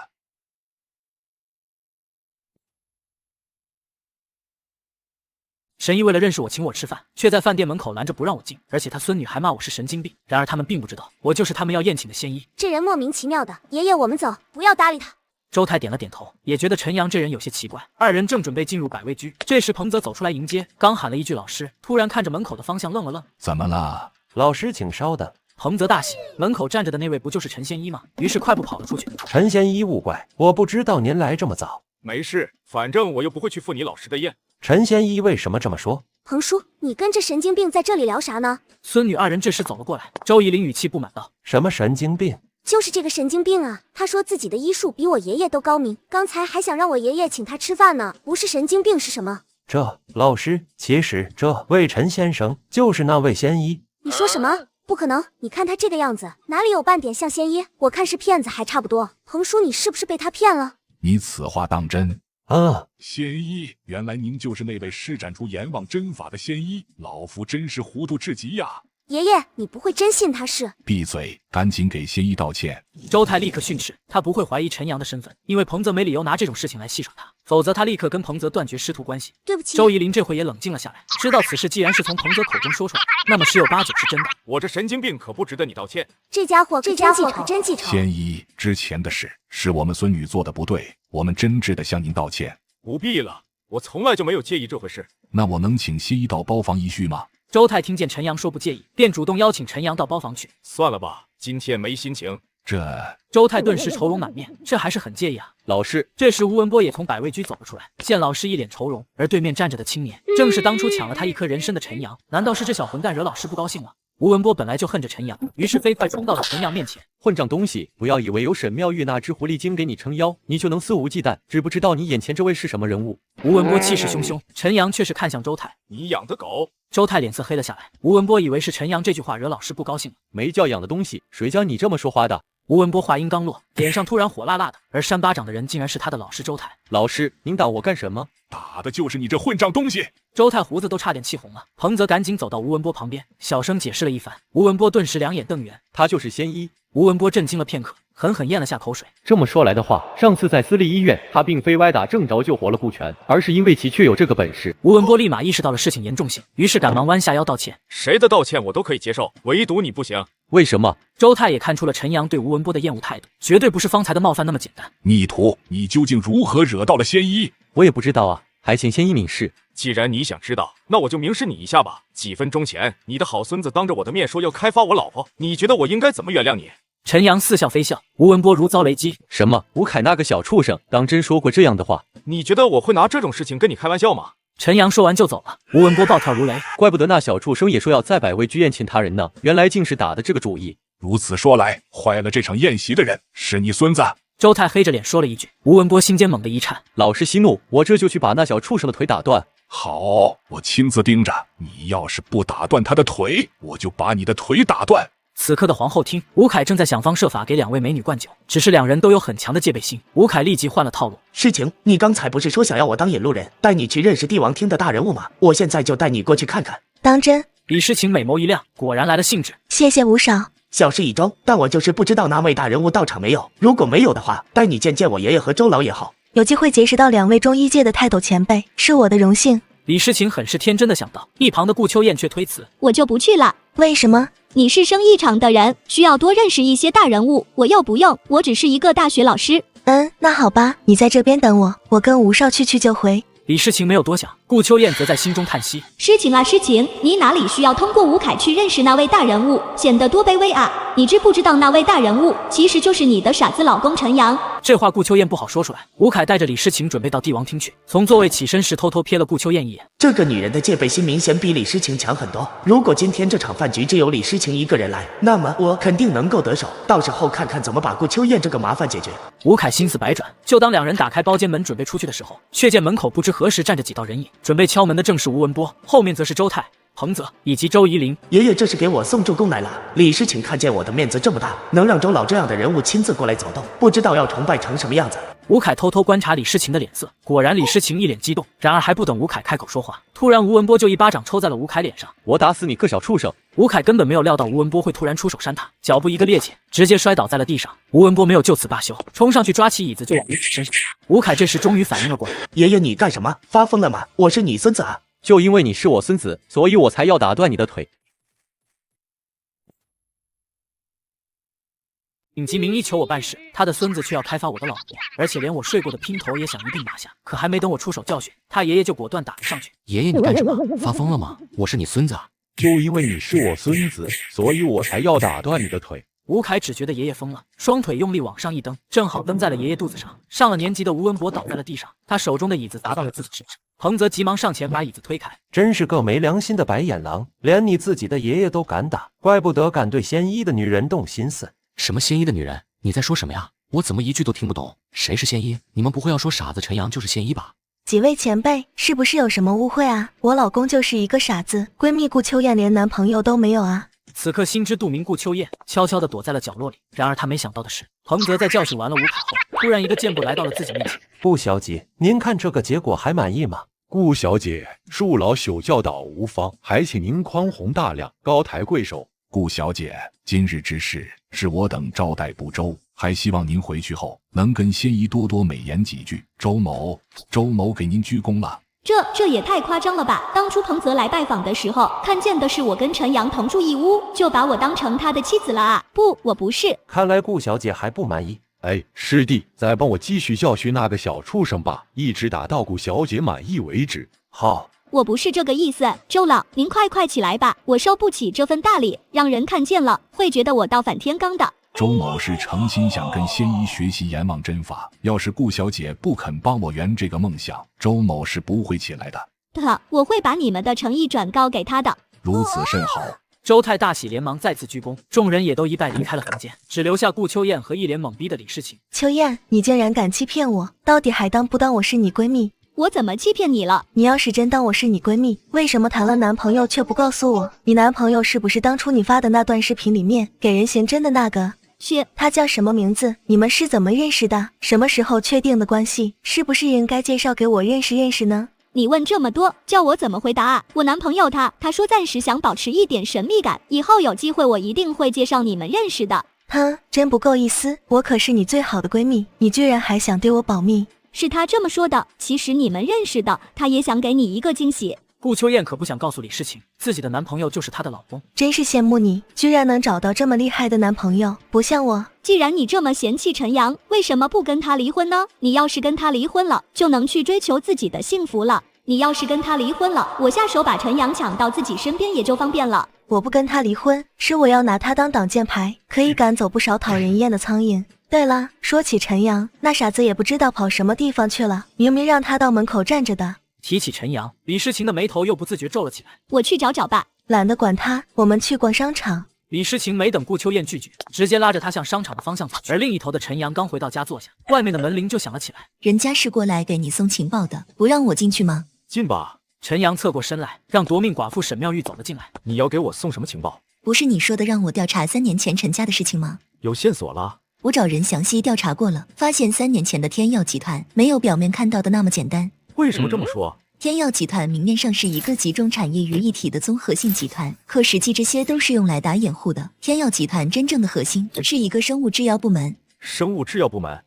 S1: 沈毅为了认识我请我吃饭，却在饭店门口拦着不让我进，而且他孙女还骂我是神经病。然而他们并不知道，我就是他们要宴请的仙医。
S7: 这人莫名其妙的，爷爷我们走，不要搭理他。
S1: 周太点了点头，也觉得陈阳这人有些奇怪。二人正准备进入百味居，这时彭泽走出来迎接，刚喊了一句老师，突然看着门口的方向愣了愣。
S13: 怎么了？
S21: 老师请稍等。
S1: 彭泽大喜，门口站着的那位不就是陈仙医吗？于是快步跑了出去。
S21: 陈仙医勿怪，我不知道您来这么早。
S4: 没事，反正我又不会去赴你老师的宴。
S21: 陈仙医为什么这么说？
S7: 彭叔，你跟这神经病在这里聊啥呢？
S1: 孙女二人这时走了过来，周怡林语气不满道：
S21: 什么神经病？
S7: 就是这个神经病啊！他说自己的医术比我爷爷都高明，刚才还想让我爷爷请他吃饭呢。不是神经病是什么？
S21: 老师，其实这位陈先生就是那位仙医。
S7: 你说什么？不可能！你看他这个样子，哪里有半点像仙医？我看是骗子还差不多。彭叔，你是不是被他骗了？
S13: 你此话当真？仙医，原来您就是那位施展出阎王针法的仙医，老夫真是糊涂至极呀！
S7: 爷爷，你不会真信他是？
S13: 闭嘴，赶紧给仙医道歉。
S1: 周太立刻训斥他，不会怀疑陈阳的身份，因为彭泽没理由拿这种事情来戏耍他，否则他立刻跟彭泽断绝师徒关系。
S7: 对不起。
S1: 周怡林这回也冷静了下来，知道此事既然是从彭泽口中说出来，那么十有八九是真的。
S4: 我这神经病可不值得你道歉。
S7: 这家伙可真记仇。
S13: 仙医，之前的事是我们孙女做的不对，我们真挚的向您道歉。
S4: 不必了，我从来就没有介意这回事。
S13: 那我能请仙医到包房一叙吗？
S1: 周太听见陈阳说不介意，便主动邀请陈阳到包房去。
S4: 算了吧，今天没心情。
S1: 周太顿时愁容满面，这还是很介意啊。
S11: 老师，
S1: 这时吴文波也从百味居走了出来，见老师一脸愁容，而对面站着的青年正是当初抢了他一颗人参的陈阳。难道是这小混蛋惹老师不高兴了？吴文波本来就恨着陈阳，于是飞快冲到了陈阳面前。
S11: 混账东西，不要以为有沈妙玉那只狐狸精给你撑腰，你就能肆无忌惮，知不知道你眼前这位是什么人物？
S1: 吴文波气势汹汹，陈阳却是看向周太。
S4: 你养的狗？
S1: 周太脸色黑了下来。吴文波以为是陈阳这句话惹老师不高兴了。
S11: 没教养的东西，谁教你这么说话的？
S1: 吴文波话音刚落，脸上突然火辣辣的，而扇巴掌的人竟然是他的老师周太。
S11: 老师，您打我干什么？
S13: 打的就是你这混账东西！
S1: 周太胡子都差点气红了。彭泽赶紧走到吴文波旁边，小声解释了一番。吴文波顿时两眼瞪圆，
S11: 他就是仙医。
S1: 吴文波震惊了片刻，狠狠咽了下口水。
S11: 这么说来的话，上次在私立医院，他并非歪打正着就活了顾全，而是因为其确有这个本事。
S1: 吴文波立马意识到了事情严重性，于是赶忙弯下腰道歉。
S4: 谁的道歉我都可以接受，唯独你不行。
S11: 为什么？
S1: 周太也看出了陈阳对吴文波的厌恶态度，绝对不是方才的冒犯那么简单。
S13: 逆徒，你究竟如何惹到了仙医？
S11: 我也不知道啊，还请仙医明示。
S4: 既然你想知道，那我就明示你一下吧。几分钟前，你的好孙子当着我的面说要开发我老婆，你觉得我应该怎么原谅你？
S1: 陈阳似笑非笑，吴文波如遭雷击。
S11: 什么？吴凯那个小畜生，当真说过这样的话？
S4: 你觉得我会拿这种事情跟你开玩笑吗？
S1: 陈阳说完就走了。吴文波暴跳如雷，
S11: 怪不得那小畜生也说要在百味居宴请他人呢，原来竟是打的这个主意。
S13: 如此说来，坏了这场宴席的人是你孙子。
S1: 周太黑着脸说了一句。吴文波心间猛地一颤，
S11: 老师息怒，我这就去把那小畜生的腿打断。
S13: 好，我亲自盯着，你要是不打断他的腿，我就把你的腿打断。
S1: 此刻的皇后厅，吴凯正在想方设法给两位美女灌酒，只是两人都有很强的戒备心。吴凯立即换了套路。
S10: 诗情，你刚才不是说想要我当引路人，带你去认识帝王厅的大人物吗？我现在就带你过去看看。
S3: 当真？
S1: 李诗情美眸一亮，果然来了兴致。
S3: 谢谢吴少。
S10: 小事一桩，但我就是不知道那位大人物到场没有。如果没有的话，带你见见我爷爷和周老也好。
S3: 有机会结识到两位中医界的泰斗前辈，是我的荣幸。
S1: 李诗情很是天真的想到，一旁的顾秋燕却推辞：“
S2: 我就不去了。”
S3: 为什么？
S2: 你是生一场的人，需要多认识一些大人物，我又不用，我只是一个大学老师。
S3: 那好吧，你在这边等我，我跟吴少去就回。
S1: 李诗情没有多想，顾秋燕则在心中叹息：“
S2: 诗情啊诗情，你哪里需要通过吴凯去认识那位大人物，显得多卑微啊！你知不知道那位大人物其实就是你的傻子老公陈阳？”
S1: 这话顾秋燕不好说出来。吴凯带着李诗情准备到帝王厅去，从座位起身时偷偷瞥了顾秋燕一眼。
S10: 这个女人的戒备心明显比李诗情强很多。如果今天这场饭局只有李诗情一个人来，那么我肯定能够得手，到时候看看怎么把顾秋燕这个麻烦解决。
S1: 吴凯心思百转，就当两人打开包间门准备出去的时候，却见门口不知何时站着几道人影，准备敲门的正是吴文波，后面则是周太、彭泽以及周怡林。
S10: 爷爷这是给我送助攻来了。李诗情看见我的面子这么大，能让周老这样的人物亲自过来走动，不知道要崇拜成什么样子。
S1: 吴凯偷偷观察李诗情的脸色，果然李诗情一脸激动。然而还不等吴凯开口说话，突然吴文波就一巴掌抽在了吴凯脸上。
S11: 我打死你个小畜生！
S1: 吴凯根本没有料到吴文波会突然出手扇他，脚步一个趔趄，直接摔倒在了地上。吴文波没有就此罢休，冲上去抓起椅子就往吴凯身上。吴凯这时终于反应了过来，
S10: 爷爷你干什么？发疯了吗？我是你孙子啊！
S11: 就因为你是我孙子，所以我才要打断你的腿。
S1: 尹吉明一求我办事，他的孙子却要开发我的老婆，而且连我睡过的姘头也想一并拿下。可还没等我出手教训，他爷爷就果断打了上去。
S6: 爷爷，你干什么？发疯了吗？我是你孙子啊！
S14: 就因为你是我孙子，所以我才要打断你的腿。
S1: 吴凯只觉得爷爷疯了，双腿用力往上一蹬，正好蹬在了爷爷肚子上。上了年纪的吴文博倒在了地上，他手中的椅子砸到了自己身上。彭泽急忙上前把椅子推开。
S21: 真是个没良心的白眼狼，连你自己的爷爷都敢打，怪不得敢对仙一的女人动心思。
S6: 什么仙一的女人？你在说什么呀？我怎么一句都听不懂？谁是仙一？你们不会要说傻子陈阳就是仙一吧？
S3: 几位前辈，是不是有什么误会啊？我老公就是一个傻子，闺蜜顾秋燕连男朋友都没有啊。
S1: 此刻心知肚明，顾秋燕悄悄地躲在了角落里。然而他没想到的是，彭泽在教训完了吴凯后，突然一个箭步来到了自己面前。
S21: 顾小姐，您看这个结果还满意吗？
S14: 顾小姐，恕老朽教导无方，还请您宽宏大量，高抬贵手。
S13: 顾小姐，今日之事是我等招待不周，还希望您回去后能跟仙姨多多美言几句。周某给您鞠躬了。
S2: 这也太夸张了吧！当初彭泽来拜访的时候，看见的是我跟陈阳同住一屋，就把我当成他的妻子了啊！不，我不是。
S21: 看来顾小姐还不满意。
S14: 哎，师弟，再帮我继续教训那个小畜生吧，一直打到顾小姐满意为止。
S21: 好。
S2: 我不是这个意思，周老，您快起来吧，我收不起这份大礼，让人看见了会觉得我倒反天罡的。
S13: 周某是诚心想跟仙医学习阎王针法，要是顾小姐不肯帮我圆这个梦想，周某是不会起来的。
S2: 我会把你们的诚意转告给他的。
S13: 如此甚好。
S1: 周泰大喜，连忙再次鞠躬，众人也都一拜离开了房间，只留下顾秋燕和一脸懵逼的李世情。
S3: 秋燕，你竟然敢欺骗我，到底还当不当我是你闺蜜？
S2: 我怎么欺骗你了？
S3: 你要是真当我是你闺蜜，为什么谈了男朋友却不告诉我？你男朋友是不是当初你发的那段视频里面给人嫌真的那个？
S2: 是。
S3: 他叫什么名字？你们是怎么认识的？什么时候确定的关系？是不是应该介绍给我认识呢？
S2: 你问这么多，叫我怎么回答啊？我男朋友他说暂时想保持一点神秘感，以后有机会我一定会介绍你们认识的。
S3: 哼，真不够意思，我可是你最好的闺蜜，你居然还想对我保密？
S2: 是他这么说的，其实你们认识的，他也想给你一个惊喜。
S1: 顾秋燕可不想告诉李世情，自己的男朋友就是她的老公。
S3: 真是羡慕你，居然能找到这么厉害的男朋友，不像我。
S2: 既然你这么嫌弃陈阳，为什么不跟他离婚呢？你要是跟他离婚了，就能去追求自己的幸福了。你要是跟他离婚了，我下手把陈阳抢到自己身边也就方便了。
S3: 我不跟他离婚，是我要拿他当挡箭牌，可以赶走不少讨人厌的苍蝇。对了，说起陈阳，那傻子也不知道跑什么地方去了，明明让他到门口站着的。
S1: 提起陈阳，李世情的眉头又不自觉皱了起来。
S2: 我去找找吧。
S3: 懒得管他，我们去逛商场。
S1: 李世情没等顾秋燕拒绝，直接拉着他向商场的方向走去。而另一头的陈阳刚回到家坐下，外面的门铃就响了起来。
S16: 人家是过来给你送情报的，不让我进去吗？
S4: 进吧。
S1: 陈阳侧过身来，让夺命寡妇沈妙玉走了进来。
S4: 你要给我送什么情报？
S16: 不是你说的让我调查3年前陈家的事情吗？
S4: 有线索了。
S16: 我找人详细调查过了，发现3年前的天耀集团没有表面看到的那么简单。
S4: 为什么这么说？
S16: 天耀集团明面上是一个集中产业于一体的综合性集团，可实际这些都是用来打掩护的。天耀集团真正的核心是一个生物制药部门。
S4: 生物制药部门？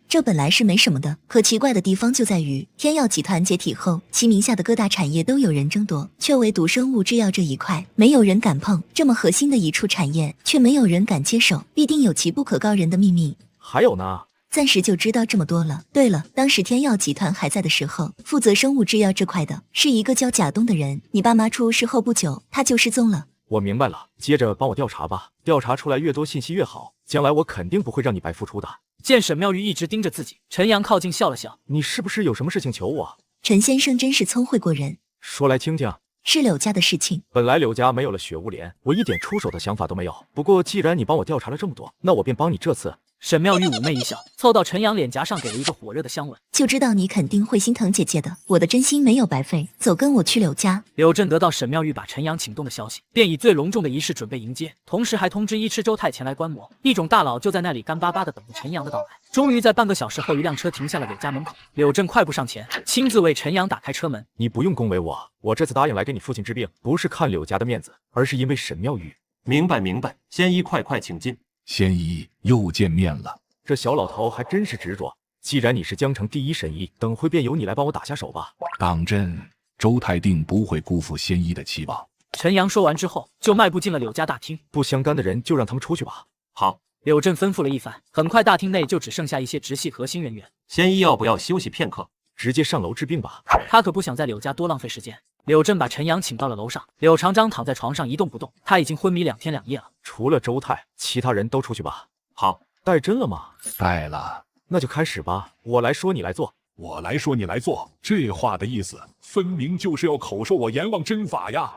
S16: 这本来是没什么的，可奇怪的地方就在于，天耀集团解体后，其名下的各大产业都有人争夺，却唯独生物制药这一块没有人敢碰。这么核心的一处产业，却没有人敢接手，必定有其不可告人的秘密。
S4: 还有呢？
S16: 暂时就知道这么多了。对了，当时天耀集团还在的时候，负责生物制药这块的是一个叫贾东的人。你爸妈出事后不久，他就失踪了。
S4: 我明白了，接着帮我调查吧，调查出来越多信息越好，将来我肯定不会让你白付出的。
S1: 见沈妙玉一直盯着自己，陈阳靠近笑了笑。
S4: 你是不是有什么事情求我？
S16: 陈先生真是聪慧过人。
S4: 说来听听。
S16: 是柳家的事情。
S4: 本来柳家没有了雪雾莲，我一点出手的想法都没有。不过既然你帮我调查了这么多，那我便帮你这次。
S1: 沈妙玉妩媚一笑，凑到陈阳脸颊上给了一个火热的香吻。
S16: 就知道你肯定会心疼姐姐的，我的真心没有白费。走，跟我去柳家。
S1: 柳震得到沈妙玉把陈阳请动的消息，便以最隆重的仪式准备迎接，同时还通知医师周泰前来观摩。一种大佬就在那里干巴巴的等着陈阳的到来。终于在半个小时后，一辆车停下了柳家门口。柳震快步上前，亲自为陈阳打开车门。
S4: 你不用恭维我，我这次答应来给你父亲治病，不是看柳家的面子，而是因为沈妙玉。
S21: 明白，仙医快请进。
S13: 仙医又见面了。
S4: 这小老头还真是执着。既然你是江城第一神医，等会便由你来帮我打下手吧。
S13: 当真？周太定不会辜负仙一的期望。
S1: 陈阳说完之后，就迈步进了柳家大厅。
S4: 不相干的人就让他们出去吧。
S9: 好，
S1: 柳震吩咐了一番，很快大厅内就只剩下一些直系核心人员。
S9: 仙一要不要休息片刻？
S4: 直接上楼治病吧。
S1: 他可不想在柳家多浪费时间。柳震把陈阳请到了楼上，柳长章躺在床上一动不动，他已经昏迷2天2夜了。
S4: 除了周泰，其他人都出去吧。
S9: 好，
S4: 带针了吗？
S13: 带了。
S4: 那就开始吧，我来说你来做。
S13: 我来说你来做，这话的意思分明就是要口说我阎王针法呀。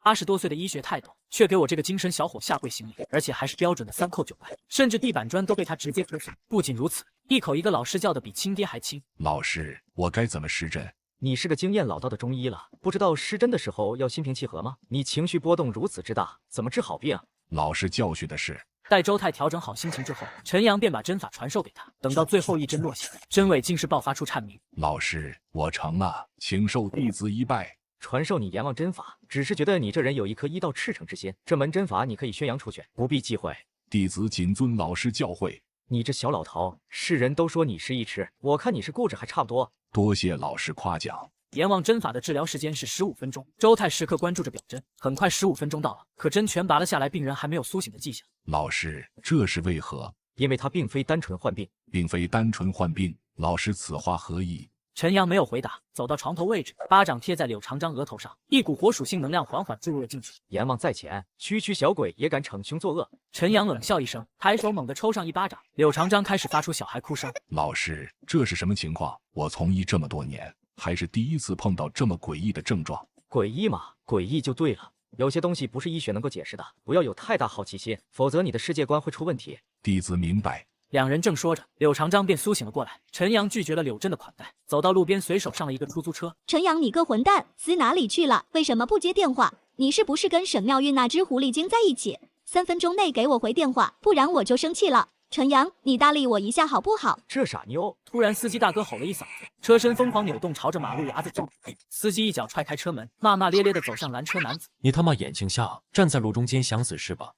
S1: 80多岁的医学泰斗，却给我这个精神小伙下跪行礼，而且还是标准的3叩9拜，甚至地板砖都被他直接磕碎。不仅如此，一口一个老师叫的比亲爹还亲。
S13: 老师，我该怎么施针？
S4: 你是个经验老道的中医了，不知道施针的时候要心平气和吗？你情绪波动如此之大，怎么治好病？
S13: 老师教训的是。
S1: 待周泰调整好心情之后，陈阳便把针法传授给他。等到最后一针落下，针尾竟是爆发出颤鸣。
S13: 老师，我成了，请受弟子一拜。
S4: 传授你阎王针法，只是觉得你这人有一颗医道赤诚之心，这门针法你可以宣扬出去，不必忌讳。
S13: 弟子谨遵老师教诲。
S4: 你这小老头，世人都说你是一痴，我看你是固执还差不多。
S13: 多谢老师夸奖。
S1: 阎王针法的治疗时间是15分钟，周泰时刻关注着表针。很快15分钟到了，可针全拔了下来，病人还没有苏醒的迹象。
S13: 老师，这是为何？
S4: 因为他并非单纯患病。
S13: 并非单纯患病，老师此话何意？
S1: 陈阳没有回答，走到床头位置，巴掌贴在柳长章额头上，一股火属性能量缓缓注入了进去。
S4: 阎王在前，区区小鬼也敢逞凶作恶。
S1: 陈阳冷笑一声，抬手猛地抽上一巴掌，柳长章开始发出小孩哭声。
S13: 老师，这是什么情况？我从医这么多年，还是第一次碰到这么诡异的症状。
S4: 诡异嘛，诡异就对了。有些东西不是医学能够解释的，不要有太大好奇心，否则你的世界观会出问题。
S13: 弟子明白。
S1: 两人正说着，柳长章便苏醒了过来。陈阳拒绝了柳震的款待，走到路边随手上了一个出租车。
S2: 陈阳，你个混蛋，死哪里去了？为什么不接电话？你是不是跟沈妙玉那只狐狸精在一起？3分钟内给我回电话，不然我就生气了。陈阳，你搭理我一下好不好？
S4: 这傻妞！
S1: 突然，司机大哥吼了一嗓子，车身疯狂扭动，朝着马路牙子冲。司机一脚踹开车门，骂骂咧咧地走向拦车男子。
S17: 你他妈眼睛瞎，站在路中间想死是吧？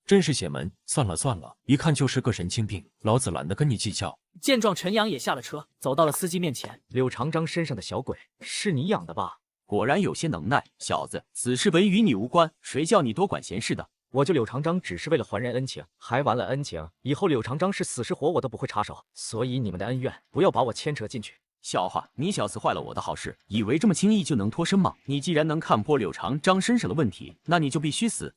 S17: 真是邪门！算了算了，一看就是个神经病，老子懒得跟你计较。
S1: 见状，陈阳也下了车，走到了司机面前。
S4: 柳长章身上的小鬼是你养的吧？
S9: 果然有些能耐，小子，此事本与你无关，谁叫你多管闲事的？
S4: 我救柳长章只是为了还人恩情，还完了恩情，以后柳长章是死是活我都不会插手，所以你们的恩怨不要把我牵扯进去。
S9: 笑话，你小子坏了我的好事，以为这么轻易就能脱身吗？你既然能看破柳长章身上的问题，那你就必须死。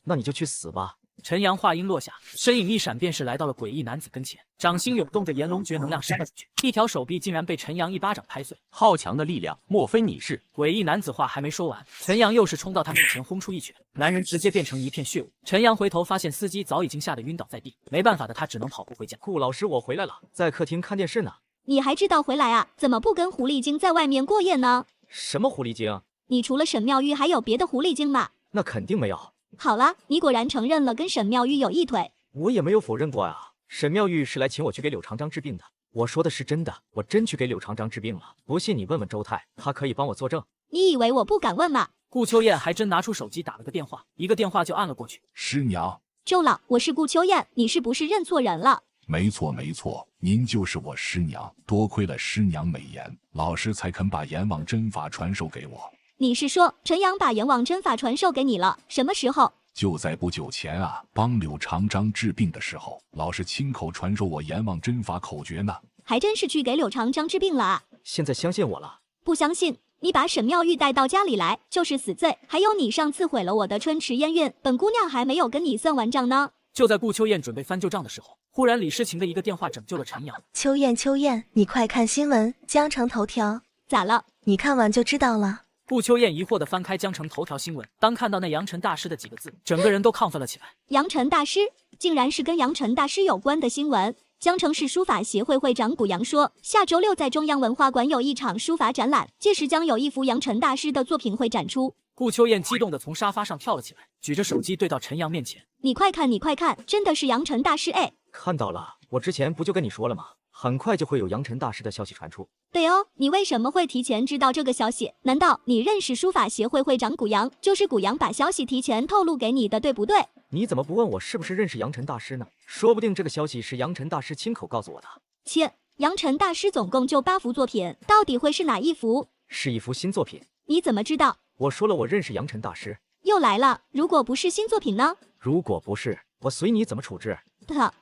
S4: 那你就去死吧。
S1: 陈阳话音落下，身影一闪，便是来到了诡异男子跟前，掌心涌动着炎龙诀能量射了出去，一条手臂竟然被陈阳一巴掌拍碎。
S9: 好强的力量，莫非你是？
S1: 诡异男子话还没说完，陈阳又是冲到他面前轰出一拳，男人直接变成一片血雾。陈阳回头发现司机早已经吓得晕倒在地，没办法的他只能跑步回家。
S4: 顾老师，我回来了，在客厅看电视呢。
S2: 你还知道回来啊？怎么不跟狐狸精在外面过夜呢？
S4: 什么狐狸精？
S2: 你除了沈妙玉还有别的狐狸精吗？
S4: 那肯定没有。
S2: 好啦，你果然承认了跟沈妙玉有一腿。
S4: 我也没有否认过啊。沈妙玉是来请我去给柳长章治病的，我说的是真的，我真去给柳长章治病了。不信你问问周泰，他可以帮我作证。
S2: 你以为我不敢问吗？
S1: 顾秋燕还真拿出手机打了个电话，一个电话就按了过去。
S13: 师娘，
S2: 周老，我是顾秋燕，你是不是认错人了？
S13: 没错没错，您就是我师娘，多亏了师娘美言，老师才肯把阎王针法传授给我。
S2: 你是说陈阳把阎王针法传授给你了？什么时候？
S13: 就在不久前啊，帮柳长章治病的时候，老师亲口传授我阎王针法口诀呢。
S2: 还真是去给柳长章治病了啊！
S4: 现在相信我了？
S2: 不相信，你把沈妙玉带到家里来就是死罪。还有你上次毁了我的春池烟韵，本姑娘还没有跟你算完账呢。
S1: 就在顾秋燕准备翻旧账的时候，忽然李诗情的一个电话拯救了陈阳。
S3: 秋燕，你快看新闻，江城头条。
S2: 咋了？
S3: 你看完就知道了。
S1: 顾秋燕疑惑地翻开江城头条新闻，当看到那杨晨大师的几个字，整个人都亢奋了起来。
S2: 杨晨大师，竟然是跟杨晨大师有关的新闻。江城市书法协会会长古阳说，下周6在中央文化馆有一场书法展览，届时将有一幅杨晨大师的作品会展出。
S1: 顾秋燕激动地从沙发上跳了起来，举着手机对到陈阳面前。
S2: 你快看，真的是杨晨大师哎！
S4: 看到了，我之前不就跟你说了吗？很快就会有杨晨大师的消息传出。
S2: 对哦，你为什么会提前知道这个消息？难道你认识书法协会会长古阳？就是古阳把消息提前透露给你的，对不对？
S4: 你怎么不问我是不是认识杨晨大师呢？说不定这个消息是杨晨大师亲口告诉我的。
S2: 切，杨晨大师总共就8幅作品，到底会是哪一幅？
S4: 是一幅新作品。
S2: 你怎么知道？
S4: 我说了，我认识杨晨大师。
S2: 又来了，如果不是新作品呢？
S4: 如果不是，我随你怎么处置。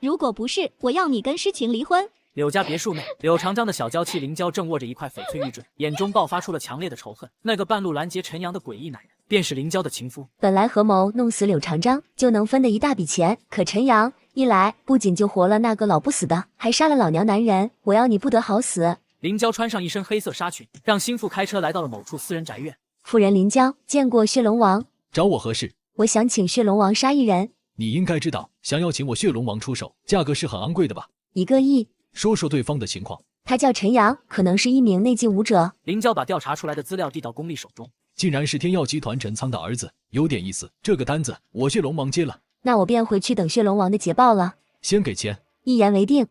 S2: 如果不是，我要你跟诗晴离婚。
S1: 柳家别墅内，柳长江的小娇妻凌娇正握着一块翡翠玉坠，眼中爆发出了强烈的仇恨。那个半路拦截陈阳的诡异男人，便是凌娇的情夫。
S15: 本来合谋弄死柳长江就能分得一大笔钱，可陈阳一来，不仅就活了那个老不死的，还杀了老娘男人，我要你不得好死！
S1: 凌娇穿上一身黑色纱裙，让心腹开车来到了某处私人宅院。
S15: 夫人凌娇见过血龙王，
S18: 找我何事？
S15: 我想请血龙王杀一人。
S18: 你应该知道，想要请我血龙王出手，价格是很昂贵的吧
S15: ？1个亿。
S18: 说说对方的情况。
S15: 他叫陈阳，可能是一名内劲武者。
S1: 凌娇把调查出来的资料递到宫丽手中，
S18: 竟然是天耀集团陈仓的儿子，有点意思。这个单子我血龙王接了。
S15: 那我便回去等血龙王的捷报了。
S18: 先给钱。
S15: 一言为定。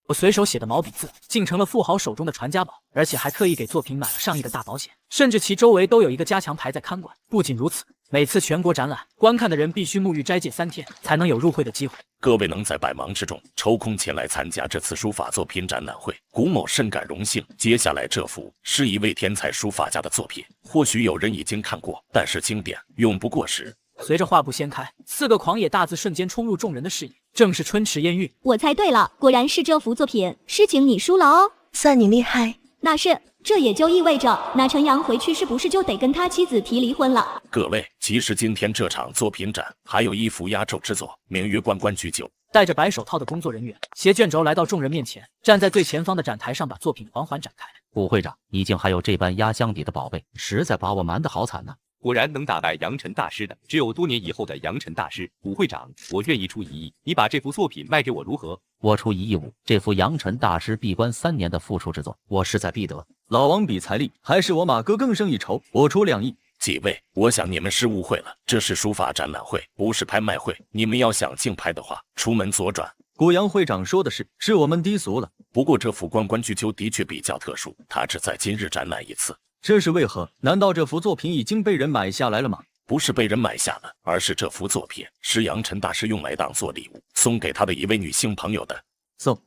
S1: 我随手写的毛笔字，竟成了富豪手中的传家宝，而且还特意给作品买了上亿的大保险，甚至其周围都有一个加强牌在看管。不仅如此，每次全国展览，观看的人必须沐浴斋戒3天，才能有入会的机会。
S5: 各位能在百忙之中抽空前来参加这次书法作品展览会，古某深感荣幸。接下来这幅是一位天才书法家的作品，或许有人已经看过，但是经典永不过时。
S1: 随着画布掀开，4个狂野大字瞬间冲入众人的视野，正是春池艳遇。
S2: 我猜对了，果然是这幅作品。诗晴，你输了哦，
S3: 算你厉害。
S2: 那是，这也就意味着，那陈阳回去是不是就得跟他妻子提离婚了？
S5: 各位，其实今天这场作品展还有一幅压轴之作，名曰《关关雎鸠》。
S1: 戴着白手套的工作人员携卷轴来到众人面前，站在最前方的展台上，把作品缓缓展开。
S19: 古会长，你竟还有这般压箱底的宝贝，实在把我瞒得好惨呐！
S24: 果然能打败杨晨大师的，只有多年以后的杨晨大师。古会长，我愿意出1亿，你把这幅作品卖给我如何？
S19: 我出1亿5，这幅杨晨大师闭关3年的复出之作，我势在必得。
S11: 老王比财力，还是我马哥更胜一筹？我出2亿。
S5: 几位，我想你们是误会了，这是书法展览会，不是拍卖会。你们要想竞拍的话，出门左转。
S11: 古杨会长说的是我们低俗了。
S5: 不过这幅关关雎鸠的确比较特殊，它只在今日展览一次。
S11: 这是为何？难道这幅作品已经被人买下来了吗？
S5: 不是被人买下了，而是这幅作品是杨晨大师用来当做礼物送给他的一位女性朋友的。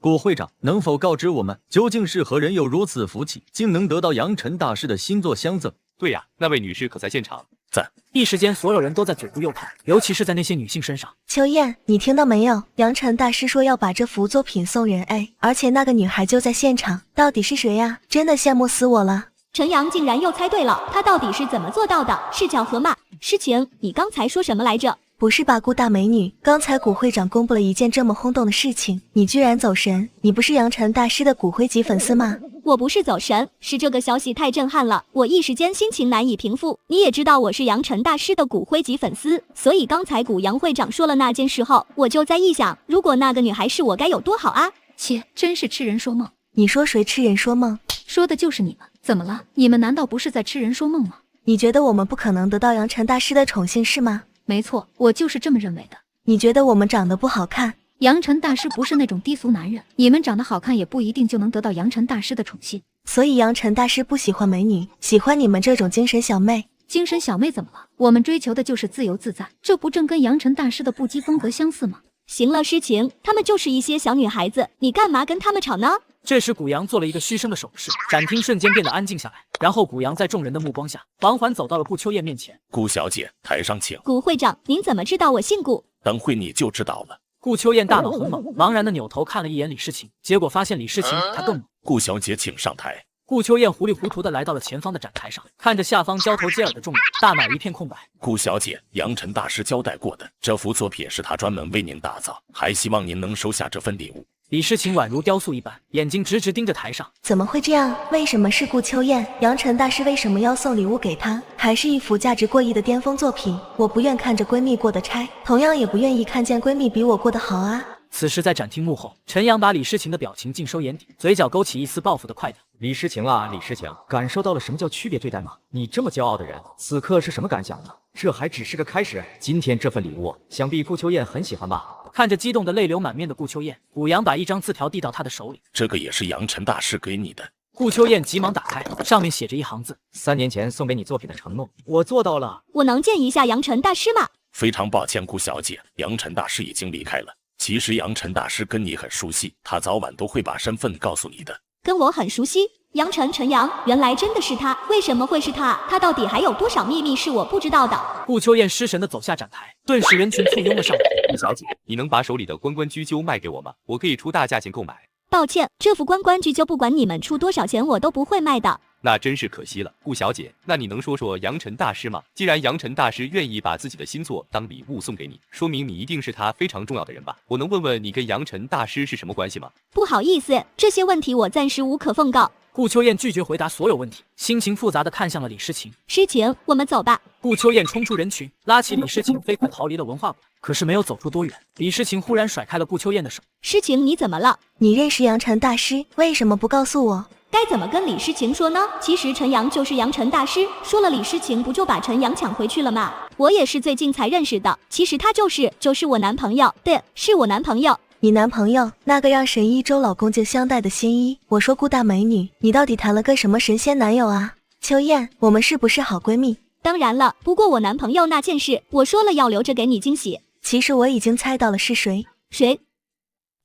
S11: 古会长能否告知我们，究竟是何人有如此福气，竟能得到杨晨大师的新作相赠？
S24: 对呀，那位女士可在现场？
S5: 在。
S1: 一时间，所有人都在左顾右盼，尤其是在那些女性身上。
S3: 秋燕，你听到没有？杨晨大师说要把这幅作品送人，而且那个女孩就在现场，到底是谁呀？真的羡慕死我了。
S2: 陈阳竟然又猜对了，他到底是怎么做到的？是巧合吗？诗晴，你刚才说什么来着？
S3: 不是吧，顾大美女，刚才古会长公布了一件这么轰动的事情，你居然走神？你不是杨晨大师的骨灰级粉丝吗？
S2: 我不是走神，是这个消息太震撼了，我一时间心情难以平复。你也知道我是杨晨大师的骨灰级粉丝，所以刚才古杨会长说了那件事后，我就在臆想，如果那个女孩是我该有多好啊！
S25: 切，真是痴人说梦。
S3: 你说谁痴人说梦？
S25: 说的就是你们。怎么了？你们难道不是在痴人说梦吗？
S3: 你觉得我们不可能得到杨晨大师的宠幸是吗？
S25: 没错，我就是这么认为的。
S3: 你觉得我们长得不好看？
S25: 杨晨大师不是那种低俗男人，你们长得好看也不一定就能得到杨晨大师的宠幸。
S3: 所以杨晨大师不喜欢美女，喜欢你们这种精神小妹。
S25: 精神小妹怎么了？我们追求的就是自由自在，这不正跟杨晨大师的不羁风格相似吗？
S2: 行了，诗晴，她们就是一些小女孩子，你干嘛跟她们吵呢？
S1: 这时古阳做了一个嘘声的手势，展厅瞬间变得安静下来。然后古阳在众人的目光下，缓缓走到了顾秋燕面前。
S5: 顾小姐，台上请。
S2: 古会长，您怎么知道我姓顾？
S5: 等会你就知道了。
S1: 顾秋燕大脑很懵，茫然的扭头看了一眼李诗情，结果发现李诗情比她更懵。
S5: 顾小姐，请上台。
S1: 顾秋燕糊里糊涂地来到了前方的展台上，看着下方交头接耳的众人，大脑一片空白。
S5: 顾小姐，杨晨大师交代过的，这幅作品是他专门为您打造，还希望您能收下这份礼物。
S1: 李诗情宛如雕塑一般，眼睛直直盯着台上。
S3: 怎么会这样？为什么是顾秋燕？杨晨大师为什么要送礼物给她？还是一幅价值过亿的巅峰作品？我不愿看着闺蜜过得差，同样也不愿意看见闺蜜比我过得好啊。
S1: 此时在展厅幕后，陈阳把李诗情的表情尽收眼底，嘴角勾起一丝报复的快感。
S4: 李诗情啊，李诗情，感受到了什么叫区别对待吗？你这么骄傲的人，此刻是什么感想呢？这还只是个开始，今天这份礼物，想必顾秋燕很喜欢吧？
S1: 看着激动的泪流满面的顾秋燕，古阳把一张字条递到她的手里。
S5: 这个也是杨晨大师给你的。
S1: 顾秋燕急忙打开，上面写着一行字
S4: ：3年前送给你作品的承诺，我做到了。
S2: 我能见一下杨晨大师吗？
S5: 非常抱歉，顾小姐，杨晨大师已经离开了。其实杨晨大师跟你很熟悉，他早晚都会把身份告诉你的。
S2: 跟我很熟悉，杨晨陈阳，原来真的是他，为什么会是他？他到底还有多少秘密是我不知道的？
S1: 顾秋燕失神的走下展台，顿时人群簇拥了上来。
S24: 顾小姐，你能把手里的关关雎鸠卖给我吗？我可以出大价钱购买。
S2: 抱歉，这副关关雎鸠不管你们出多少钱，我都不会卖的。
S24: 那真是可惜了，顾小姐，那你能说说杨晨大师吗？既然杨晨大师愿意把自己的新作当礼物送给你，说明你一定是他非常重要的人吧？我能问问你跟杨晨大师是什么关系吗？
S2: 不好意思，这些问题我暂时无可奉告。
S1: 顾秋燕拒绝回答所有问题，心情复杂的看向了李诗情。
S2: 诗情，我们走吧。
S1: 顾秋燕冲出人群，拉起李诗情，飞快逃离了文化馆。可是没有走出多远，李诗情忽然甩开了顾秋燕的手。
S2: 诗情，你怎么了？
S3: 你认识杨晨大师，为什么不告诉我？
S2: 该怎么跟李诗情说呢？其实陈阳就是杨晨大师，说了李诗情不就把陈阳抢回去了吗？我也是最近才认识的，其实他就是我男朋友，对，是我男朋友。
S3: 你男朋友那个让神医周老公敬相待的新医？我说顾大美女，你到底谈了个什么神仙男友啊？秋燕，我们是不是好闺蜜？
S2: 当然了，不过我男朋友那件事，我说了要留着给你惊喜。
S3: 其实我已经猜到了是谁。
S2: 谁？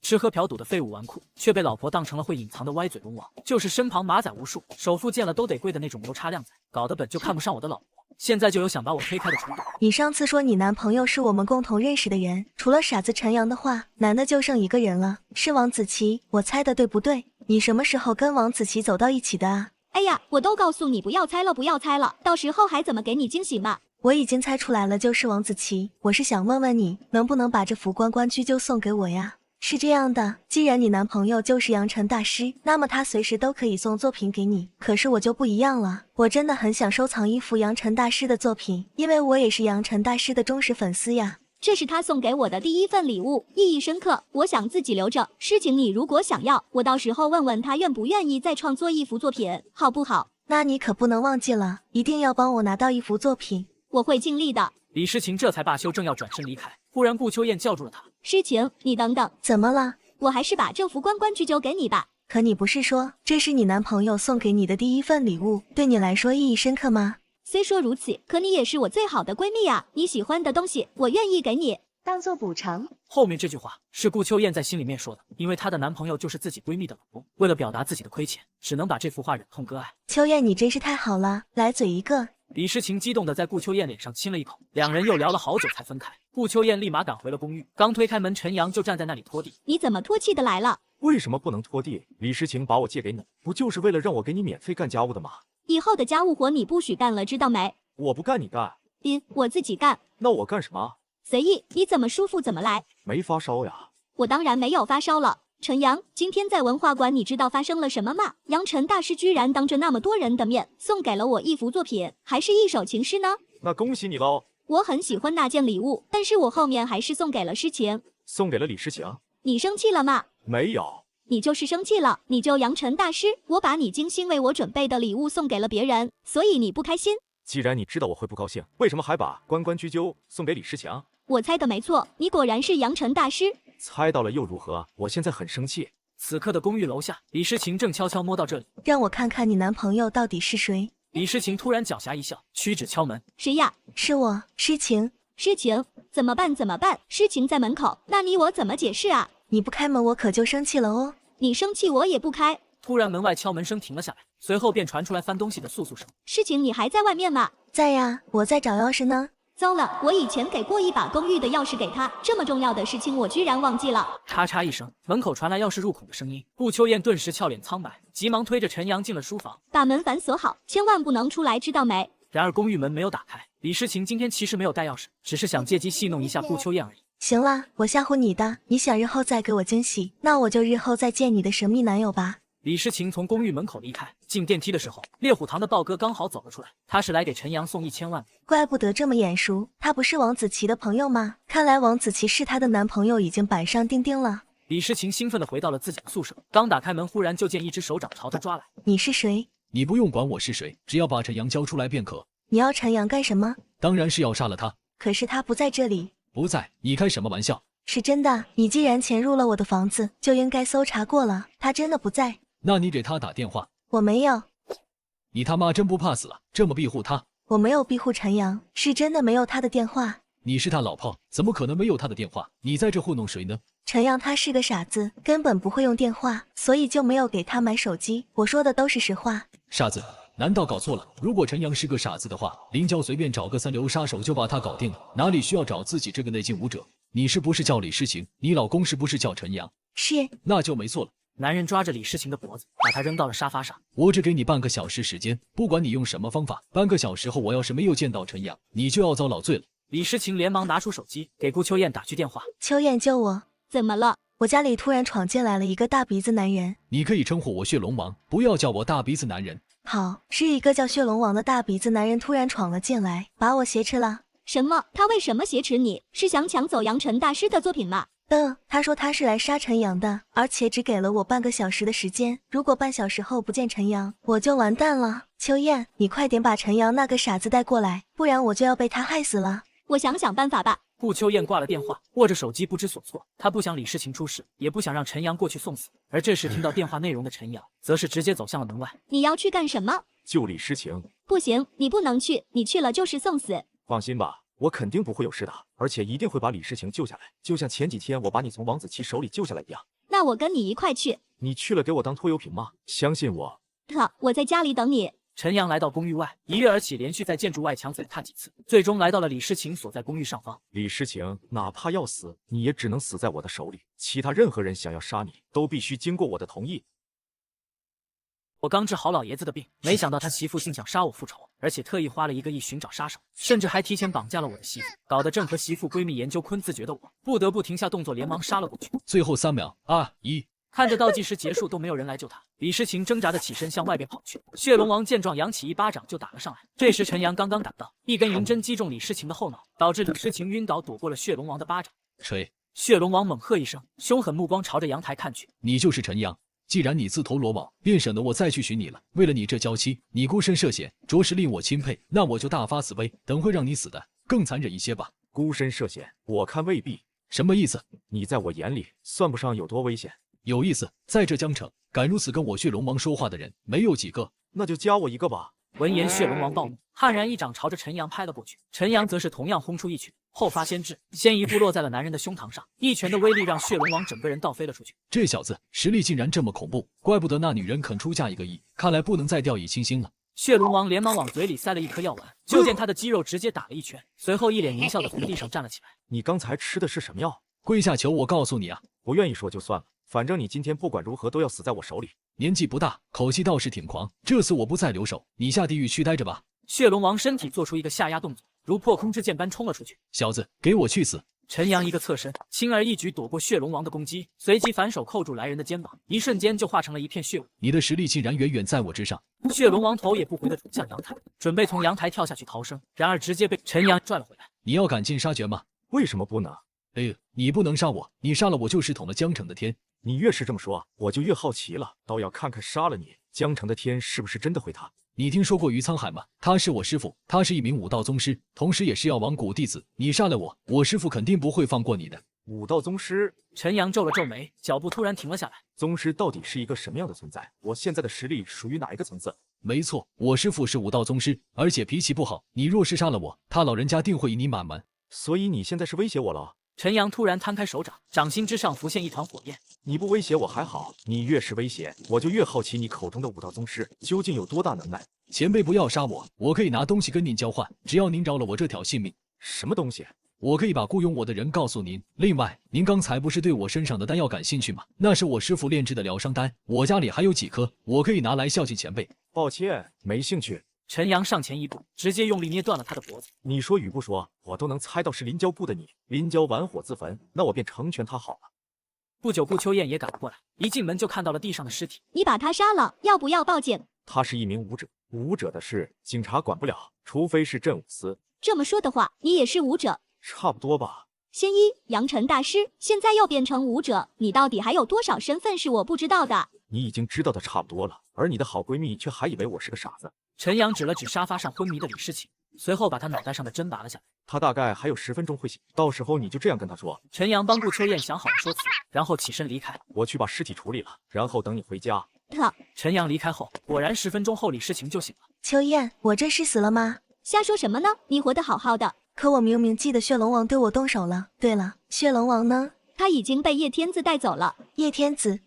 S1: 吃喝嫖赌的废物纨绔，却被老婆当成了会隐藏的歪嘴龙王，就是身旁马仔无数，首富见了都得跪的那种牛叉靓仔，搞得本就看不上我的老婆，现在就有想把我推开的冲动。
S3: 你上次说你男朋友是我们共同认识的人，除了傻子陈阳的话，男的就剩一个人了，是王子琪，我猜的对不对？你什么时候跟王子琪走到一起的啊？
S2: 哎呀，我都告诉你不要猜了，不要猜了，到时候还怎么给你惊喜嘛？
S3: 我已经猜出来了，就是王子琪。我是想问问你，能不能把这幅关关雎鸠送给我呀？是这样的，既然你男朋友就是杨晨大师，那么他随时都可以送作品给你。可是我就不一样了，我真的很想收藏一幅杨晨大师的作品，因为我也是杨晨大师的忠实粉丝呀。
S2: 这是他送给我的第一份礼物，意义深刻，我想自己留着。诗情，你如果想要，我到时候问问他愿不愿意再创作一幅作品，好不好？
S3: 那你可不能忘记了，一定要帮我拿到一幅作品。
S2: 我会尽力的。
S1: 李诗情这才罢休，正要转身离开，忽然顾秋燕叫住了他。
S2: 诗情，你等等。
S3: 怎么了？
S2: 我还是把这幅关关雎鸠给你吧。
S3: 可你不是说这是你男朋友送给你的第一份礼物，对你来说意义深刻吗？
S2: 虽说如此，可你也是我最好的闺蜜啊，你喜欢的东西我愿意给你，
S3: 当做补偿。
S1: 后面这句话是顾秋燕在心里面说的，因为她的男朋友就是自己闺蜜的老公，为了表达自己的亏欠，只能把这幅画忍痛割爱。
S3: 秋燕，你真是太好了，来嘴一个。
S1: 李诗情激动地在顾秋燕脸上亲了一口，两人又聊了好久才分开。顾秋燕立马赶回了公寓，刚推开门，陈阳就站在那里拖地。
S2: 你怎么拖气的来了？
S4: 为什么不能拖地？李诗情把我借给你，不就是为了让我给你免费干家务的吗？
S2: 以后的家务活你不许干了，知道没？
S4: 我不干你干。
S2: 我自己干。
S4: 那我干什么？
S2: 随意，你怎么舒服怎么来。
S4: 没发烧呀？
S2: 我当然没有发烧了。陈阳，今天在文化馆，你知道发生了什么吗？杨晨大师居然当着那么多人的面送给了我一幅作品，还是一首情诗呢。
S4: 那恭喜你喽！
S2: 我很喜欢那件礼物，但是我后面还是送给了诗情。
S4: 送给了李诗情？
S2: 你生气了吗？
S4: 没有。
S2: 你就是生气了，你就杨晨大师，我把你精心为我准备的礼物送给了别人，所以你不开心。
S4: 既然你知道我会不高兴，为什么还把关关雎鸠送给李诗情？
S2: 我猜的没错，你果然是杨晨大师。
S4: 猜到了又如何？我现在很生气。
S1: 此刻的公寓楼下，李诗情正悄悄摸到这里。
S3: 让我看看你男朋友到底是谁。
S1: 李诗情突然狡黠一笑，屈指敲门。
S2: 谁呀？
S3: 是我，诗情。
S2: 诗情，怎么办？怎么办？诗情在门口，那你我怎么解释啊？
S3: 你不开门，我可就生气了哦。
S2: 你生气，我也不开。
S1: 突然门外敲门声停了下来，随后便传出来翻东西的簌簌声。
S2: 诗情，你还在外面吗？
S3: 在呀，我在找钥匙呢。
S2: 糟了，我以前给过一把公寓的钥匙给他，这么重要的事情我居然忘记了。
S1: 咔嚓一声，门口传来钥匙入孔的声音。顾秋燕顿时俏脸苍白，急忙推着陈阳进了书房，
S2: 把门反锁好，千万不能出来，知道没？
S1: 然而公寓门没有打开。李诗情今天其实没有带钥匙，只是想借机戏弄一下顾秋燕而已。
S3: 行了，我吓唬你的，你想日后再给我惊喜，那我就日后再见你的神秘男友吧。
S1: 李诗情从公寓门口离开，进电梯的时候，猎虎堂的豹哥刚好走了出来，他是来给陈阳送1000万。
S3: 怪不得这么眼熟，他不是王子琪的朋友吗？看来王子琪是他的男朋友已经板上钉钉了。
S1: 李诗情兴奋地回到了自己的宿舍，刚打开门，忽然就见一只手掌朝他抓来。
S3: 你是谁？
S18: 你不用管我是谁，只要把陈阳交出来便可。
S3: 你要陈阳干什么？
S18: 当然是要杀了他。
S3: 可是他不在这里。
S18: 不在？你开什么玩笑？
S3: 是真的，你既然潜入了我的房子，就应该搜查过了，他真的不在。
S18: 那你给他打电话。
S3: 我没有。
S18: 你他妈真不怕死了，这么庇护他？
S3: 我没有庇护陈阳，是真的没有他的电话。
S18: 你是他老婆，怎么可能没有他的电话？你在这糊弄谁呢？
S3: 陈阳他是个傻子，根本不会用电话，所以就没有给他买手机。我说的都是实话。
S18: 傻子？难道搞错了？如果陈阳是个傻子的话，林娇随便找个三流杀手就把他搞定了，哪里需要找自己这个内劲武者？你是不是叫李诗情？你老公是不是叫陈阳？
S3: 是。
S18: 那就没错了。
S1: 男人抓着李诗情的脖子，把她扔到了沙发上。
S18: 我只给你半个小时时间，不管你用什么方法，半个小时后我要是没有见到陈阳，你就要遭老罪了。
S1: 李诗情连忙拿出手机给顾秋燕打去电话。
S3: 秋燕救我！
S2: 怎么了？
S3: 我家里突然闯进来了一个大鼻子男人。
S18: 你可以称呼我血龙王，不要叫我大鼻子男人。
S3: 好，是一个叫血龙王的大鼻子男人突然闯了进来，把我挟持了。
S2: 什么？他为什么挟持你？是想抢走杨晨大师的作品吗？
S3: 他说他是来杀陈阳的，而且只给了我半个小时的时间，如果半小时后不见陈阳，我就完蛋了。秋燕，你快点把陈阳那个傻子带过来，不然我就要被他害死了。
S2: 我想想办法吧。
S1: 顾秋燕挂了电话，握着手机不知所措。她不想李诗情出事，也不想让陈阳过去送死。而这时听到电话内容的陈阳，则是直接走向了门外。
S2: 你要去干什么？
S4: 救李诗情。
S2: 不行，你不能去，你去了就是送死。
S4: 放心吧，我肯定不会有事的，而且一定会把李诗情救下来，就像前几天我把你从王子期手里救下来一样。
S2: 那我跟你一块去。
S4: 你去了给我当拖油瓶吗？相信我。
S2: 我在家里等你。
S1: 陈阳来到公寓外，一跃而起，连续在建筑外墙踩踏几次，最终来到了李诗情所在公寓上方。
S4: 李诗情，哪怕要死，你也只能死在我的手里。其他任何人想要杀你，都必须经过我的同意。
S1: 我刚治好老爷子的病，没想到他媳妇竟想杀我复仇，而且特意花了1个亿寻找杀手，甚至还提前绑架了我的媳妇，搞得正和媳妇闺蜜研究昆自诀的我，不得不停下动作，连忙杀了过去。
S18: 最后3秒，2、1。
S1: 看着倒计时结束都没有人来救他，李诗情挣扎着起身向外边跑去。血龙王见状扬起一巴掌就打了上来。这时陈阳刚刚赶到，一根银针击中李诗情的后脑，导致李诗情晕倒，躲过了血龙王的巴掌。
S18: 锤！
S1: 血龙王猛喝一声，凶狠目光朝着阳台看去。
S18: 你就是陈阳，既然你自投罗网，便省得我再去寻你了。为了你这娇妻，你孤身涉险，着实令我钦佩。那我就大发慈悲，等会让你死的更残忍一些吧。
S4: 孤身涉险，我看未必。
S18: 什么意思？
S4: 你在我眼里算不上有多危险。
S18: 有意思，在这江城，敢如此跟我血龙王说话的人没有几个。
S4: 那就加我一个吧。
S1: 闻言，血龙王暴怒，悍然一掌朝着陈阳拍了过去。陈阳则是同样轰出一拳，后发先至，先一步落在了男人的胸膛上，一拳的威力让血龙王整个人倒飞了出去。
S18: 这小子实力竟然这么恐怖，怪不得那女人肯出价1个亿，看来不能再掉以轻心了。
S1: 血龙王连忙往嘴里塞了一颗药丸，就见他的肌肉直接打了一拳，随后一脸狞笑的从地上站了起来。
S4: 你刚才吃的是什么药？
S18: 跪下求我告诉你啊！
S4: 不愿意说就算了，反正你今天不管如何都要死在我手里。
S18: 年纪不大，口气倒是挺狂。这次我不再留手，你下地狱去待着吧。
S1: 血龙王身体做出一个下压动作，如破空之剑般冲了出去。
S18: 小子，给我去死！
S1: 陈阳一个侧身，轻而易举躲过血龙王的攻击，随即反手扣住来人的肩膀，一瞬间就化成了一片血雾。
S18: 你的实力竟然远远在我之上！
S1: 血龙王头也不回地冲向阳台，准备从阳台跳下去逃生，然而直接被陈阳拽了回来。
S18: 你要赶尽杀绝吗？
S4: 为什么不能？
S18: 你不能杀我，你杀了我就是捅了江城的天。
S4: 你越是这么说，我就越好奇了，倒要看看杀了你，江城的天是不是真的会塌。
S18: 你听说过于沧海吗？他是我师父，他是一名武道宗师，同时也是药王谷弟子。你杀了我，我师父肯定不会放过你的。
S4: 武道宗师？
S1: 陈阳皱了皱眉，脚步突然停了下来。
S4: 宗师到底是一个什么样的存在？我现在的实力属于哪一个层次？
S18: 没错，我师父是武道宗师，而且脾气不好。你若是杀了我，他老人家定会以你满门。
S4: 所以你现在是威胁我了？
S1: 陈阳突然摊开手掌，掌心之上浮现一团火焰。
S4: 你不威胁我还好，你越是威胁，我就越好奇你口中的武道宗师究竟有多大能耐。
S18: 前辈不要杀我，我可以拿东西跟您交换，只要您饶了我这条性命。
S4: 什么东西？
S18: 我可以把雇佣我的人告诉您。另外，您刚才不是对我身上的丹药感兴趣吗？那是我师父炼制的疗伤丹，我家里还有几颗，我可以拿来孝敬前辈。
S4: 抱歉，没兴趣。
S1: 陈阳上前一步，直接用力捏断了他的脖子。
S4: 你说与不说，我都能猜到是林娇部的你。林娇玩火自焚，那我便成全他好了。
S1: 不久，顾秋燕也赶了过来，一进门就看到了地上的尸体。
S2: 你把他杀了，要不要报警？
S4: 他是一名武者，武者的事警察管不了，除非是镇武司。
S2: 这么说的话，你也是武者？
S4: 差不多吧。
S2: 仙一，杨晨大师，现在又变成武者，你到底还有多少身份是我不知道的？
S4: 你已经知道的差不多了，而你的好闺蜜却还以为我是个傻子。
S1: 陈阳指了指沙发上昏迷的李诗情，随后把他脑袋上的针拔了下来。
S4: 他大概还有10分钟会醒，到时候你就这样跟他说。
S1: 陈阳帮顾秋燕想好了说辞，然后起身离开。
S4: 我去把尸体处理了，然后等你回家。
S1: 陈阳离开后，果然10分钟后李诗情就醒了。
S3: 秋燕，我这是死了吗？
S2: 瞎说什么呢？你活得好好的。
S3: 可我明明记得血龙王对我动手了。对了，血龙王呢？
S2: 他已经被叶天子带走了。
S3: 叶天子？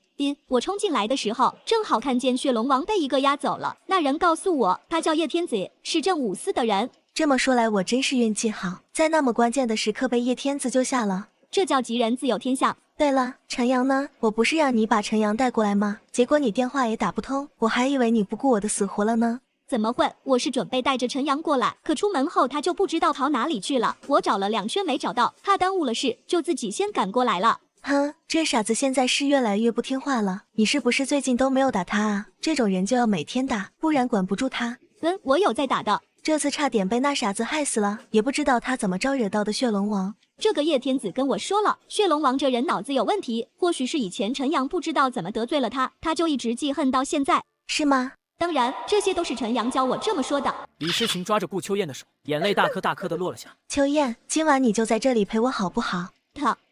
S2: 我冲进来的时候，正好看见血龙王被一个押走了。那人告诉我，他叫叶天子，是正武司的人。
S3: 这么说来，我真是运气好，在那么关键的时刻被叶天子救下了。
S2: 这叫吉人自有天相。
S3: 对了，陈阳呢？我不是让你把陈阳带过来吗？结果你电话也打不通，我还以为你不顾我的死活了呢。
S2: 怎么会？我是准备带着陈阳过来，可出门后他就不知道跑哪里去了。我找了2圈没找到，怕耽误了事，就自己先赶过来了。
S3: 哼，这傻子现在是越来越不听话了。你是不是最近都没有打他啊？这种人就要每天打，不然管不住他。
S2: 我有在打的，
S3: 这次差点被那傻子害死了，也不知道他怎么招惹到的血龙王。
S2: 这个叶天子跟我说了，血龙王这人脑子有问题，或许是以前陈阳不知道怎么得罪了他，他就一直记恨到现在。
S3: 是吗？
S2: 当然，这些都是陈阳教我这么说的。
S1: 李诗情抓着顾秋燕的手，眼泪大颗大颗的落了下。
S3: 秋燕，今晚你就在这里陪我好不好？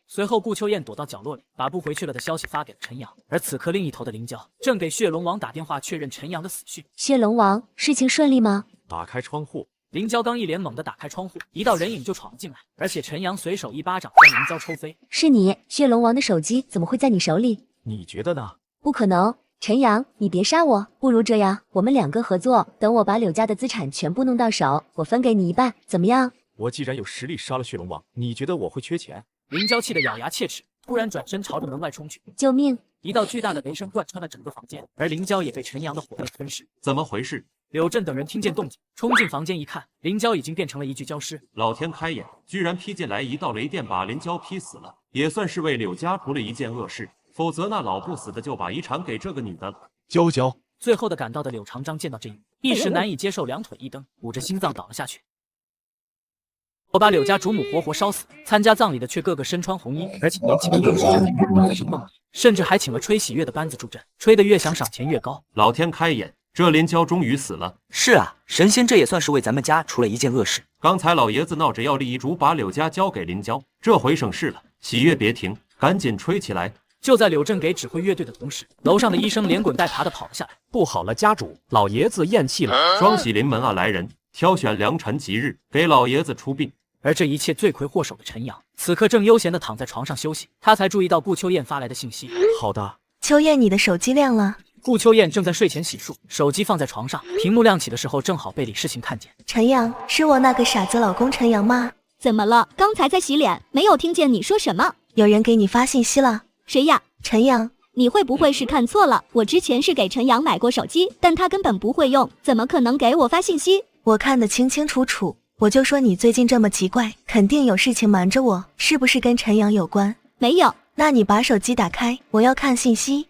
S1: 随后，顾秋燕躲到角落里，把不回去了的消息发给了陈阳。而此刻，另一头的林娇正给血龙王打电话确认陈阳的死讯。
S15: 血龙王，事情顺利吗？
S4: 打开窗户。
S1: 林娇刚一脸猛地打开窗户，一道人影就闯了进来，而且陈阳随手一巴掌将林娇抽飞。
S15: 是你，血龙王的手机怎么会在你手里？
S4: 你觉得呢？
S15: 不可能，陈阳，你别杀我，不如这样，我们2个合作，等我把柳家的资产全部弄到手，我分给你1半，怎么样？
S4: 我既然有实力杀了血龙王，你觉得我会缺钱？
S1: 林娇气得咬牙切齿，突然转身朝着门外冲去。
S15: 救命！
S1: 一道巨大的雷声贯穿了整个房间，而林娇也被陈阳的火焰吞噬。
S8: 怎么回事？
S1: 柳震等人听见动静，冲进房间一看，林娇已经变成了一具焦尸。
S8: 老天开眼，居然劈进来一道雷电，把林娇劈死了，也算是为柳家除了一件恶事，否则那老不死的就把遗产给这个女的了。
S14: 娇娇，
S1: 最后的赶到的柳长章见到这一幕，一时难以接受，2腿一蹬，捂着心脏倒了下去。我把柳家主母活活烧死，参加葬礼的却个个身穿红衣，而且年轻的又是梦里，甚至还请了吹喜乐的班子助阵，吹得越响赏钱越高。
S8: 老天开眼，这林娇终于死了。
S12: 是啊，神仙这也算是为咱们家除了一件恶事。
S8: 刚才老爷子闹着要立遗嘱把柳家交给林娇，这回省事了，喜乐别停，赶紧吹起来。
S1: 就在柳震给指挥乐队的同时，楼上的医生连滚带爬的跑了下来。
S9: 不好了，家主，老爷子咽气了。
S8: 双喜临门啊，来人，挑选良辰吉日，给老爷子出殡。
S1: 而这一切罪魁祸首的陈阳，此刻正悠闲地躺在床上休息，他才注意到顾秋燕发来的信息。
S4: 好的。
S3: 秋燕，你的手机亮了。
S1: 顾秋燕正在睡前洗漱，手机放在床上，屏幕亮起的时候，正好被李诗情看见。
S3: 陈阳，是我那个傻子老公陈阳吗？
S2: 怎么了？刚才在洗脸，没有听见你说什么。
S3: 有人给你发信息了。
S2: 谁呀？
S3: 陈阳。
S2: 你会不会是看错了？我之前是给陈阳买过手机，但他根本不会用，怎么可能给我发信息？
S3: 我看得清清楚楚。我就说你最近这么奇怪，肯定有事情瞒着我，是不是跟陈阳有关？
S2: 没有。
S3: 那你把手机打开，我要看信息。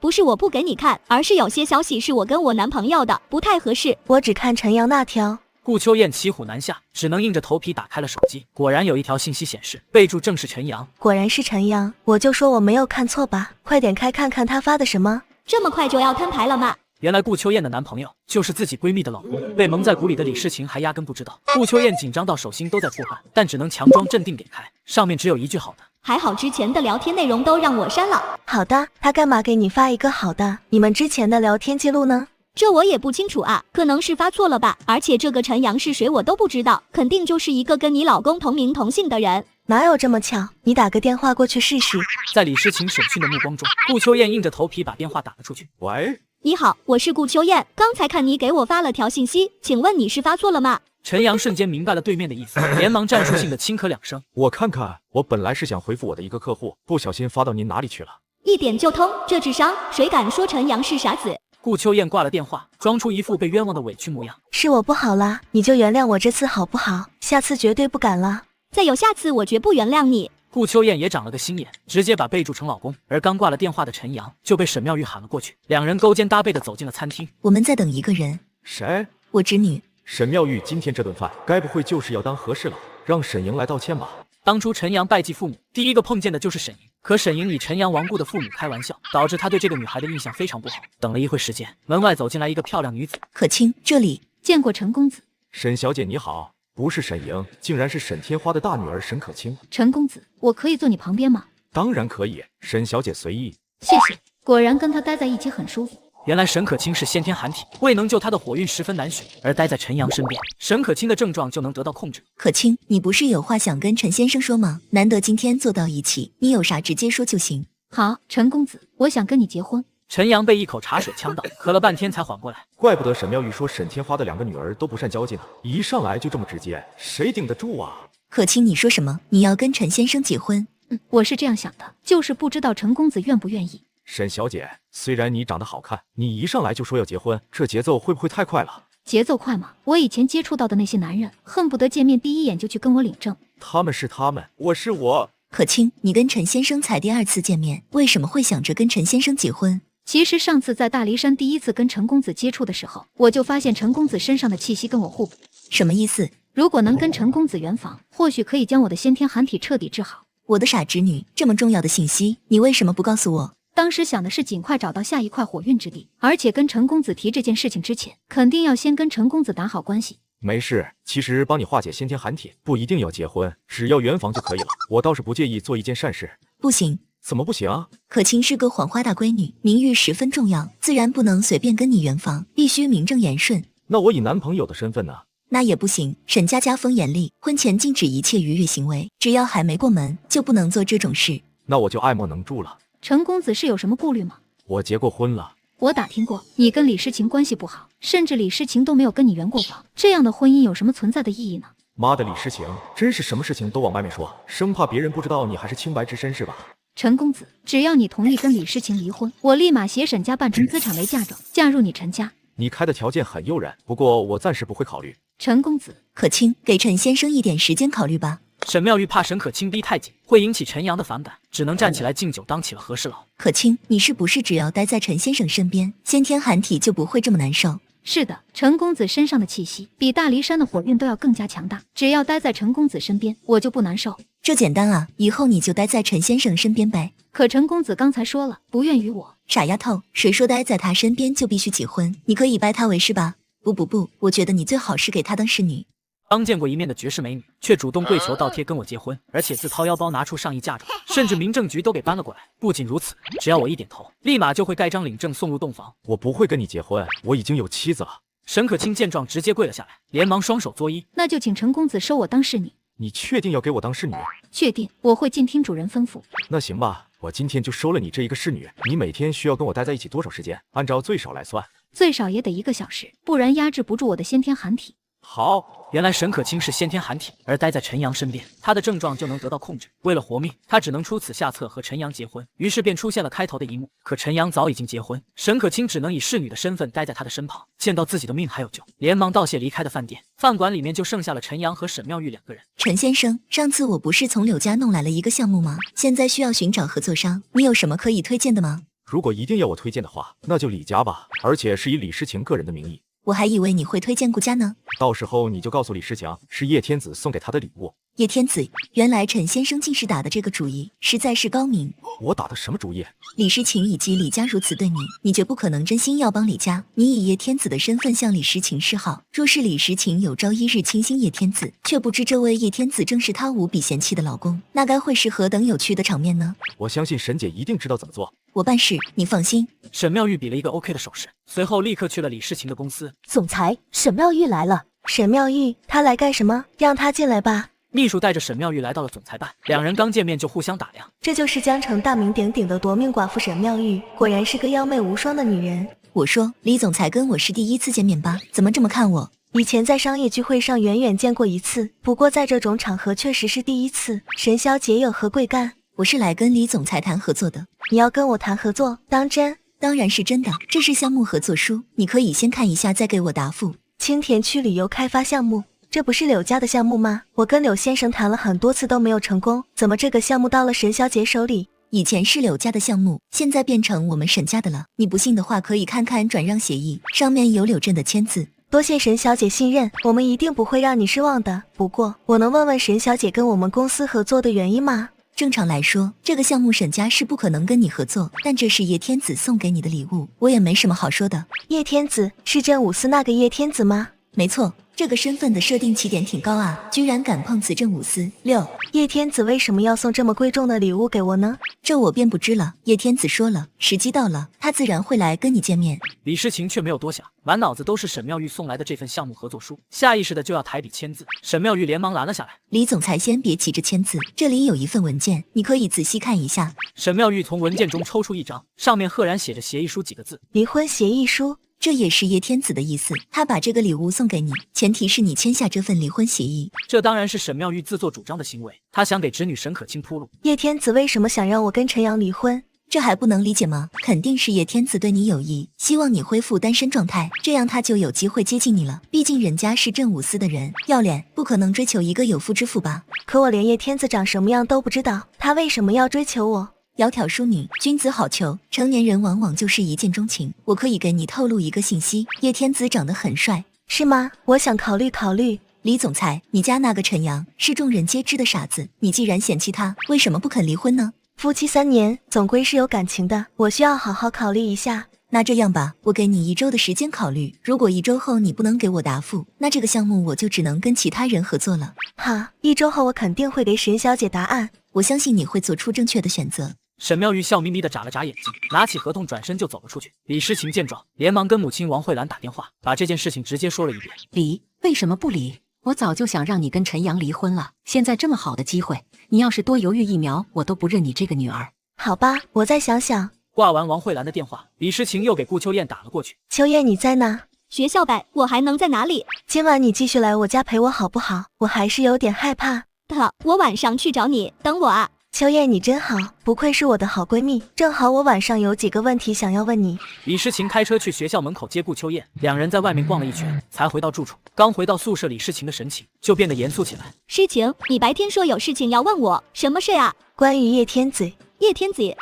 S2: 不是我不给你看，而是有些消息是我跟我男朋友的，不太合适。
S3: 我只看陈阳那条。
S1: 顾秋燕骑虎难下，只能硬着头皮打开了手机，果然有一条信息显示，备注正是陈阳。
S3: 果然是陈阳，我就说我没有看错吧？快点开看看他发的什么。
S2: 这么快就要摊牌了吗？
S1: 原来顾秋燕的男朋友就是自己闺蜜的老公，被蒙在鼓里的李诗情还压根不知道。顾秋燕紧张到手心都在出汗，但只能强装镇定点开，上面只有一句好的。
S2: 还好之前的聊天内容都让我删了。
S3: 好的，他干嘛给你发一个好的？你们之前的聊天记录呢？
S2: 这我也不清楚啊，可能是发错了吧。而且这个陈阳是谁我都不知道，肯定就是一个跟你老公同名同姓的人。
S3: 哪有这么巧？你打个电话过去试试。
S1: 在李诗情审讯的目光中，顾秋燕硬着头皮把电话打了出去。
S4: 喂，
S2: 你好，我是顾秋燕，刚才看你给我发了条信息，请问你是发错了吗？
S1: 陈阳瞬间明白了对面的意思，连忙战术性的轻咳2声。
S4: 我看看，我本来是想回复我的一个客户，不小心发到您哪里去了？
S2: 一点就通，这智商，谁敢说陈阳是傻子？
S1: 顾秋燕挂了电话，装出一副被冤枉的委屈模样。
S3: 是我不好啦，你就原谅我这次好不好？下次绝对不敢了。
S2: 再有下次，我绝不原谅你。
S1: 顾秋燕也长了个心眼，直接把备注成老公。而刚挂了电话的陈阳就被沈妙玉喊了过去，两人勾肩搭背的走进了餐厅。
S16: 我们在等一个人。
S4: 谁？
S16: 我侄女。
S4: 沈妙玉今天这顿饭，该不会就是要当和事佬，让沈莹来道歉吧？
S1: 当初陈阳拜祭父母，第一个碰见的就是沈莹。可沈莹以陈阳亡故的父母开玩笑，导致他对这个女孩的印象非常不好。等了一会时间，门外走进来一个漂亮女子。
S16: 可卿，这里
S25: 见过陈公子。
S4: 沈小姐你好，不是沈莹，竟然是沈天花的大女儿沈可卿。
S25: 陈公子，我可以坐你旁边吗？
S4: 当然可以，沈小姐随意。
S25: 谢谢。果然跟他待在一起很舒服。
S1: 原来沈可卿是先天寒体，未能救她的火运十分难寻，而待在陈阳身边，沈可卿的症状就能得到控制。
S16: 可卿，你不是有话想跟陈先生说吗？难得今天坐到一起，你有啥直接说就行。
S25: 好，陈公子，我想跟你结婚。
S1: 陈阳被一口茶水呛到，咳了半天才缓过来。
S4: 怪不得沈妙玉说沈天花的2个女儿都不善交际呢，一上来就这么直接，谁顶得住啊？
S16: 可卿，你说什么？你要跟陈先生结婚？
S25: 我是这样想的，就是不知道陈公子愿不愿意。
S4: 沈小姐，虽然你长得好看，你一上来就说要结婚，这节奏会不会太快了？
S25: 节奏快吗？我以前接触到的那些男人，恨不得见面第一眼就去跟我领证。
S4: 他们是他们，我是我。
S16: 可卿，你跟陈先生才第2次见面，为什么会想着跟陈先生结婚？
S25: 其实上次在大梨山第1次跟陈公子接触的时候，我就发现陈公子身上的气息跟我互补。
S16: 什么意思？
S25: 如果能跟陈公子圆房，或许可以将我的先天寒体彻底治好。
S16: 我的傻侄女，这么重要的信息，你为什么不告诉我？
S25: 当时想的是尽快找到下一块火运之地，而且跟陈公子提这件事情之前，肯定要先跟陈公子打好关系。
S4: 没事，其实帮你化解先天寒体，不一定要结婚，只要圆房就可以了。我倒是不介意做一件善事。
S16: 不行。
S4: 怎么不行啊？
S16: 可卿是个黄花大闺女，名誉十分重要，自然不能随便跟你圆房，必须名正言顺。
S4: 那我以男朋友的身份呢？
S16: 那也不行，沈家家风严厉，婚前禁止一切逾越行为，只要还没过门，就不能做这种事。
S4: 那我就爱莫能助了。
S25: 陈公子是有什么顾虑吗？
S4: 我结过婚了。
S25: 我打听过，你跟李诗情关系不好，甚至李诗情都没有跟你圆过房，这样的婚姻有什么存在的意义呢？
S4: 妈的，李诗情，真是什么事情都往外面说，生怕别人不知道你还是清白之身是吧？
S25: 陈公子，只要你同意跟李诗情离婚，我立马携沈家办成资产为嫁妆，嫁入你陈家。
S4: 你开的条件很诱人，不过我暂时不会考虑。
S25: 陈公子，
S16: 可卿，给陈先生一点时间考虑吧。
S1: 沈妙玉怕沈可卿逼太紧，会引起陈阳的反感，只能站起来敬酒，当起了和事佬。
S16: 可卿，你是不是只要待在陈先生身边，先天寒体就不会这么难受？
S25: 是的，陈公子身上的气息比大梨山的火运都要更加强大，只要待在陈公子身边，我就不难受。
S16: 这简单啊，以后你就待在陈先生身边呗。
S25: 可陈公子刚才说了，不愿与我。
S16: 傻丫头，谁说待在他身边就必须结婚？你可以拜他为师吧。不，我觉得你最好是给他当侍女。
S1: 刚见过一面的绝世美女，却主动跪求倒贴跟我结婚，而且自掏腰包拿出上亿嫁妆，甚至民政局都给搬了过来。不仅如此，只要我一点头，立马就会盖章领证送入洞房。
S4: 我不会跟你结婚，我已经有妻子了。
S1: 沈可卿见状直接跪了下来，连忙双手作揖。
S25: 那就请陈公子收我当侍女。
S4: 你确定要给我当侍女？
S25: 确定，我会尽听主人吩咐。
S4: 那行吧，我今天就收了你这一个侍女。你每天需要跟我待在一起多少时间？按照最少来算。
S25: 最少也得1个小时，不然压制不住我的先天寒体。
S1: 好，原来沈可卿是先天寒体，而待在陈阳身边，他的症状就能得到控制。为了活命，他只能出此下策和陈阳结婚。于是便出现了开头的一幕。可陈阳早已经结婚，沈可卿只能以侍女的身份待在他的身旁。见到自己的命还有救，连忙道谢离开的饭店。饭馆里面就剩下了陈阳和沈妙玉2个人。
S16: 陈先生，上次我不是从柳家弄来了一个项目吗？现在需要寻找合作商，你有什么可以推荐的吗？
S4: 如果一定要我推荐的话，那就李家吧，而且是以李诗情个人的名义。
S16: 我还以为你会推荐顾家呢。
S4: 到时候你就告诉李诗情，是叶天子送给他的礼物。
S16: 叶天子，原来陈先生竟是打的这个主意，实在是高明。
S4: 我打的什么主意？
S16: 李诗情以及李家如此对你，你绝不可能真心要帮李家。你以叶天子的身份向李诗情示好，若是李诗情有朝一日倾心叶天子，却不知这位叶天子正是她无比嫌弃的老公，那该会是何等有趣的场面呢？
S4: 我相信沈姐一定知道怎么做。
S16: 我办事，你放心。
S1: 沈妙玉比了一个 OK 的手势，随后立刻去了李诗情的公司。
S3: 总裁，沈妙玉来了。沈妙玉，她来干什么？让她进来吧。
S1: 秘书带着沈妙玉来到了总裁办，2人刚见面就互相打量。
S3: 这就是江城大名鼎鼎的夺命寡妇沈妙玉，果然是个妖媚无双的女人。
S16: 我说，李总裁跟我是第1次见面吧？怎么这么看我？
S3: 以前在商业聚会上远远见过1次，不过在这种场合确实是第1次。沈小姐有何贵干？
S16: 我是来跟李总裁谈合作的。
S3: 你要跟我谈合作？当真？
S16: 当然是真的，这是项目合作书，你可以先看一下再给我答复。
S3: 青田区旅游开发项目，这不是柳家的项目吗？我跟柳先生谈了很多次都没有成功，怎么这个项目到了沈小姐手里？
S16: 以前是柳家的项目，现在变成我们沈家的了。你不信的话，可以看看转让协议，上面有柳镇的签字。
S3: 多谢沈小姐信任，我们一定不会让你失望的。不过，我能问问沈小姐跟我们公司合作的原因吗？
S16: 正常来说，这个项目沈家是不可能跟你合作，但这是叶天子送给你的礼物，我也没什么好说的。
S3: 叶天子是真武司那个叶天子吗？
S16: 没错，这个身份的设定起点挺高啊，居然敢碰此正五司。6，
S3: 叶天子为什么要送这么贵重的礼物给我呢？
S16: 这我便不知了。叶天子说了，时机到了，他自然会来跟你见面。
S1: 李诗情却没有多想，满脑子都是沈妙玉送来的这份项目合作书，下意识的就要抬笔签字。沈妙玉连忙拦了下来。
S16: 李总裁先别急着签字，这里有一份文件，你可以仔细看一下。
S1: 沈妙玉从文件中抽出一张，上面赫然写着协议书几个字。
S3: 离婚协议书。
S16: 这也是叶天子的意思，他把这个礼物送给你，前提是你签下这份离婚协议。
S1: 这当然是沈妙玉自作主张的行为，她想给侄女沈可卿铺路。
S3: 叶天子为什么想让我跟陈阳离婚？
S16: 这还不能理解吗？肯定是叶天子对你有意，希望你恢复单身状态，这样他就有机会接近你了。毕竟人家是正五司的人，要脸，不可能追求一个有妇之夫吧？
S3: 可我连叶天子长什么样都不知道，他为什么要追求我？
S16: 窈窕淑女，君子好逑。成年人往往就是一见钟情。我可以给你透露一个信息，叶天子长得很帅。
S3: 是吗？我想考虑考虑。
S16: 李总裁，你家那个陈阳是众人皆知的傻子，你既然嫌弃他，为什么不肯离婚呢？
S3: 夫妻3年，总归是有感情的，我需要好好考虑一下。
S16: 那这样吧，我给你1周的时间考虑，如果1周后你不能给我答复，那这个项目我就只能跟其他人合作了。
S3: 好，1周后我肯定会给沈小姐答案，
S16: 我相信你会做出正确的选择。
S1: 沈妙玉笑眯眯地眨了眨眼睛，拿起合同转身就走了出去。李诗情见状，连忙跟母亲王慧兰打电话，把这件事情直接说了一遍。
S7: 离？为什么不离？我早就想让你跟陈阳离婚了，现在这么好的机会，你要是多犹豫1秒，我都不认你这个女儿。
S3: 好吧，我再想想。
S1: 挂完王慧兰的电话，李诗情又给顾秋燕打了过去。
S3: 秋燕你在哪？
S2: 学校呗，我还能在哪里？
S3: 今晚你继续来我家陪我好不好？我还是有点害怕。
S2: 的，我晚上去找你，等我啊。
S3: 秋燕你真好，不愧是我的好闺蜜，正好我晚上有几个问题想要问你。
S1: 李诗情开车去学校门口接顾秋燕，两人在外面逛了一圈，才回到住处。刚回到宿舍，李诗情的神情就变得严肃起来。
S2: 诗情，你白天说有事情要问我，什么事啊？
S3: 关于叶天子。
S2: 叶天子，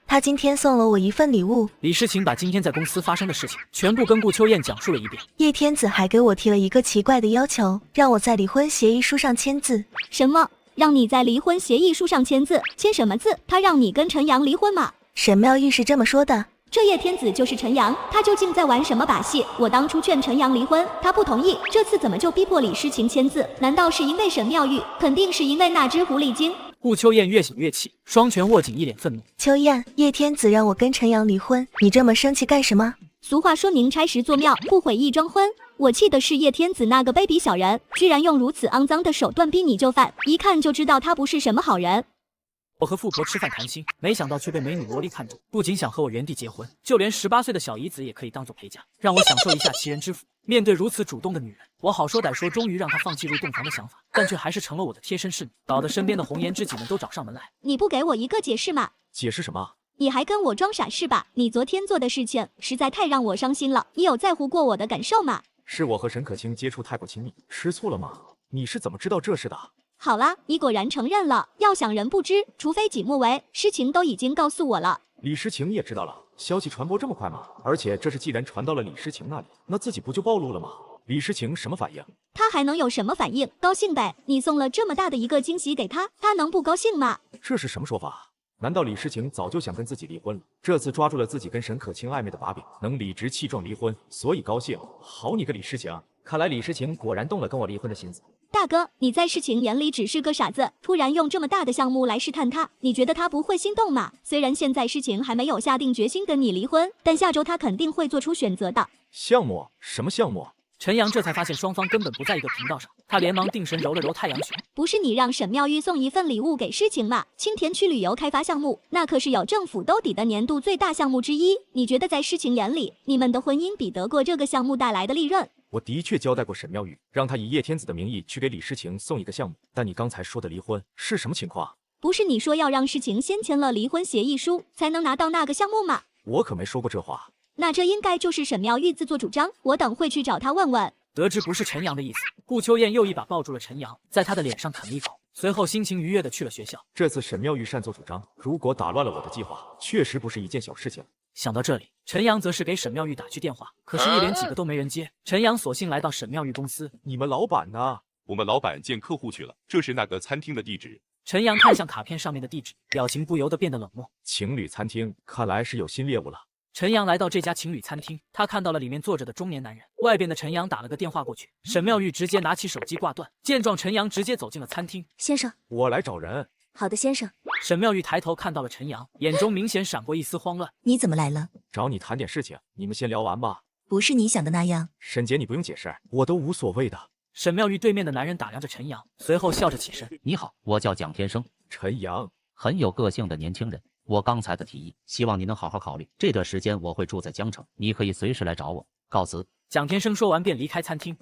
S3: 他今天送了我一份礼物。
S1: 李诗情把今天在公司发生的事情全部跟顾秋燕讲述了一遍。
S3: 叶天子还给我提了一个奇怪的要求，让我在离婚协议书上签字。
S2: 什么？让你在离婚协议书上签字？签什么字？他让你跟陈阳离婚吗？
S3: 沈妙玉是这么说的。
S2: 这叶天子就是陈阳，他究竟在玩什么把戏？我当初劝陈阳离婚，他不同意，这次怎么就逼迫李诗情签字？难道是因为沈妙玉？肯定是因为那只狐狸精。
S1: 顾秋燕越想越气，双拳握紧，一脸愤怒。
S3: 秋燕，叶天子让我跟陈阳离婚，你这么生气干什么？
S2: 俗话说宁拆十座庙，不毁一桩婚。我气的是叶天子那个卑鄙小人，居然用如此肮脏的手段逼你就范，一看就知道他不是什么好人。
S1: 我和富婆吃饭谈心，没想到却被美女萝莉看中，不仅想和我原地结婚，就连18岁的小姨子也可以当做陪嫁，让我享受一下其人之福。面对如此主动的女人，我好说歹说，终于让她放弃入洞房的想法，但却还是成了我的贴身侍女，搞得身边的红颜知己们都找上门来。
S2: 你不给我一个解释吗？
S4: 解释什么？
S2: 你还跟我装傻是吧？你昨天做的事情实在太让我伤心了，你有在乎过我的感受吗？
S4: 是我和沈可卿接触太过亲密，吃醋了吗？你是怎么知道这事的？
S2: 好啦，你果然承认了。要想人不知，除非己莫为，事情都已经告诉我了。
S4: 李诗情也知道了，消息传播这么快吗？而且这事既然传到了李诗情那里，那自己不就暴露了吗？李诗情什么反应？
S2: 他还能有什么反应？高兴呗！你送了这么大的一个惊喜给他，他能不高兴吗？
S4: 这是什么说法？难道李诗情早就想跟自己离婚了？这次抓住了自己跟沈可卿暧昧的把柄，能理直气壮离婚，所以高兴。好你个李诗情，看来李诗情果然动了跟我离婚的心思。
S2: 大哥，你在诗情眼里只是个傻子，突然用这么大的项目来试探他，你觉得他不会心动吗？虽然现在诗情还没有下定决心跟你离婚，但下周他肯定会做出选择的。
S4: 项目？什么项目？
S1: 陈阳这才发现双方根本不在一个频道上，他连忙定神揉了揉太阳穴。
S2: 不是你让沈妙玉送一份礼物给诗情吗？青田区旅游开发项目，那可是有政府兜底的年度最大项目之一。你觉得在诗情眼里，你们的婚姻比得过这个项目带来的利润？
S4: 我的确交代过沈妙玉，让她以叶天子的名义去给李诗情送一个项目，但你刚才说的离婚是什么情况？
S2: 不是你说要让诗情先签了离婚协议书，才能拿到那个项目吗？
S4: 我可没说过这话。
S2: 那这应该就是沈妙玉自作主张，我等会去找她问问。
S1: 得知不是陈阳的意思，顾秋燕又一把抱住了陈阳，在他的脸上啃了一口，随后心情愉悦地去了学校。
S4: 这次沈妙玉擅作主张，如果打乱了我的计划，确实不是一件小事情。
S1: 想到这里，陈阳则是给沈妙玉打去电话，可是一连几个都没人接。陈阳索性来到沈妙玉公司。
S4: 你们老板呢？
S10: 我们老板见客户去了，这是那个餐厅的地址。
S1: 陈阳看向卡片上面的地址，表情不由得变得冷漠。
S4: 情侣餐厅，看来是有新猎物了。
S1: 陈阳来到这家情侣餐厅，他看到了里面坐着的中年男人。外边的陈阳打了个电话过去，沈妙玉直接拿起手机挂断。见状，陈阳直接走进了餐厅。
S15: 先生，
S4: 我来找人。
S15: 好的，先生。
S1: 沈妙玉抬头看到了陈阳，眼中明显闪过一丝慌乱。
S16: 你怎么来了？
S4: 找你谈点事情，你们先聊完吧。
S16: 不是你想的那样。
S4: 沈姐，你不用解释，我都无所谓的。
S1: 沈妙玉对面的男人打量着陈阳，随后笑着起身。
S19: 你好，我叫蒋天生。
S4: 陈阳，
S19: 很有个性的年轻人。我刚才的提议，希望你能好好考虑。这段时间我会住在江城，你可以随时来找我。告辞。
S1: 蒋天生说完便离开餐厅。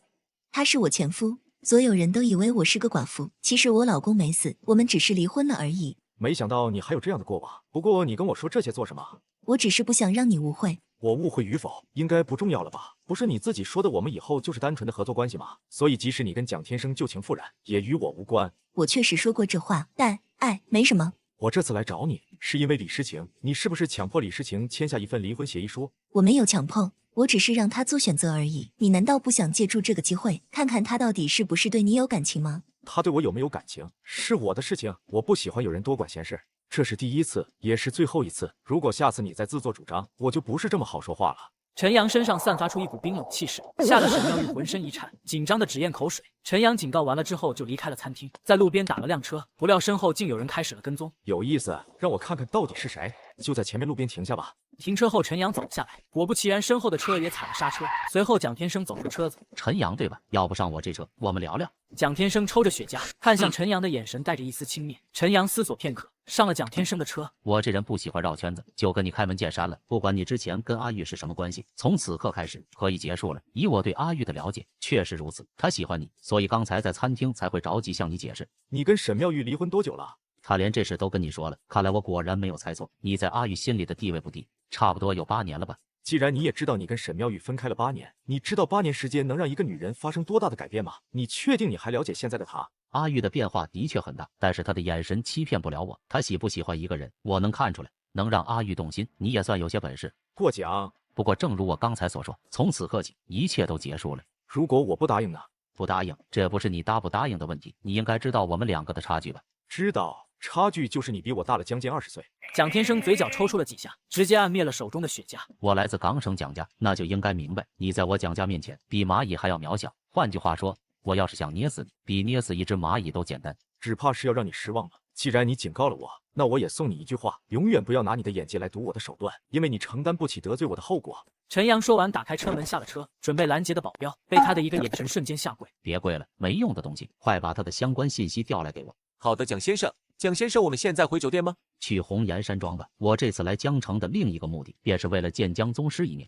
S16: 他是我前夫，所有人都以为我是个寡妇，其实我老公没死，我们只是离婚了而已。
S4: 没想到你还有这样的过往。不过你跟我说这些做什么？
S16: 我只是不想让你误会。
S4: 我误会与否应该不重要了吧？不是你自己说的，我们以后就是单纯的合作关系吗？所以即使你跟蒋天生旧情复燃，也与我无关。
S16: 我确实说过这话，但没什么。
S4: 我这次来找你，是因为李诗情。你是不是强迫李诗情签下一份离婚协议书？
S16: 我没有强迫，我只是让他做选择而已。你难道不想借助这个机会，看看他到底是不是对你有感情吗？
S4: 他对我有没有感情，是我的事情。我不喜欢有人多管闲事。这是第一次，也是最后一次。如果下次你再自作主张，我就不是这么好说话了。
S1: 陈阳身上散发出一股冰冷气势，吓得沈妙玉浑身一颤，紧张的直咽口水。陈阳警告完了之后就离开了餐厅，在路边打了辆车，不料身后竟有人开始了跟踪。
S4: 有意思，让我看看到底是谁。就在前面路边停下吧。
S1: 停车后，陈阳走了下来，果不其然，身后的车也踩了刹车。随后，蒋天生走出车子。
S19: 陈阳对吧？要不上我这车，我们聊聊。
S1: 蒋天生抽着雪茄，看向陈阳的眼神带着一丝轻蔑。陈阳思索片刻，上了蒋天生的车。
S19: 我这人不喜欢绕圈子，就跟你开门见山了。不管你之前跟阿玉是什么关系，从此刻开始可以结束了。以我对阿玉的了解，确实如此。她喜欢你，所以刚才在餐厅才会着急向你解释。
S4: 你跟沈妙玉离婚多久了？
S19: 他连这事都跟你说了，看来我果然没有猜错，你在阿玉心里的地位不低，差不多有8年了吧。
S4: 既然你也知道你跟沈妙玉分开了8年，你知道8年时间能让一个女人发生多大的改变吗？你确定你还了解现在的她？
S19: 阿玉的变化的确很大，但是她的眼神欺骗不了我，她喜不喜欢一个人，我能看出来。能让阿玉动心，你也算有些本事。
S4: 过奖。
S19: 不过正如我刚才所说，从此刻起，一切都结束了。
S4: 如果我不答应呢？
S19: 不答应，这不是你答不答应的问题，你应该知道我们2个的差距吧？
S4: 知道。差距就是你比我大了将近20岁。
S1: 蒋天生嘴角抽搐了几下，直接按灭了手中的雪茄。
S19: 我来自港省蒋家，那就应该明白，你在我蒋家面前比蚂蚁还要渺小。换句话说，我要是想捏死你，比捏死一只蚂蚁都简单。
S4: 只怕是要让你失望了。既然你警告了我，那我也送你一句话：永远不要拿你的眼界来赌我的手段，因为你承担不起得罪我的后果。
S1: 陈阳说完，打开车门下了车，准备拦截的保镖被他的一个眼神瞬间吓跪。
S19: 别跪了，没用的东西，快把他的相关信息调来给我。
S6: 好的，蒋先生。蒋先生，我们现在回酒店吗？
S19: 去红岩山庄吧。我这次来江城的另一个目的，便是为了见江宗师一面。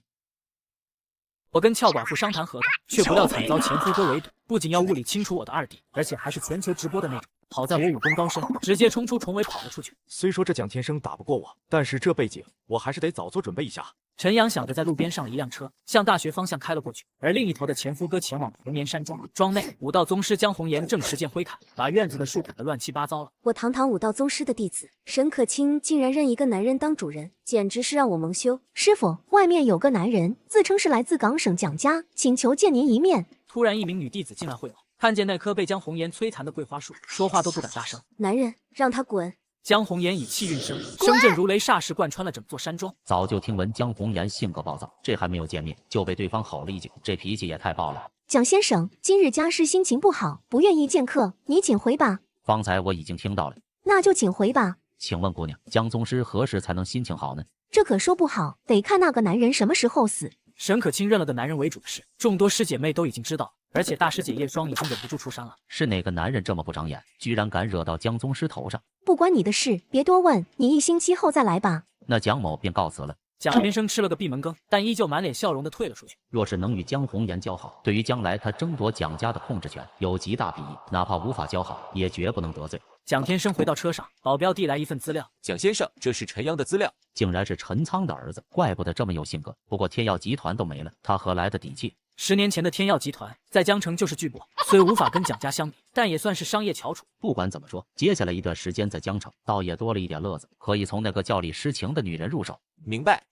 S1: 我跟俏寡妇商谈合同，却不料惨遭前夫哥围堵，不仅要物理清除我的2弟，而且还是全球直播的那种。好在我武功高深，直接冲出重围跑了出去。
S4: 虽说这蒋天生打不过我，但是这背景我还是得早做准备一下。
S1: 陈阳想着在路边上了一辆车，向大学方向开了过去，而另一头的前夫哥前往红岩山庄。庄内，武道宗师江红颜正持剑挥砍，把院子的树砍得乱七八糟了。
S15: 我堂堂武道宗师的弟子沈可卿，竟然认一个男人当主人，简直是让我蒙羞。师傅，外面有个男人，自称是来自港省蒋家，请求见您一面。
S1: 突然，一名女弟子进来会偶，看见那棵被江红颜摧残的桂花树，说话都不敢大声。
S15: 男人，让他滚！
S1: 江红颜以气运声，声震如雷，霎时贯穿了整座山庄。
S19: 早就听闻江红颜性格暴躁，这还没有见面就被对方吼了一句，这脾气也太暴了。
S15: 蒋先生，今日家师心情不好，不愿意见客，你请回吧。
S19: 方才我已经听到了，
S15: 那就请回吧。
S19: 请问姑娘，江宗师何时才能心情好呢？
S15: 这可说不好，得看那个男人什么时候死。
S1: 沈可卿认了个男人为主的事，众多师姐妹都已经知道，而且大师姐叶霜已经忍不住出山了。
S19: 是哪个男人这么不长眼，居然敢惹到江宗师头上？
S15: 不关你的事，别多问，你1星期后再来吧。
S19: 那蒋某便告辞了。
S1: 蒋天生吃了个闭门羹，但依旧满脸笑容地退了出去。
S19: 若是能与江红颜交好，对于将来他争夺蒋家的控制权有极大裨益，哪怕无法交好，也绝不能得罪。
S1: 蒋天生回到车上，保镖递来一份资料。
S6: 蒋先生，这是陈阳的资料。
S19: 竟然是陈仓的儿子，怪不得这么有性格。不过天耀集团都没了，他何来的底气
S1: ？10年前的天耀集团在江城就是巨擘，虽无法跟蒋家相比，但也算是商业翘楚。
S19: 不管怎么说，接下来一段时间在江城，倒也多了一点乐子，可以从那个叫李诗情的女人入手。
S6: 明白。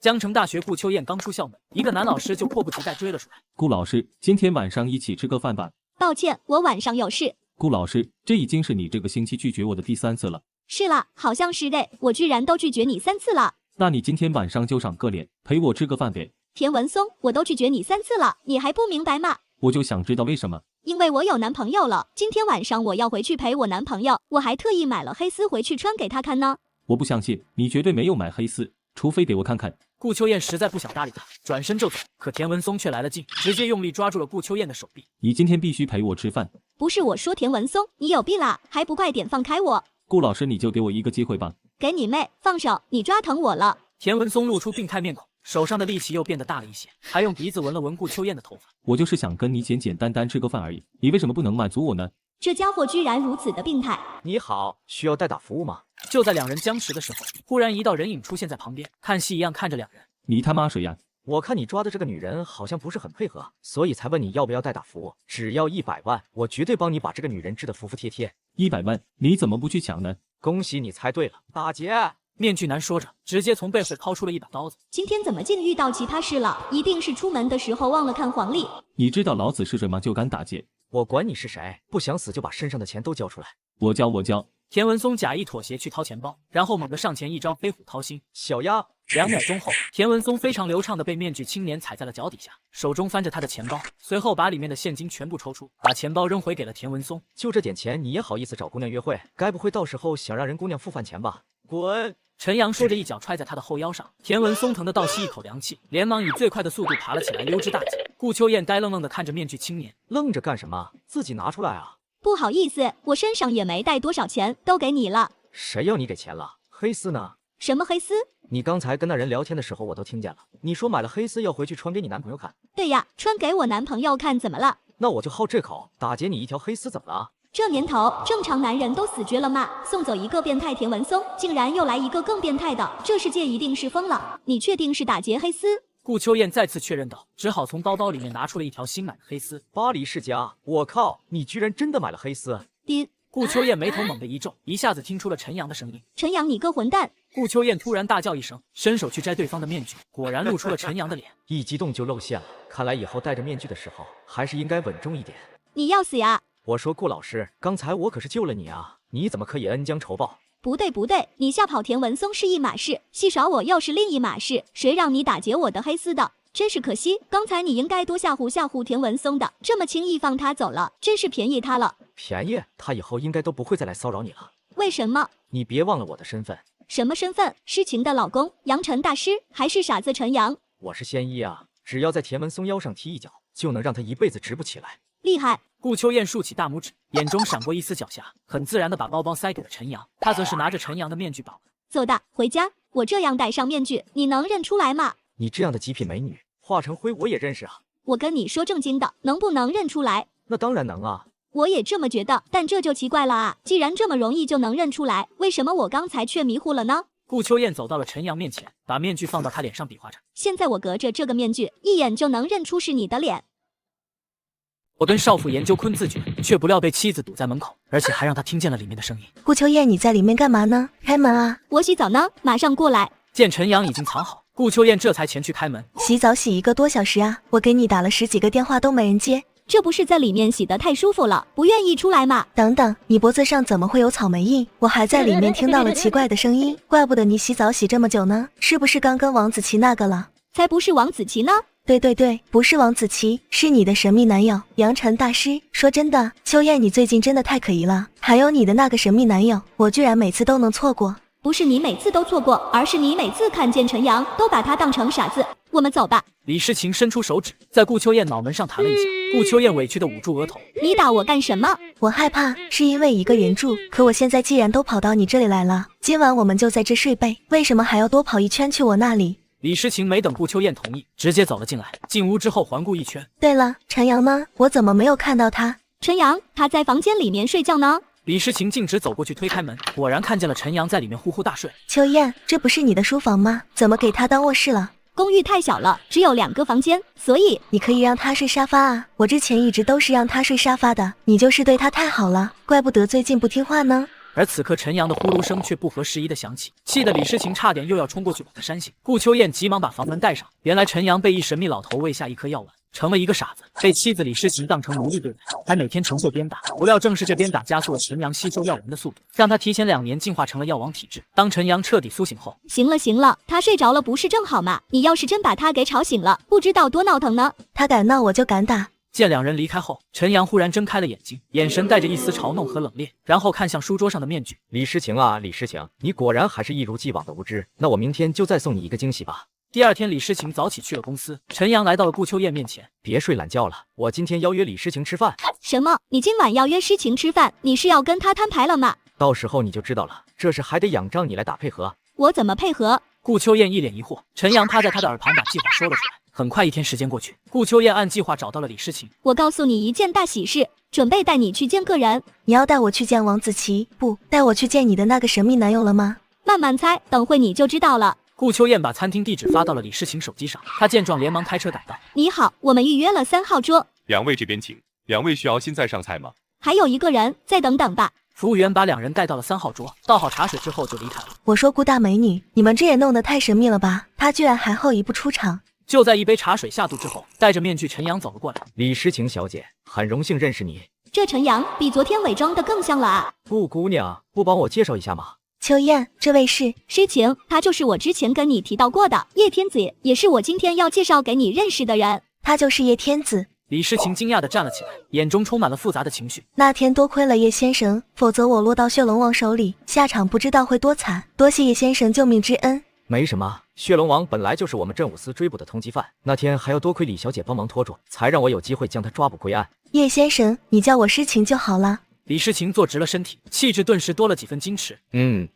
S1: 江城大学顾秋燕刚出校门，一个男老师就迫不及待追了出来。
S8: 顾老师，今天晚上一起吃个饭吧。
S2: 抱歉，我晚上有事。
S8: 顾老师，这已经是你这个星期拒绝我的第3次了。
S2: 是啦，好像是的，我居然都拒绝你3次了。
S17: 那你今天晚上就赏个脸，陪我吃个饭呗。
S2: 田文松，我都拒绝你3次了，你还不明白吗？
S17: 我就想知道为什么。
S2: 因为我有男朋友了，今天晚上我要回去陪我男朋友，我还特意买了黑丝回去穿给他看呢。
S17: 我不相信，你绝对没有买黑丝，除非给我看看。
S1: 顾秋燕实在不想搭理他，转身就走，可田文松却来了劲，直接用力抓住了顾秋燕的手臂。
S17: 你今天必须陪我吃饭。
S2: 不是我说田文松，你有病啦，还不快点放开我！
S17: 顾老师，你就给我一个机会吧。
S2: 给你妹，放手，你抓疼我了。
S1: 田文松露出病态面孔，手上的力气又变得大了一些，还用鼻子闻了闻顾秋燕的头发。
S17: 我就是想跟你简简单单吃个饭而已，你为什么不能满足我呢？
S2: 这家伙居然如此的病态！
S4: 你好，需要代打服务吗？
S1: 就在两人僵持的时候，忽然一道人影出现在旁边，看戏一样看着两人。
S17: 你他妈谁呀？
S4: 我看你抓的这个女人好像不是很配合，所以才问你要不要代打服务。只要100万，我绝对帮你把这个女人治得服服帖帖。
S17: 100万，你怎么不去抢呢？
S4: 恭喜你猜对了，打劫！
S1: 面具男说着，直接从背后掏出了一把刀子。
S2: 今天怎么竟遇到奇葩事了？一定是出门的时候忘了看黄历。
S17: 你知道老子是谁吗？就敢打劫？
S4: 我管你是谁，不想死就把身上的钱都交出来。
S17: 我交。
S1: 田文松假意妥协去掏钱包，然后猛地上前一招飞虎掏心。
S4: 小丫
S1: ，2秒钟后，田文松非常流畅的被面具青年踩在了脚底下，手中翻着他的钱包，随后把里面的现金全部抽出，把钱包扔回给了田文松。
S4: 就这点钱，你也好意思找姑娘约会？该不会到时候想让人姑娘付饭钱吧？滚！
S1: 陈阳说着，一脚踹在他的后腰上。田文松疼得倒吸一口凉气，连忙以最快的速度爬了起来，溜之大吉。顾秋燕呆愣愣的看着面具青年，
S4: 愣着干什么？自己拿出来啊！
S2: 不好意思，我身上也没带多少钱，都给你了。
S4: 谁要你给钱了？黑丝呢？
S2: 什么黑丝？
S4: 你刚才跟那人聊天的时候我都听见了。你说买了黑丝要回去穿给你男朋友看。
S2: 对呀，穿给我男朋友看怎么了？
S4: 那我就好这口，打劫你一条黑丝怎么了？
S2: 这年头，正常男人都死绝了吗？送走一个变态田文松，竟然又来一个更变态的，这世界一定是疯了！你确定是打劫黑丝？
S1: 顾秋燕再次确认道，只好从包包里面拿出了一条新买的黑丝。
S4: 巴黎世家，我靠，你居然真的买了黑丝！
S2: 爹！
S1: 顾秋燕眉头猛地一皱，一下子听出了陈阳的声音。
S2: 陈阳，你个混蛋！
S1: 顾秋燕突然大叫一声，伸手去摘对方的面具，果然露出了陈阳的脸。
S4: 一激动就露馅了，看来以后戴着面具的时候还是应该稳重一点。
S2: 你要死呀！
S4: 我说顾老师，刚才我可是救了你啊，你怎么可以恩将仇报？
S2: 不对，你吓跑田文松是一码事，戏耍我又是另一码事。谁让你打劫我的黑丝的？真是可惜，刚才你应该多吓唬田文松的，这么轻易放他走了，真是便宜他了。
S4: 便宜他以后应该都不会再来骚扰你了。
S2: 为什么？
S4: 你别忘了我的身份。
S2: 什么身份？诗情的老公，杨晨大师，还是傻子陈阳？
S4: 我是仙医啊，只要在田文松腰上踢一脚，就能让他一辈子直不起来。
S2: 厉害！
S1: 顾秋燕竖起大拇指，眼中闪过一丝狡黠，很自然的把包包塞给了陈阳，他则是拿着陈阳的面具包。
S2: 走的，回家。我这样戴上面具，你能认出来吗？
S4: 你这样的极品美女，化成灰我也认识啊。
S2: 我跟你说正经的，能不能认出来？
S4: 那当然能啊。
S2: 我也这么觉得，但这就奇怪了啊！既然这么容易就能认出来，为什么我刚才却迷糊了呢？
S1: 顾秋燕走到了陈阳面前，把面具放到他脸上比划着。
S2: 现在我隔着这个面具，一眼就能认出是你的脸。
S1: 我跟少妇研究昆字诀，却不料被妻子堵在门口，而且还让他听见了里面的声音。
S3: 顾秋燕，你在里面干嘛呢？开门啊！
S2: 我洗澡呢，马上过来。
S1: 见陈阳已经藏好，顾秋燕这才前去开门。
S3: 洗澡洗1个多小时啊！我给你打了10几个电话都没人接。
S2: 这不是在里面洗得太舒服了，不愿意出来吗？
S3: 等等，你脖子上怎么会有草莓印？我还在里面听到了奇怪的声音，怪不得你洗澡洗这么久呢，是不是刚跟王子琪那个了？
S2: 才不是王子琪呢！
S3: 对，不是王子琪，是你的神秘男友杨晨大师。说真的，秋燕你最近真的太可疑了，还有你的那个神秘男友，我居然每次都能错过。
S2: 不是你每次都错过，而是你每次看见陈阳都把他当成傻子。我们走吧。
S1: 李诗情伸出手指，在顾秋燕脑门上弹了一下。顾秋燕委屈的捂住额头。
S2: 你打我干什么？
S3: 我害怕，是因为一个人住。可我现在既然都跑到你这里来了，今晚我们就在这睡呗。为什么还要多跑一圈去我那里？
S1: 李诗情没等顾秋燕同意，直接走了进来。进屋之后环顾一圈。
S3: 对了，陈阳呢？我怎么没有看到他？
S2: 陈阳，他在房间里面睡觉呢。
S1: 李诗情径直走过去推开门，果然看见了陈阳在里面呼呼大睡。
S3: 秋燕，这不是你的书房吗？怎么给他当卧室了？
S2: 公寓太小了，只有2个房间，所以
S3: 你可以让他睡沙发啊。我之前一直都是让他睡沙发的，你就是对他太好了，怪不得最近不听话呢。
S1: 而此刻陈阳的呼噜声却不合时宜的响起，气得李诗情差点又要冲过去把他扇醒。顾秋燕急忙把房门带上，原来陈阳被一神秘老头喂下一颗药丸，成了一个傻子，被妻子李诗情当成奴隶对待，还每天承受鞭打。不料正是这鞭打加速了陈阳吸收药丸的速度，让他提前2年进化成了药王体质。当陈阳彻底苏醒后，
S2: 行了行了，他睡着了不是正好吗？你要是真把他给吵醒了，不知道多闹腾呢。
S3: 他敢闹我就敢打。
S1: 见2人离开后，陈阳忽然睁开了眼睛，眼神带着一丝嘲弄和冷冽，然后看向书桌上的面具。
S4: 李诗情啊，李诗情，你果然还是一如既往的无知。那我明天就再送你一个惊喜吧。
S1: 第2天，李诗情早起去了公司，陈阳来到了顾秋燕面前。
S4: 别睡懒觉了，我今天邀约李诗情吃饭。
S2: 什么？你今晚要约诗情吃饭？你是要跟他摊牌了吗？
S4: 到时候你就知道了，这事还得仰仗你来打配合。
S2: 我怎么配合？
S1: 顾秋燕一脸疑惑，陈阳趴在她的耳旁把计划说了出来。很快1天时间过去，顾秋燕按计划找到了李诗情。
S2: 我告诉你一件大喜事，准备带你去见个人。
S3: 你要带我去见王子琪，不带我去见你的那个神秘男友了吗？
S2: 慢慢猜，等会你就知道了。
S1: 顾秋燕把餐厅地址发到了李诗情手机上，她见状连忙开车赶到。
S2: 你好，我们预约了3号桌。
S10: 2位这边请。2位需要现在上菜吗？
S2: 还有1个人，再等等吧。
S1: 服务员把2人带到了3号桌，倒好茶水之后就离开了。
S3: 我说顾大美女，你们这也弄得太神秘了吧？她居然还后一步出场。
S1: 就在一杯茶水下肚之后，戴着面具陈阳走了过来。
S4: 李诗情小姐，很荣幸认识你。
S2: 这陈阳比昨天伪装的更像了啊！
S4: 顾姑娘，不帮我介绍一下吗？
S3: 秋燕，这位是
S2: 诗情，他就是我之前跟你提到过的叶天子，也是我今天要介绍给你认识的人。
S3: 他就是叶天子。
S1: 李诗情惊讶地站了起来，眼中充满了复杂的情绪。
S3: 那天多亏了叶先生，否则我落到血龙王手里，下场不知道会多惨。多谢叶先生救命之恩。
S4: 没什么，血龙王本来就是我们镇武司追捕的通缉犯，那天还要多亏李小姐帮忙拖住，才让我有机会将他抓捕归案。
S3: 叶先生，你叫我诗情就好了。
S1: 李诗情坐直了身体，气质顿时多了几分矜持。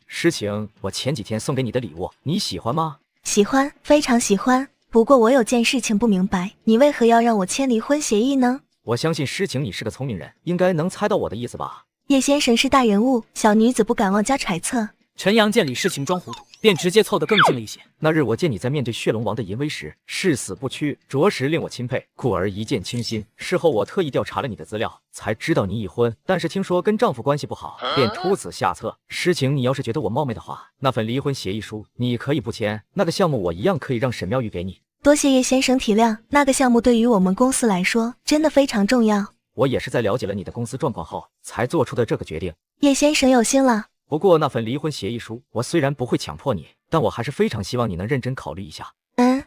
S4: 诗情，我前几天送给你的礼物，你喜欢吗？
S3: 喜欢，非常喜欢。不过我有件事情不明白，你为何要让我签离婚协议呢？
S4: 我相信诗情你是个聪明人，应该能猜到我的意思吧？
S3: 叶先生是大人物，小女子不敢妄加揣测。
S1: 陈阳见李诗情装糊涂，便直接凑得更近了一些。
S4: 那日我见你在面对血龙王的淫威时誓死不屈，着实令我钦佩，故而一见倾心。事后我特意调查了你的资料，才知道你已婚，但是听说跟丈夫关系不好，便出此下策。诗情，你要是觉得我冒昧的话，那份离婚协议书你可以不签，那个项目我一样可以让沈妙玉给你。
S3: 多谢叶先生体谅，那个项目对于我们公司来说真的非常重要。
S4: 我也是在了解了你的公司状况后才做出的这个决定。
S3: 叶先生有心了。
S4: 不过那份离婚协议书，我虽然不会强迫你，但我还是非常希望你能认真考虑一下。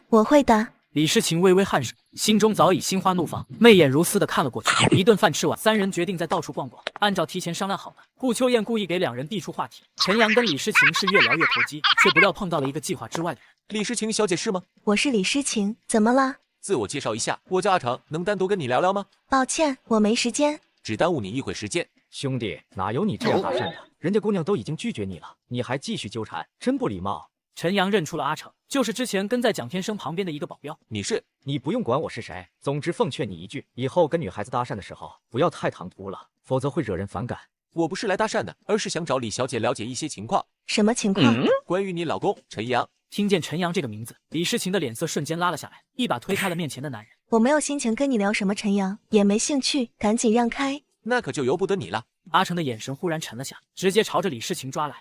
S3: 我会的。
S1: 李诗情微微颔首，心中早已心花怒放，媚眼如丝地看了过去。一顿饭吃完，3人决定再到处逛逛。按照提前商量好的，顾秋燕故意给2人递出话题。陈阳跟李诗情是越聊越投机，却不料碰到了一个计划之外的人。
S6: 李诗情小姐是吗？
S3: 我是李诗情，怎么了？
S6: 自我介绍一下，我叫阿成，能单独跟你聊聊吗？
S3: 抱歉，我没时间。
S6: 只耽误你一会时间。
S4: 兄弟，哪有你这样搭讪的？人家姑娘都已经拒绝你了，你还继续纠缠，真不礼貌。
S1: 陈阳认出了阿成，就是之前跟在蒋天生旁边的一个保镖。
S4: 你不用管我是谁，总之奉劝你一句，以后跟女孩子搭讪的时候不要太唐突了，否则会惹人反感。
S6: 我不是来搭讪的，而是想找李小姐了解一些情况。
S3: 什么情况？
S6: 关于你老公陈阳。
S1: 听见陈阳这个名字，李诗情的脸色瞬间拉了下来，一把推开了面前的男人。
S3: 我没有心情跟你聊什么陈阳，也没兴趣，赶紧让开。
S6: 那可就由不得你了。
S1: 阿成的眼神忽然沉了下，直接朝着李诗情抓来。